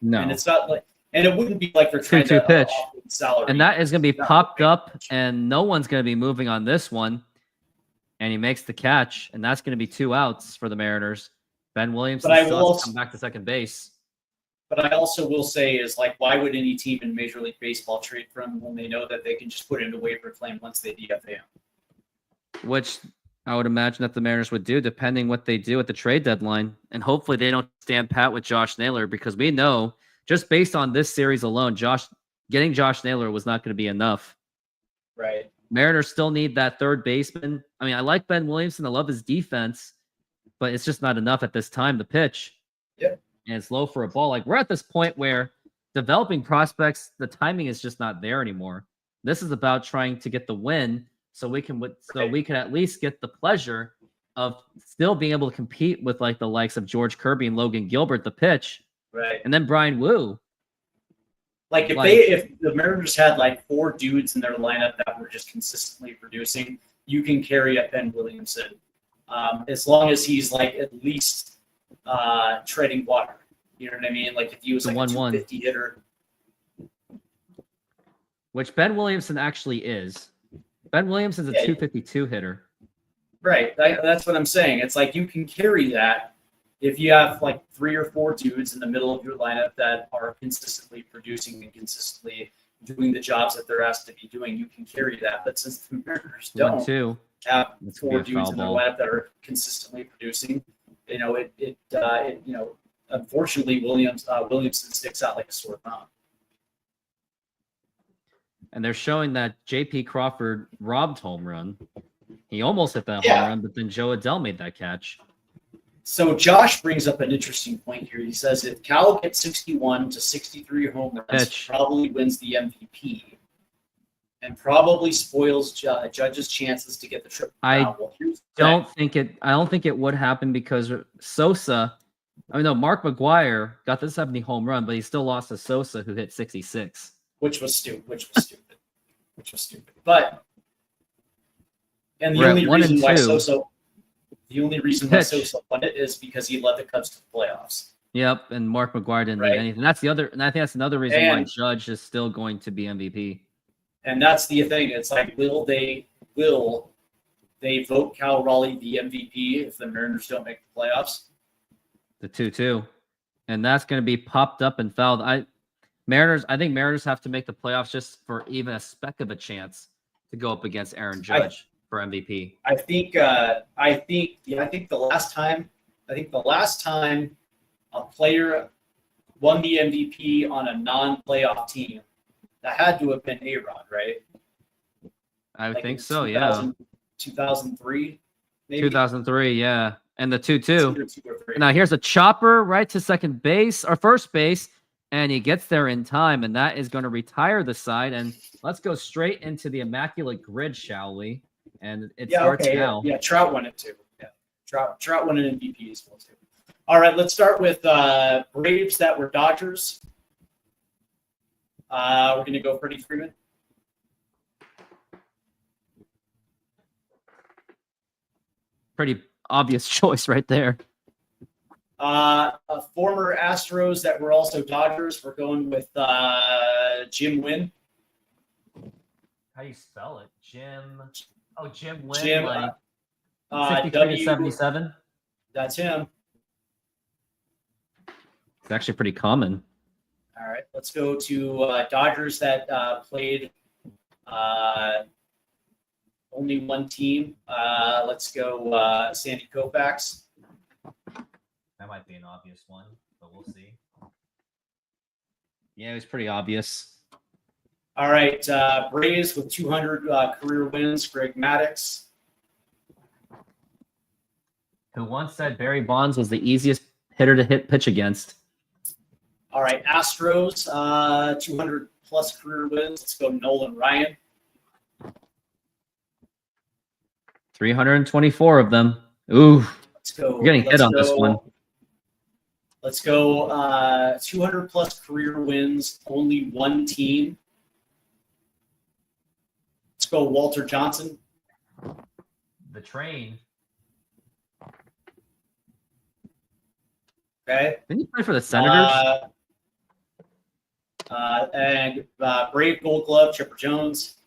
Speaker 1: No,
Speaker 2: and it's not like, and it wouldn't be like they're trying to
Speaker 1: pitch,
Speaker 2: salary.
Speaker 1: and that is going to be popped up, and no one's going to be moving on this one. And he makes the catch, and that's going to be 2 outs for the Mariners. Ben Williamson still has to come back to second base.
Speaker 2: But I also will say is like, why would any team in Major League Baseball trade for him when they know that they can just put in a waiver claim once they DFA him?
Speaker 1: Which I would imagine that the Mariners would do, depending what they do at the trade deadline. And hopefully they don't stand pat with Josh Naylor, because we know, just based on this series alone, getting Josh Naylor was not going to be enough.
Speaker 2: Right.
Speaker 1: Mariners still need that third baseman. I mean, I like Ben Williamson. I love his defense, but it's just not enough at this time. The pitch.
Speaker 2: Yep.
Speaker 1: And it's low for a ball. Like, we're at this point where developing prospects, the timing is just not there anymore. This is about trying to get the win so we can at least get the pleasure of still being able to compete with like the likes of George Kirby and Logan Gilbert. The pitch.
Speaker 2: Right.
Speaker 1: And then Brian Wu.
Speaker 2: Like if the Mariners had like 4 dudes in their lineup that were just consistently producing, you can carry up Ben Williamson, as long as he's like at least treading water. You know what I mean? Like if he was
Speaker 1: The
Speaker 2: like a
Speaker 1: 1-1.
Speaker 2: 250 hitter.
Speaker 1: Which Ben Williamson actually is. Ben Williamson's a 252 hitter.
Speaker 2: Right. That's what I'm saying. It's like you can carry that if you have like 3 or 4 dudes in the middle of your lineup that are consistently producing and consistently doing the jobs that they're asked to be doing. You can carry that. But since the Mariners don't
Speaker 1: 1-2.
Speaker 2: have
Speaker 1: That's gonna
Speaker 2: 4
Speaker 1: be a
Speaker 2: dudes
Speaker 1: foul
Speaker 2: in their
Speaker 1: ball.
Speaker 2: lineup that are consistently producing, you know, it unfortunately Williamson sticks out like a sore thumb.
Speaker 1: And they're showing that J.P. Crawford robbed home run. He almost hit that
Speaker 2: Yeah.
Speaker 1: home run, but then Joe Adell made that catch.
Speaker 2: So Josh brings up an interesting point here. He says if Cal gets 61 to 63 home runs,
Speaker 1: Pitch.
Speaker 2: he probably wins the MVP and probably spoils Judge's chances to get the triple crown. Well, here's the
Speaker 1: I
Speaker 2: thing.
Speaker 1: don't think it would happen because Sosa, Mark McGwire got the 70 home run, but he still lost to Sosa, who hit 66.
Speaker 2: Which was stupid. But and the
Speaker 1: We're at
Speaker 2: only
Speaker 1: 1
Speaker 2: reason
Speaker 1: and
Speaker 2: why
Speaker 1: 2.
Speaker 2: Sosa won it is because he led the Cubs to the playoffs.
Speaker 1: Yep, and Mark McGwire didn't
Speaker 2: Right.
Speaker 1: lead anything. That's the other, and I think that's another reason why
Speaker 2: And-
Speaker 1: Judge is still going to be MVP.
Speaker 2: And that's the thing. It's like, will they vote Cal Raleigh the MVP if the Mariners don't make the playoffs?
Speaker 1: The 2-2, and that's going to be popped up and fouled. I think Mariners have to make the playoffs just for even a speck of a chance to go up against Aaron Judge for MVP.
Speaker 2: I think the last time a player won the MVP on a non-playoff team, that had to have been A-Rod, right?
Speaker 1: I would
Speaker 2: Like
Speaker 1: think
Speaker 2: in
Speaker 1: so, yeah.
Speaker 2: 2003, maybe
Speaker 1: 2003, yeah, and the 2-2.
Speaker 2: 2 or 3.
Speaker 1: Now here's a chopper right to second base or first base, and he gets there in time, and that is going to retire the side. And let's go straight into the immaculate grid, shall we? And it starts now.
Speaker 2: Yeah, Trout won it too. Yeah, Trout won an MVP as well too. All right, let's start with Braves that were Dodgers. We're going to go Freddie Freeman.
Speaker 1: Pretty obvious choice right there.
Speaker 2: Former Astros that were also Dodgers. We're going with Jim Wynn.
Speaker 1: How do you spell it? Jim. Oh, Jim Wynn.
Speaker 2: Jim,
Speaker 1: like 63
Speaker 2: W,
Speaker 1: to 77.
Speaker 2: That's him.
Speaker 1: It's actually pretty common.
Speaker 2: All right, let's go to Dodgers that played only one team. Let's go Sandy Koufax.
Speaker 1: That might be an obvious one, but we'll see. Yeah, it was pretty obvious.
Speaker 2: All right, Braves with 200 career wins, Greg Maddux.
Speaker 1: Who once said Barry Bonds was the easiest hitter to hit pitch against?
Speaker 2: All right, Astros, 200 plus career wins. Let's go Nolan Ryan.
Speaker 1: 324 of them. Ooh,
Speaker 2: Let's go.
Speaker 1: you're getting hit on this one.
Speaker 2: Let's go 200 plus career wins, only one team. Let's go Walter Johnson.
Speaker 1: The train.
Speaker 2: Okay.
Speaker 1: Didn't he play for the Senators?
Speaker 2: And Brave Gold Glove, Chipper Jones.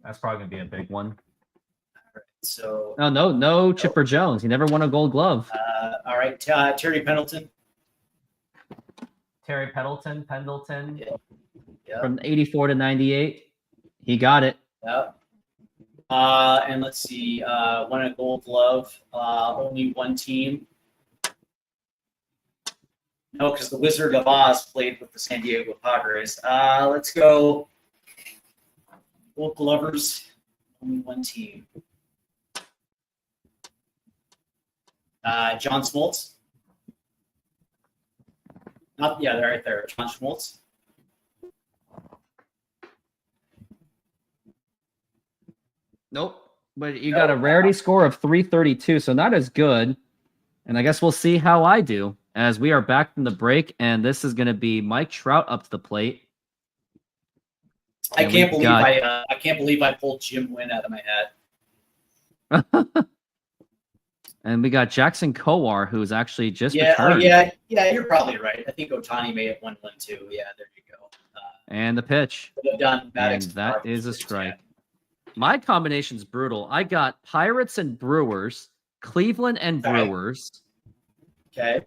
Speaker 1: That's probably gonna be a big one.
Speaker 2: So,
Speaker 1: No, Chipper Jones. He never won a Gold Glove.
Speaker 2: all right, Terry Pendleton.
Speaker 1: Terry Pendleton,
Speaker 2: Yeah.
Speaker 1: from 84 to 98. He got it.
Speaker 2: Yeah. And let's see, won a Gold Glove, only one team. No, because the Wizard of Oz played with the San Diego Padres. Let's go Gold Glovers, only one team. John Smoltz. They're right there. John Schmaltz.
Speaker 1: Nope. But you got a rarity score of 332, so not as good And I guess we'll see how I do as we are back from the break, and this is going to be Mike Trout up to the plate.
Speaker 2: I
Speaker 1: And
Speaker 2: can't
Speaker 1: we've
Speaker 2: believe
Speaker 1: got-
Speaker 2: I can't believe I pulled Jim Wynn out of my hat.
Speaker 1: And we got Jackson Kowar, who's actually just
Speaker 2: Yeah,
Speaker 1: returned.
Speaker 2: yeah, you're probably right. I think Otani may have won one too. Yeah, there you go.
Speaker 1: And the pitch.
Speaker 2: Could have done
Speaker 1: And
Speaker 2: Maddox
Speaker 1: that
Speaker 2: Cardinals
Speaker 1: is a
Speaker 2: first,
Speaker 1: strike. My combination's brutal. I got Pirates and Brewers, Cleveland and
Speaker 2: Okay.
Speaker 1: Brewers,
Speaker 2: Yeah. Okay.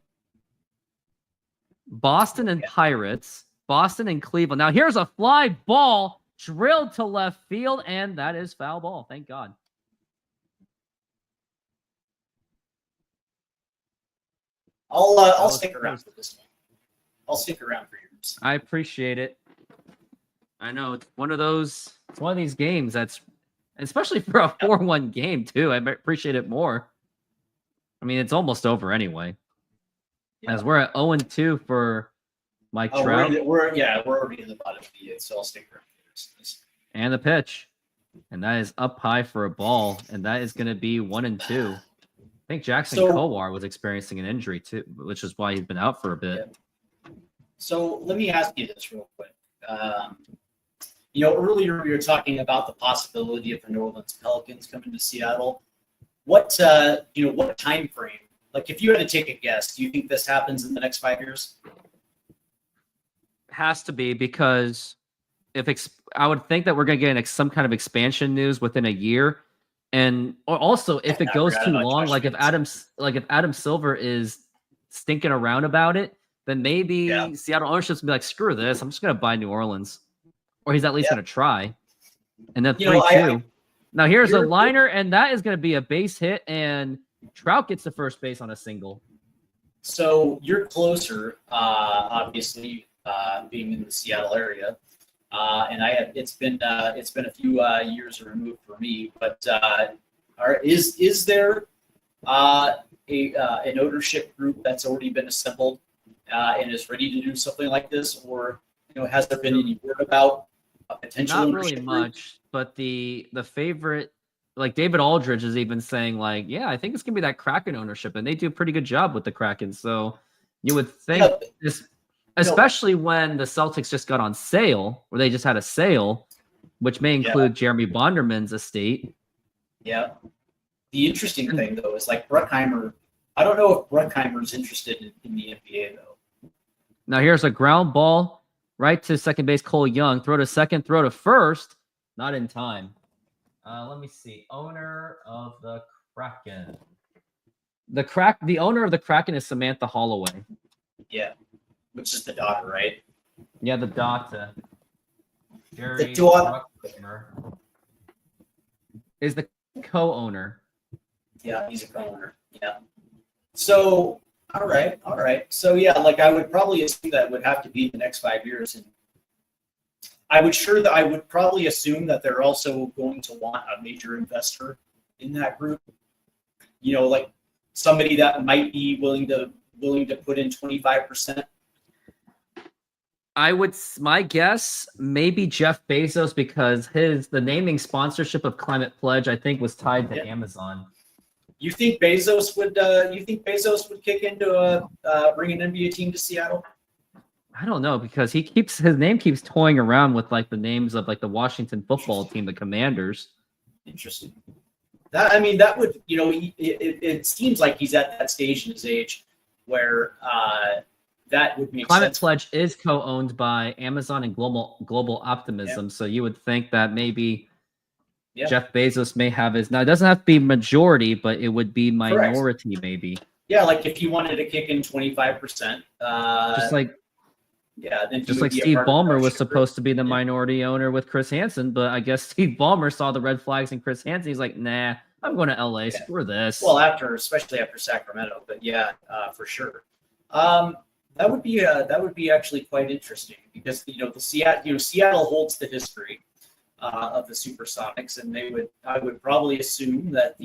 Speaker 1: Boston and Pirates, Boston and Cleveland. Now here's a fly ball drilled to left field, and that is foul ball. Thank God.
Speaker 2: I'll
Speaker 1: was
Speaker 2: stick around
Speaker 1: close.
Speaker 2: for this one. I'll stick around for yours.
Speaker 1: I appreciate it. I know it's one of those. It's one of these games that's, especially for a 4-1 game too. I appreciate it more. I mean, it's almost over anyway.
Speaker 2: Yeah.
Speaker 1: As we're at 0-2 for Mike
Speaker 2: Oh,
Speaker 1: Trout
Speaker 2: we're already in the bottom of the eighth, so I'll stick around for yours.
Speaker 1: and the pitch, and that is up high for a ball, and that is going to be 1-2. I think Jackson
Speaker 2: So-
Speaker 1: Kowar was experiencing an injury too, which is why he's been out for a bit.
Speaker 2: So let me ask you this real quick. Earlier we were talking about the possibility of the New Orleans Pelicans coming to Seattle. What what time frame? Like, if you had to take a guess, do you think this happens in the next 5 years?
Speaker 1: Has to be, because I would think that we're going to get some kind of expansion news within a year, and also if it
Speaker 2: I
Speaker 1: goes
Speaker 2: forgot
Speaker 1: too
Speaker 2: about
Speaker 1: long,
Speaker 2: Josh
Speaker 1: if Adam Silver is stinking around about it, then maybe
Speaker 2: Yeah.
Speaker 1: Seattle ownership's gonna be like, screw this, I'm just going to buy New Orleans, or he's at least
Speaker 2: Yeah.
Speaker 1: going to try. And then 3-2.
Speaker 2: You know,
Speaker 1: Now here's a
Speaker 2: You're-
Speaker 1: liner, and that is going to be a base hit, and Trout gets the first base on a single.
Speaker 2: So you're closer, obviously, being in the Seattle area, and it's been a few years removed for me. But is there an ownership group that's already been assembled and is ready to do something like this, or has there been any word about a potential
Speaker 1: Not
Speaker 2: ownership
Speaker 1: really
Speaker 2: group?
Speaker 1: much, but the favorite, like David Aldridge is even saying like, yeah, I think it's gonna be that Kraken ownership, and they do a pretty good job with the Kraken. So you would think
Speaker 2: Yeah,
Speaker 1: this, especially when the Celtics just got on sale, or they just had a sale, which may include Jeremy Bonderman's estate.
Speaker 2: Yeah. The interesting thing though is like Bruckheimer. I don't know if Bruckheimer's interested in the NBA though.
Speaker 1: Now here's a ground ball right to second base, Cole Young. Throw to second, throw to first. Not in time. Let me see. Owner of the Kraken. The owner of the Kraken is Samantha Holloway.
Speaker 2: Yeah, which is the daughter, right?
Speaker 1: Yeah, the daughter. Jerry
Speaker 2: The daughter.
Speaker 1: Bruckheimer is the co-owner.
Speaker 2: Yeah, he's a co-owner. Yeah. So, all right. So yeah, like I would probably assume that would have to be the next 5 years, and I would probably assume that they're also going to want a major investor in that group. Like somebody that might be willing to put in 25%.
Speaker 1: My guess, maybe Jeff Bezos, because the naming sponsorship of Climate Pledge, I think, was tied to Amazon.
Speaker 2: You think Bezos would kick into bring an NBA team to Seattle?
Speaker 1: I don't know, because his name keeps toying around with like the names of like the Washington football team, the Commanders.
Speaker 2: Interesting. That would, it seems like he's at that stage in his age where that would make
Speaker 1: Climate
Speaker 2: sense.
Speaker 1: Pledge is co-owned by Amazon and Global Optimism, so you would think that maybe Jeff Bezos may have his. Now it doesn't have to be majority, but it would be minority, maybe.
Speaker 2: Yeah, like if he wanted to kick in 25%,
Speaker 1: Just like
Speaker 2: then
Speaker 1: Steve Ballmer was supposed to be the minority owner with Chris Hansen, but I guess Steve Ballmer saw the red flags in Chris Hansen. He's like, nah, I'm going to LA. Screw this.
Speaker 2: Well, especially after Sacramento, but yeah, for sure. That would be actually quite interesting because Seattle holds the history of the Supersonics, and I would probably assume that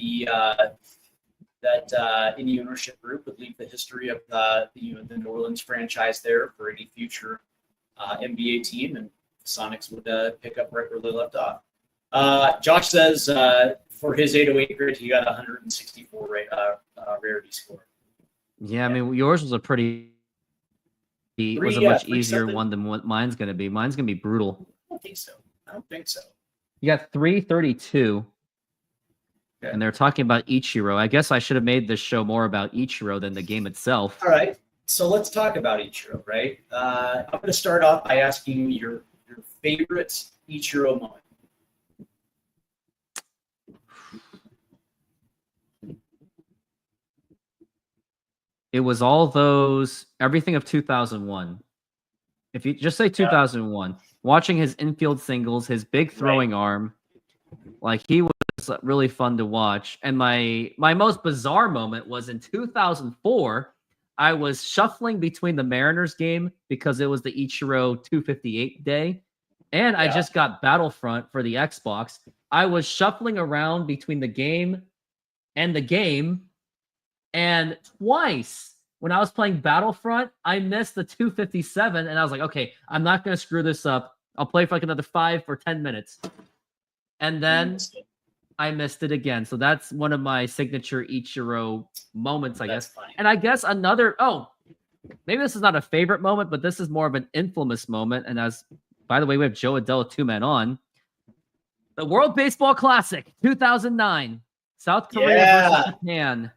Speaker 2: any ownership group would leave the history of the New Orleans franchise there for any future NBA team, and the Sonics would pick up right where they left off. Josh says for his 808 grid, he got 164 rarity score.
Speaker 1: Yeah, I mean, yours was a pretty was a
Speaker 2: Three,
Speaker 1: much
Speaker 2: 3
Speaker 1: easier
Speaker 2: something?
Speaker 1: one than what mine's gonna be. Mine's gonna be brutal.
Speaker 2: I don't think so. I don't think so.
Speaker 1: You got 332,
Speaker 2: Okay.
Speaker 1: and they're talking about Ichiro. I guess I should have made this show more about Ichiro than the game itself.
Speaker 2: All right. So let's talk about Ichiro, right? I'm going to start off by asking you your favorite Ichiro moment.
Speaker 1: It was all those everything of 2001. If you just say 2001, watching his infield singles, his big throwing arm, like he was really fun to watch. And my most bizarre moment was in 2004. I was shuffling between the Mariners game because it was the Ichiro 258 day, and I just got Battlefront for the Xbox. I was shuffling around between the game, and twice when I was playing Battlefront, I missed the 257, and I was like, okay, I'm not going to screw this up. I'll play for like another 5 or 10 minutes. And then I missed it again. So that's one of my signature Ichiro moments, I guess.
Speaker 2: Funny.
Speaker 1: And I guess another, maybe this is not a favorite moment, but this is more of an infamous moment. And by the way, we have Joe Adela 2-man on. The World Baseball Classic 2009, South Korea versus Japan.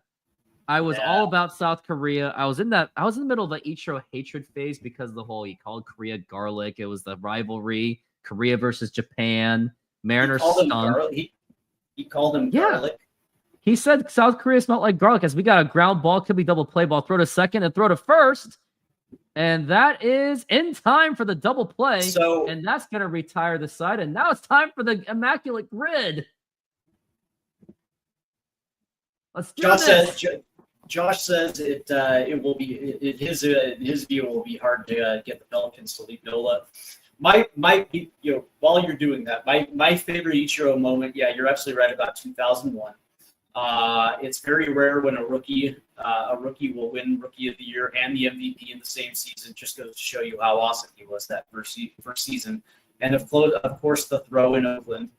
Speaker 1: I was all about South Korea. I was in the middle of the Ichiro hatred phase because the whole, he called Korea garlic. It was the rivalry, Korea versus Japan. Mariners stunk.
Speaker 2: He called him garlic.
Speaker 1: He said South Korea smelled like garlic as we got a ground ball, could be double play ball, throw to second and throw to first. And that is in time for the double play. And that's going to retire the side. And now it's time for the immaculate grid. Let's do this.
Speaker 2: Josh says it will be his view will be hard to get the Pelicans to leave Nola. While you're doing that, my favorite Ichiro moment, you're absolutely right about 2001. It's very rare when a rookie will win Rookie of the Year and the MVP in the same season. Just goes to show you how awesome he was that first season. And of course, the throw in Oakland,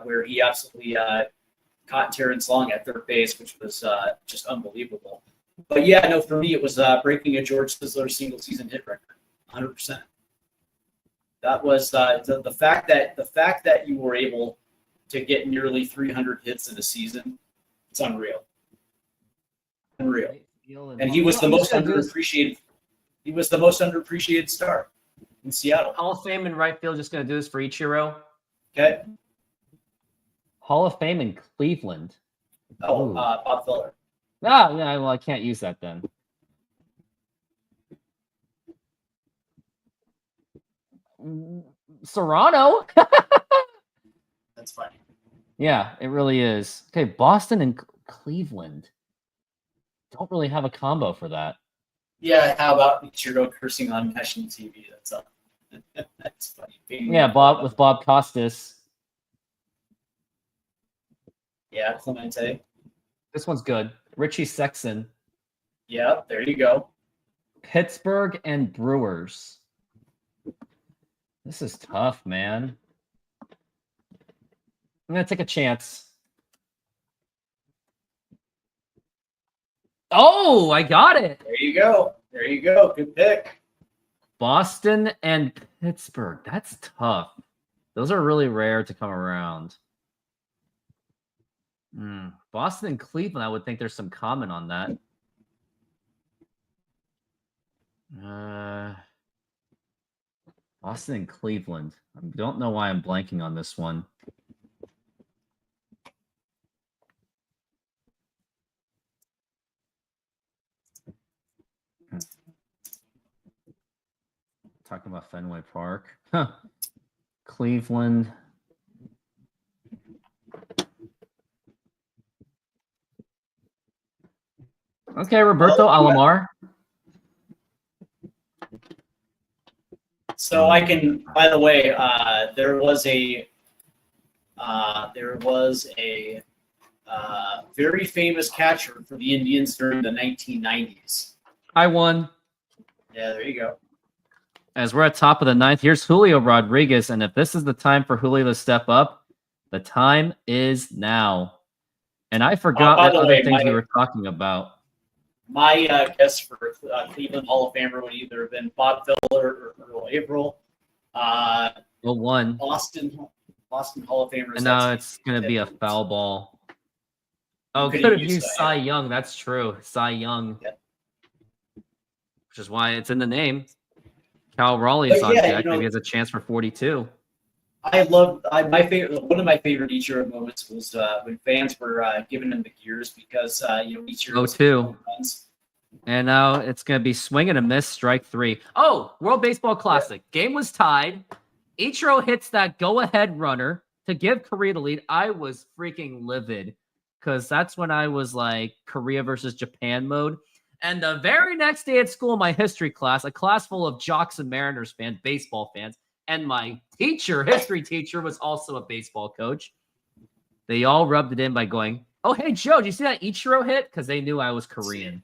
Speaker 2: where he absolutely caught Terrence Long at third base, which was just unbelievable. But for me, it was breaking a George Sisler single season hit record, 100%. That was the fact that you were able to get nearly 300 hits in a season. It's unreal. And he was the most underappreciated. He was the most underappreciated star in Seattle.
Speaker 1: Hall of Fame in right field. Just going to do this for Ichiro.
Speaker 2: Okay.
Speaker 1: Hall of Fame in Cleveland.
Speaker 2: Bob Feller.
Speaker 1: Well, I can't use that then. Serrano.
Speaker 2: That's funny.
Speaker 1: Yeah, it really is. Okay, Boston and Cleveland. Don't really have a combo for that.
Speaker 2: Yeah, how about Ichiro cursing on national TV? That's funny.
Speaker 1: Yeah, Bob Costas.
Speaker 2: Yeah, Clemente.
Speaker 1: This one's good. Richie Sexson.
Speaker 2: Yeah, there you go.
Speaker 1: Pittsburgh and Brewers. This is tough, man. I'm going to take a chance. Oh, I got it.
Speaker 2: There you go. Good pick.
Speaker 1: Boston and Pittsburgh. That's tough. Those are really rare to come around. Boston and Cleveland, I would think there's some common on that. Boston and Cleveland. I don't know why I'm blanking on this one. Talking about Fenway Park. Cleveland. Okay, Roberto Alomar.
Speaker 2: So I can. By the way, there was a very famous catcher for the Indians during the 1990s.
Speaker 1: I won.
Speaker 2: Yeah, there you go.
Speaker 1: As we're at top of the ninth, here's Julio Rodriguez, and if this is the time for Julio to step up, the time is now. And I forgot what other things we were talking about.
Speaker 2: My guess for Cleveland Hall of Famer would either have been Bob Feller or Earl Averill.
Speaker 1: Well, one.
Speaker 2: Boston Hall of Famers.
Speaker 1: And now it's going to be a foul ball. Oh,
Speaker 2: Could
Speaker 1: could
Speaker 2: have
Speaker 1: have
Speaker 2: used
Speaker 1: used
Speaker 2: Cy
Speaker 1: Cy Young. That's true. Cy Young.
Speaker 2: Yep.
Speaker 1: Which is why it's in the name. Cal Raleigh's
Speaker 2: But
Speaker 1: on
Speaker 2: yeah,
Speaker 1: deck. Maybe he has a chance for 42.
Speaker 2: My favorite. One of my favorite Ichiro moments was when fans were giving him the gears because Ichiro was
Speaker 1: 0-2.
Speaker 2: home runs.
Speaker 1: And now it's going to be swing and a miss, strike 3. Oh, World Baseball Classic. Game was tied. Ichiro hits that go-ahead runner to give Korea the lead. I was freaking livid because that's when I was like Korea versus Japan mode. And the very next day at school, my history class, a class full of jocks and Mariners fans, baseball fans, and my teacher, history teacher, was also a baseball coach. They all rubbed it in by going, "Oh, hey, Joe, did you see that Ichiro hit?" Because they knew I was Korean.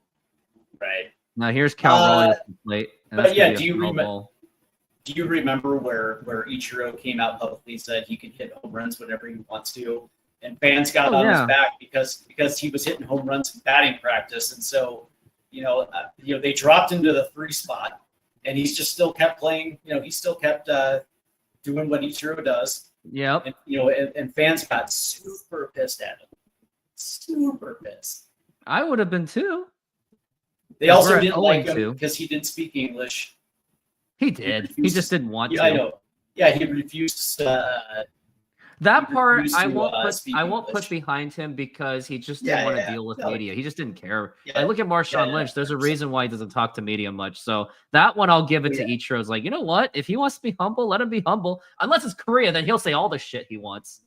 Speaker 2: Right.
Speaker 1: Now here's Cal Raleigh with the plate. And
Speaker 2: but
Speaker 1: that's
Speaker 2: yeah,
Speaker 1: gonna be a foul ball.
Speaker 2: Do you remember where Ichiro came out publicly said he can hit home runs whenever he wants to, and fans got on his back because he was hitting home runs in batting practice, and so they dropped him to the 3 spot, and he's just still kept playing. He still kept doing what Ichiro does.
Speaker 1: Yep.
Speaker 2: And fans got super pissed at him. Super pissed.
Speaker 1: I would have been too.
Speaker 2: They also
Speaker 1: We're at
Speaker 2: didn't like him
Speaker 1: 0-2.
Speaker 2: because he didn't speak English.
Speaker 1: He did. He just didn't want
Speaker 2: Yeah,
Speaker 1: to.
Speaker 2: I know. Yeah, he refused.
Speaker 1: That part
Speaker 2: refused
Speaker 1: I
Speaker 2: to,
Speaker 1: won't
Speaker 2: speak
Speaker 1: put
Speaker 2: English.
Speaker 1: behind him because he just didn't want to deal with
Speaker 2: No.
Speaker 1: media. He just didn't care.
Speaker 2: Yeah.
Speaker 1: Like, look at Marshawn
Speaker 2: Yeah,
Speaker 1: Lynch. There's a
Speaker 2: 100%.
Speaker 1: reason why he doesn't talk to media much. So that one I'll give it to
Speaker 2: Yeah.
Speaker 1: Ichiro. It's like, you know what? If he wants to be humble, let him be humble. Unless it's Korea, then he'll say all the shit he wants.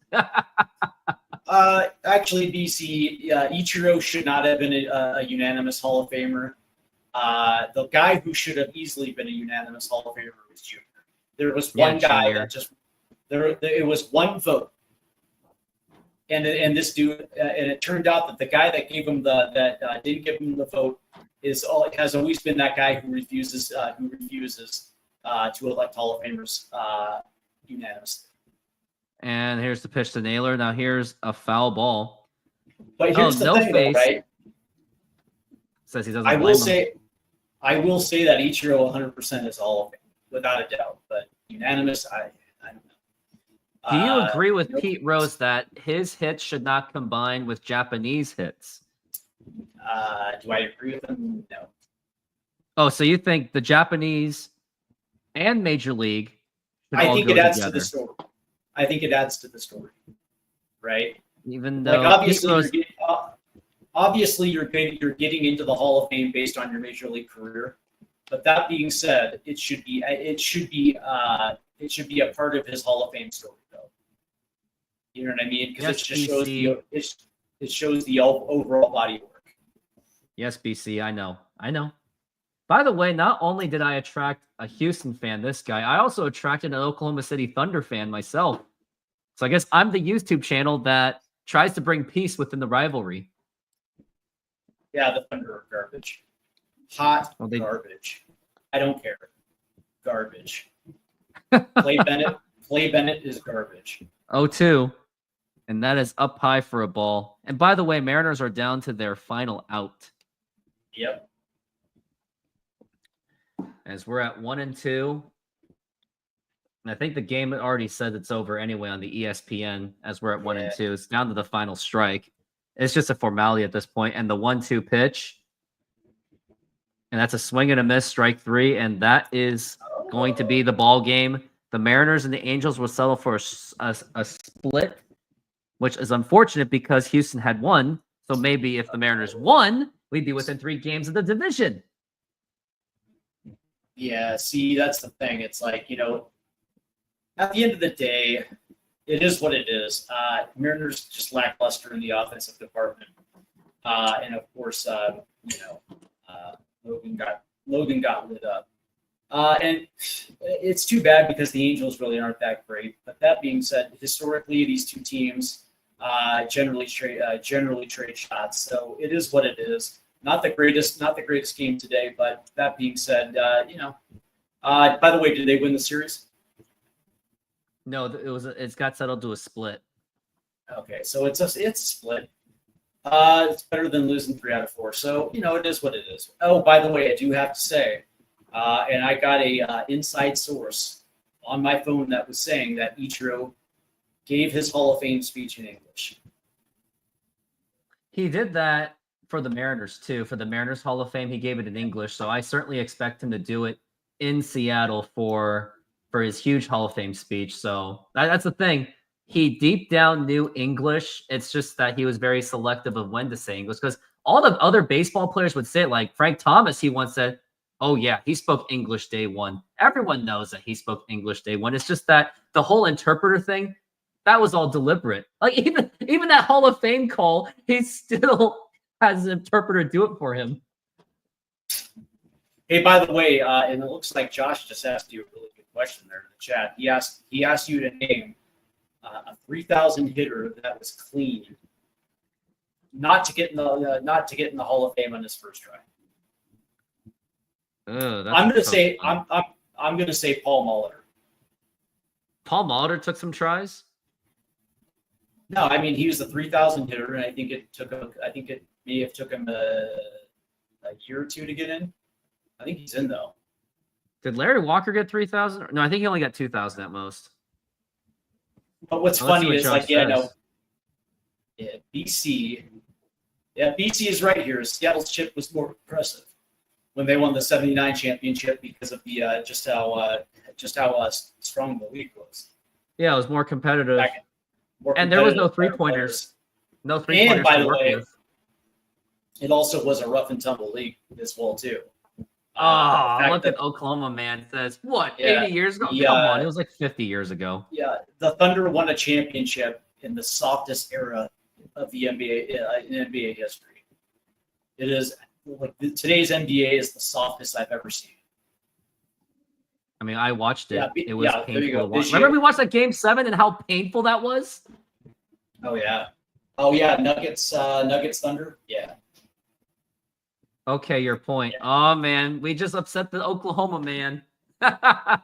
Speaker 2: Actually, BC, Ichiro should not have been a unanimous Hall of Famer. The guy who should have easily been a unanimous Hall of Famer was Junior. There was one guy
Speaker 1: Junior.
Speaker 2: that just it was one vote, and this dude, and it turned out that the guy that gave him didn't give him the vote has always been that guy who refuses to elect Hall of Famers unanimously.
Speaker 1: And here's the pitch to Naylor. Now here's a foul ball.
Speaker 2: But here's the
Speaker 1: no
Speaker 2: thing,
Speaker 1: face.
Speaker 2: though, right?
Speaker 1: Says he doesn't.
Speaker 2: I
Speaker 1: blame
Speaker 2: will say that Ichiro 100% is Hall of Fame, without a doubt. But unanimous, I don't know.
Speaker 1: Do you agree with
Speaker 2: nope.
Speaker 1: Pete Rose that his hits should not combine with Japanese hits?
Speaker 2: Do I agree with him? No.
Speaker 1: Oh, so you think the Japanese and Major League should
Speaker 2: I
Speaker 1: all
Speaker 2: think
Speaker 1: go
Speaker 2: it adds
Speaker 1: together?
Speaker 2: to the story. I think it adds to the story, right?
Speaker 1: Even though
Speaker 2: Like
Speaker 1: Pete Rose,
Speaker 2: obviously you're getting into the Hall of Fame based on your Major League career. But that being said, it should be a part of his Hall of Fame story, though. You know what I mean? Because
Speaker 1: Yes,
Speaker 2: it just shows
Speaker 1: BC.
Speaker 2: it shows the overall body of work.
Speaker 1: yes, BC, I know. By the way, not only did I attract a Houston fan, this guy, I also attracted an Oklahoma City Thunder fan myself. So I guess I'm the YouTube channel that tries to bring peace within the rivalry.
Speaker 2: Yeah, the Thunder are garbage. Hot
Speaker 1: Well,
Speaker 2: garbage. I don't care. Garbage. Clay Bennett is garbage.
Speaker 1: 0-2. And that is up high for a ball. And by the way, Mariners are down to their final out.
Speaker 2: Yep.
Speaker 1: As we're at 1-2. And I think the game already said it's over anyway on the ESPN as we're at 1-2. It's down to the final strike. It's just a formality at this point. And the 1-2 pitch. And that's a swing and a miss, strike 3. And that is going to be the ball game. The Mariners and the Angels will settle for a split, which is unfortunate because Houston had won. So maybe if the Mariners won, we'd be within 3 games of the division.
Speaker 2: Yeah, see, that's the thing. It's like, at the end of the day, it is what it is. Mariners just lackluster in the offensive department. And of course, Logan got lit up. And it's too bad because the Angels really aren't that great. But that being said, historically, these two teams generally trade shots. So it is what it is. Not the greatest game today, but that being said, by the way, did they win the series?
Speaker 1: No, it's got settled to a split.
Speaker 2: Okay, so it's a split. It's better than losing 3 out of 4. So, it is what it is. Oh, by the way, I do have to say, and I got a inside source on my phone that was saying that Ichiro gave his Hall of Fame speech in English.
Speaker 1: He did that for the Mariners too. For the Mariners Hall of Fame, he gave it in English. So I certainly expect him to do it in Seattle for his huge Hall of Fame speech. So that's the thing. He deep down knew English. It's just that he was very selective of when to say English, because all the other baseball players would say it. Like Frank Thomas, he once said, "Oh yeah, he spoke English day one." Everyone knows that he spoke English day one. It's just that the whole interpreter thing, that was all deliberate. Like even that Hall of Fame call, he still has an interpreter do it for him.
Speaker 2: Hey, by the way, and it looks like Josh just asked you a really good question there in the chat. He asked you to name a 3,000 hitter that was clean, not to get in the Hall of Fame on his first try. I'm gonna say Paul Molitor.
Speaker 1: Paul Molitor took some tries.
Speaker 2: No, I mean he was the 3,000 hitter, and I think it may have took him a year or two to get in. I think he's in though.
Speaker 1: Did Larry Walker get 3,000? No, I think he only got 2,000 at most.
Speaker 2: But what's funny is BC. Yeah, BC is right here. Seattle's chip was more impressive when they won the '79 championship because of the just how strong the league was.
Speaker 1: Yeah, it was more competitive.
Speaker 2: And
Speaker 1: there was no three-pointers. No three-pointers.
Speaker 2: And by the way, it also was a rough and tumble league as well too.
Speaker 1: Look at Oklahoma, man. Says what? 80 years ago? Come on, it was like 50 years ago.
Speaker 2: Yeah, the Thunder won a championship in the softest era of the NBA in NBA history. It is like today's NBA is the softest I've ever seen.
Speaker 1: I mean, I watched it.
Speaker 2: Yeah,
Speaker 1: it was
Speaker 2: there you
Speaker 1: painful
Speaker 2: go.
Speaker 1: to watch. Remember we watched that Game 7 and how painful that was?
Speaker 2: Oh yeah, Nuggets Thunder. Yeah.
Speaker 1: Okay, your point. Oh man, we just upset the Oklahoma man.
Speaker 2: That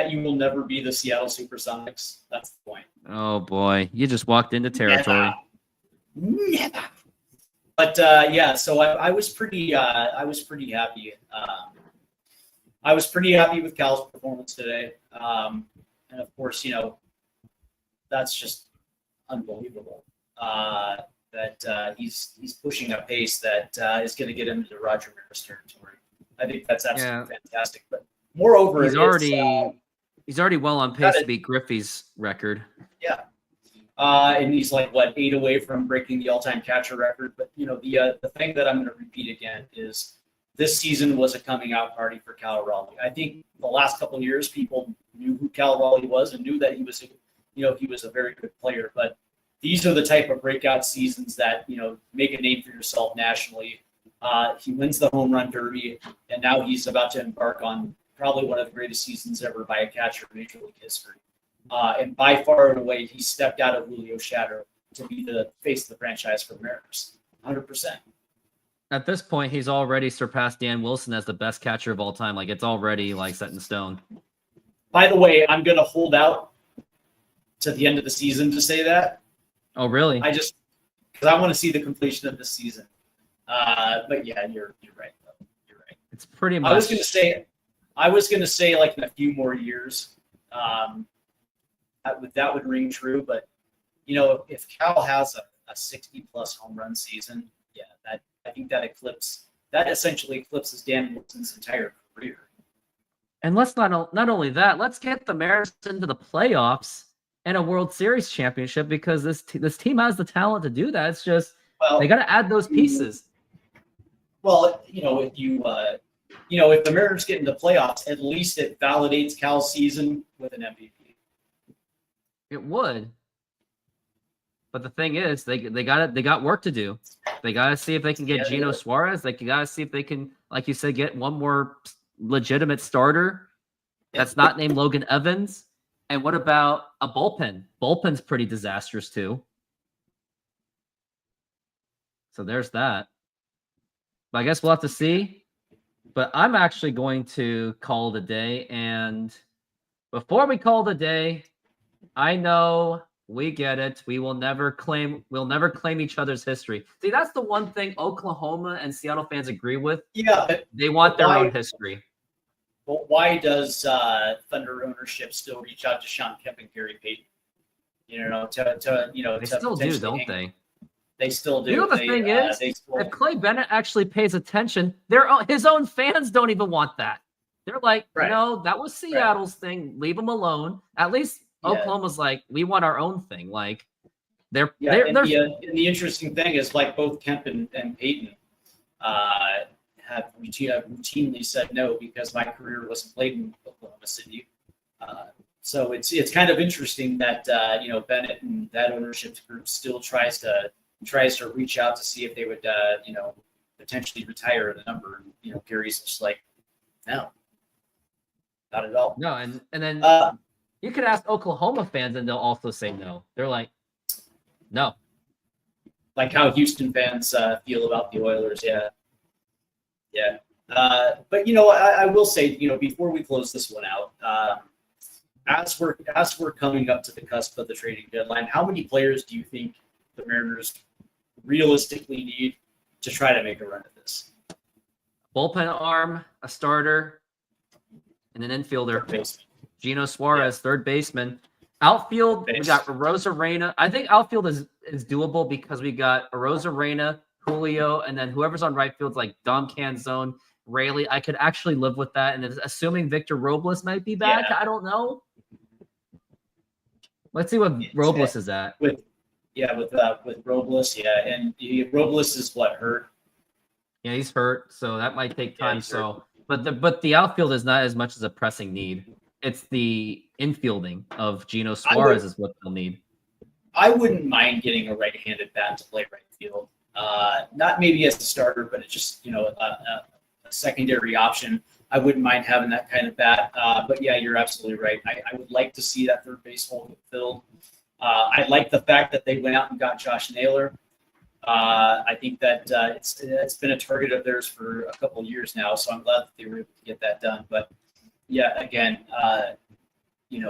Speaker 2: you will never be the Seattle Supersonics. That's the point.
Speaker 1: Oh boy, you just walked into territory.
Speaker 2: Never. But so I was pretty happy. I was pretty happy with Cal's performance today. And of course, that's just unbelievable. That he's pushing a pace that is going to get him into Roger Maris territory. I think that's absolutely fantastic. But moreover,
Speaker 1: he's already well on pace to beat Griffey's record.
Speaker 2: Yeah, and he's like 8 away from breaking the all-time catcher record. But the thing that I'm going to repeat again is this season was a coming out party for Cal Raleigh. I think the last couple of years, people knew who Cal Raleigh was and knew that he was a very good player, but these are the type of breakout seasons that, make a name for yourself nationally. He wins the home run derby, and now he's about to embark on probably one of the greatest seasons ever by a catcher in Major League history. And by far and away, he stepped out of Julio's shadow to be the face of the franchise for the Mariners, 100%.
Speaker 1: At this point, he's already surpassed Dan Wilson as the best catcher of all time. Like, it's already, set in stone.
Speaker 2: By the way, I'm going to hold out to the end of the season to say that.
Speaker 1: Oh, really?
Speaker 2: Because I want to see the completion of this season. But yeah, you're right. Though. You're right.
Speaker 1: It's pretty much.
Speaker 2: I was gonna say like in a few more years, that would ring true. But if Cal has a 60+ home run season, I think that essentially eclipses Dan Wilson's entire career.
Speaker 1: And let's not only that, let's get the Mariners into the playoffs and a World Series championship, because this team has the talent to do that. It's just they got to add those pieces.
Speaker 2: Well, if the Mariners get into playoffs, at least it validates Cal's season with an MVP.
Speaker 1: It would. But the thing is, they got work to do. They got to see if they can get Gino Suarez. They got to see if they can, like you said, get one more legitimate starter that's not named Logan Evans. And what about a bullpen? Bullpen's pretty disastrous too. So there's that. But I guess we'll have to see. But I'm actually going to call it a day. And before we call it a day, I know We get it. We'll never claim each other's history. See, that's the one thing Oklahoma and Seattle fans agree with.
Speaker 2: Yeah, but
Speaker 1: They want their
Speaker 2: why-
Speaker 1: own history.
Speaker 2: But why does Thunder ownership still reach out to Sean Kemp and Gary Payton?
Speaker 1: They still do, don't they?
Speaker 2: They still do.
Speaker 1: You know the thing is,
Speaker 2: they still,
Speaker 1: if Clay Bennett actually pays attention, his own fans don't even want that. They're like,
Speaker 2: Right.
Speaker 1: no, that was Seattle's thing. Leave them alone. At least
Speaker 2: Yeah.
Speaker 1: Oklahoma's like, we want our own thing. Like, they're
Speaker 2: and the interesting thing is, like, both Kemp and Payton have routinely said no because my career wasn't played in Oklahoma City. So it's kind of interesting that Bennett and that ownership group still tries to reach out to see if they would potentially retire the number. And, Gary's just like, no, not at all.
Speaker 1: no, and then you could ask Oklahoma fans, and they'll also say no. They're like, no.
Speaker 2: Like how Houston fans feel about the Oilers. Yeah. But I will say, before we close this one out, as we're coming up to the cusp of the trading deadline, how many players do you think the Mariners realistically need to try to make a run at this?
Speaker 1: Bullpen arm, a starter, and an infielder.
Speaker 2: Basement.
Speaker 1: Gino Suarez, third baseman. Outfield, we got Arozarena. I think outfield is doable because we got Arozarena, Julio, and then whoever's on right field's like Dom Canzone, Rayleigh. I could actually live with that. And assuming Victor Robles might be back,
Speaker 2: Yeah.
Speaker 1: I don't know. Let's see what Robles is at.
Speaker 2: With Robles, and Robles is what, hurt?
Speaker 1: Yeah, he's hurt, so that might take time.
Speaker 2: he's hurt.
Speaker 1: But the outfield is not as much as a pressing need. It's the infielding of Gino Suarez is what they'll need.
Speaker 2: I wouldn't mind getting a right-handed bat to play right field. Not maybe as a starter, but it's just a secondary option. I wouldn't mind having that kind of bat. But yeah, you're absolutely right. I would like to see that third base hole get filled. I like the fact that they went out and got Josh Naylor. I think that it's been a target of theirs for a couple of years now, so I'm glad that they were able to get that done. But yeah, again,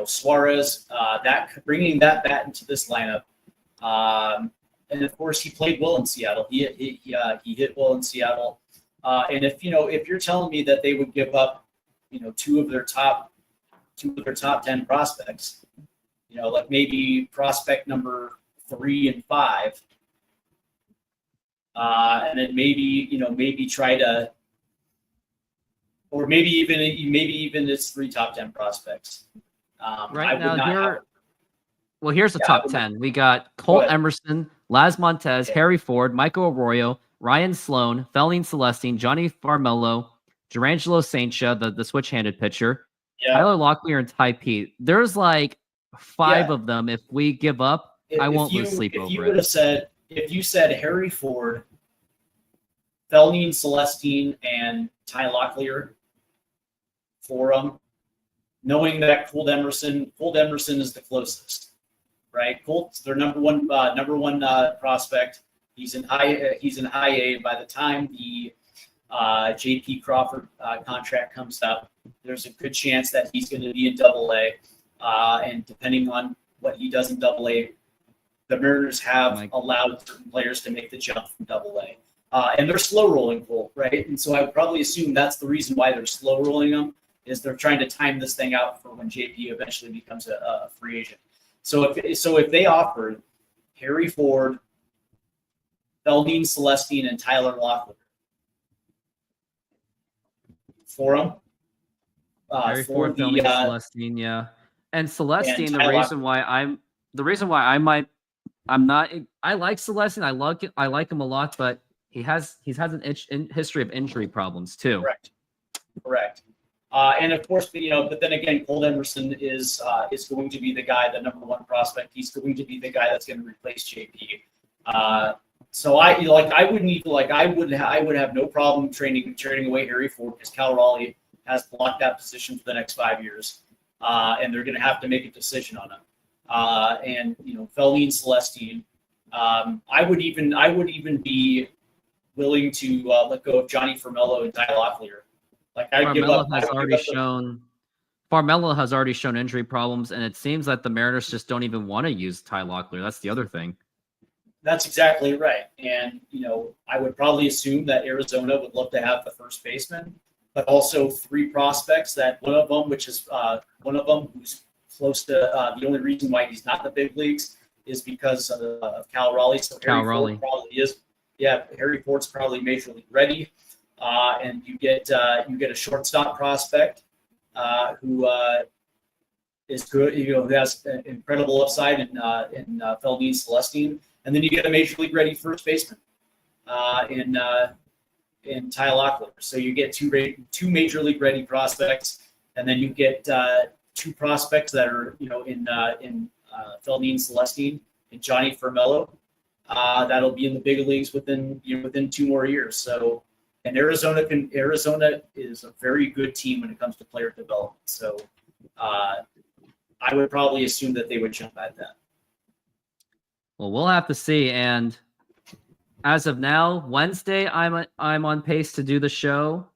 Speaker 2: Suarez, bringing that bat into this lineup, and of course he played well in Seattle. He hit well in Seattle, and if you're telling me that they would give up, two of their top 10 prospects, like maybe prospect number 3 and 5. And then maybe try to, or maybe even it's 3 top 10 prospects.
Speaker 1: Right now, here's the top 10. We got Colt Emerson, Laz Montez, Harry Ford, Michael Arroyo, Ryan Sloan, Felin Celestine, Johnny Farmelo, Durangelo Saintia, the switch-handed pitcher, Tyler Locklear, and Ty Pete. There's like 5 of them. If we give up, I won't lose sleep over it.
Speaker 2: If you said Harry Ford, Felin Celestine, and Ty Locklear for them, knowing that Colt Emerson is the closest, right? Colt's their number one prospect. He's in high A. By the time the J.P. Crawford contract comes up, there's a good chance that he's going to be in Double A, and depending on what he does in Double A, the Mariners have allowed certain players to make the jump from Double A. And they're slow rolling Colt, right? And so I would probably assume that's the reason why they're slow rolling them, is they're trying to time this thing out for when JP eventually becomes a free agent. So if they offered Harry Ford, Felin Celestine, and Tyler Locklear for them,
Speaker 1: Harry Ford, Felin Celestine, yeah, and Celestine. The reason why I like Celestine. I like him a lot, but he's had an history of injury problems too.
Speaker 2: Correct. And of course, but then again, Colt Emerson is going to be the guy, the number 1 prospect. He's going to be the guy that's going to replace JP. So I would have no problem trading away Harry Ford, because Cal Raleigh has blocked that position for the next 5 years, and they're going to have to make a decision on him. And Felin Celestine, I would even be willing to let go of Johnny Farmelo and Ty Locklear. Like Farmelo
Speaker 1: Farmelo has already shown injury problems, and it seems that the Mariners just don't even want to use Ty Locklear. That's the other thing.
Speaker 2: That's exactly right. And, I would probably assume that Arizona would love to have the first baseman, but also 3 prospects that one of them who's close to the only reason why he's not in the big leagues is because of Cal Raleigh. So Harry Ford's probably major league ready. And you get a shortstop prospect who is good, who has an incredible upside in Feldine Celestine. And then you get a major league ready first baseman in Ty Locklear. So you get two major league ready prospects, and then you get 2 prospects that are in Feldine Celestine and Johnny Farmelo. That'll be in the big leagues within 2 more years. So, and Arizona is a very good team when it comes to player development. So I would probably assume that they would jump at that.
Speaker 1: Well, we'll have to see. And as of now, Wednesday, I'm on pace to do the show.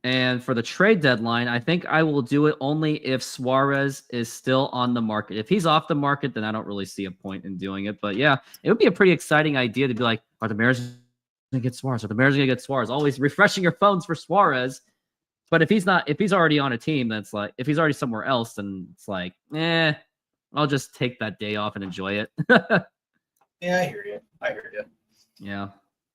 Speaker 1: And for the trade deadline, I think I will do it only if Suarez is still on the market. If he's off the market, then I don't really see a point in doing it. But yeah, it would be a pretty exciting idea to be like, are the Mariners going to get Suarez? Are the Mariners going to get Suarez? Always refreshing your phones for Suarez. But if he's already on a team, that's like, if he's already somewhere else, then it's like, I'll just take that day off and enjoy it.
Speaker 2: Yeah, I hear you.
Speaker 1: Yeah.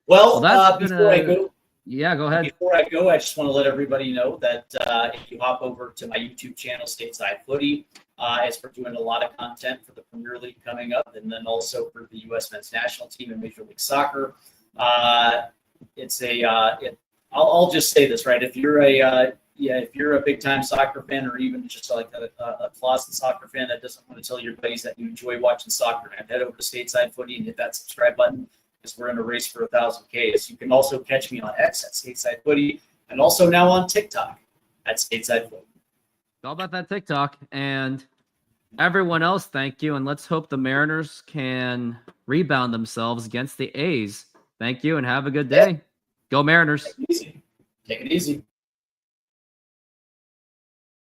Speaker 2: Well,
Speaker 1: before
Speaker 2: I go,
Speaker 1: go ahead.
Speaker 2: Before I go, I just want to let everybody know that if you hop over to my YouTube channel, Stateside Footy, as we're doing a lot of content for the Premier League coming up, and then also for the U.S. Men's National Team and Major League Soccer. I'll just say this, right? If you're a big time soccer fan, or even just like a closet soccer fan that doesn't want to tell your buddies that you enjoy watching soccer, and head over to Stateside Footy and hit that subscribe button, because we're in a race for 1,000 Ks. You can also catch me on X at Stateside Footy, and also now on TikTok at Stateside Footy.
Speaker 1: All about that TikTok. And everyone else, thank you. And let's hope the Mariners can rebound themselves against the A's. Thank you and have a good day. Go Mariners.
Speaker 2: Take it easy.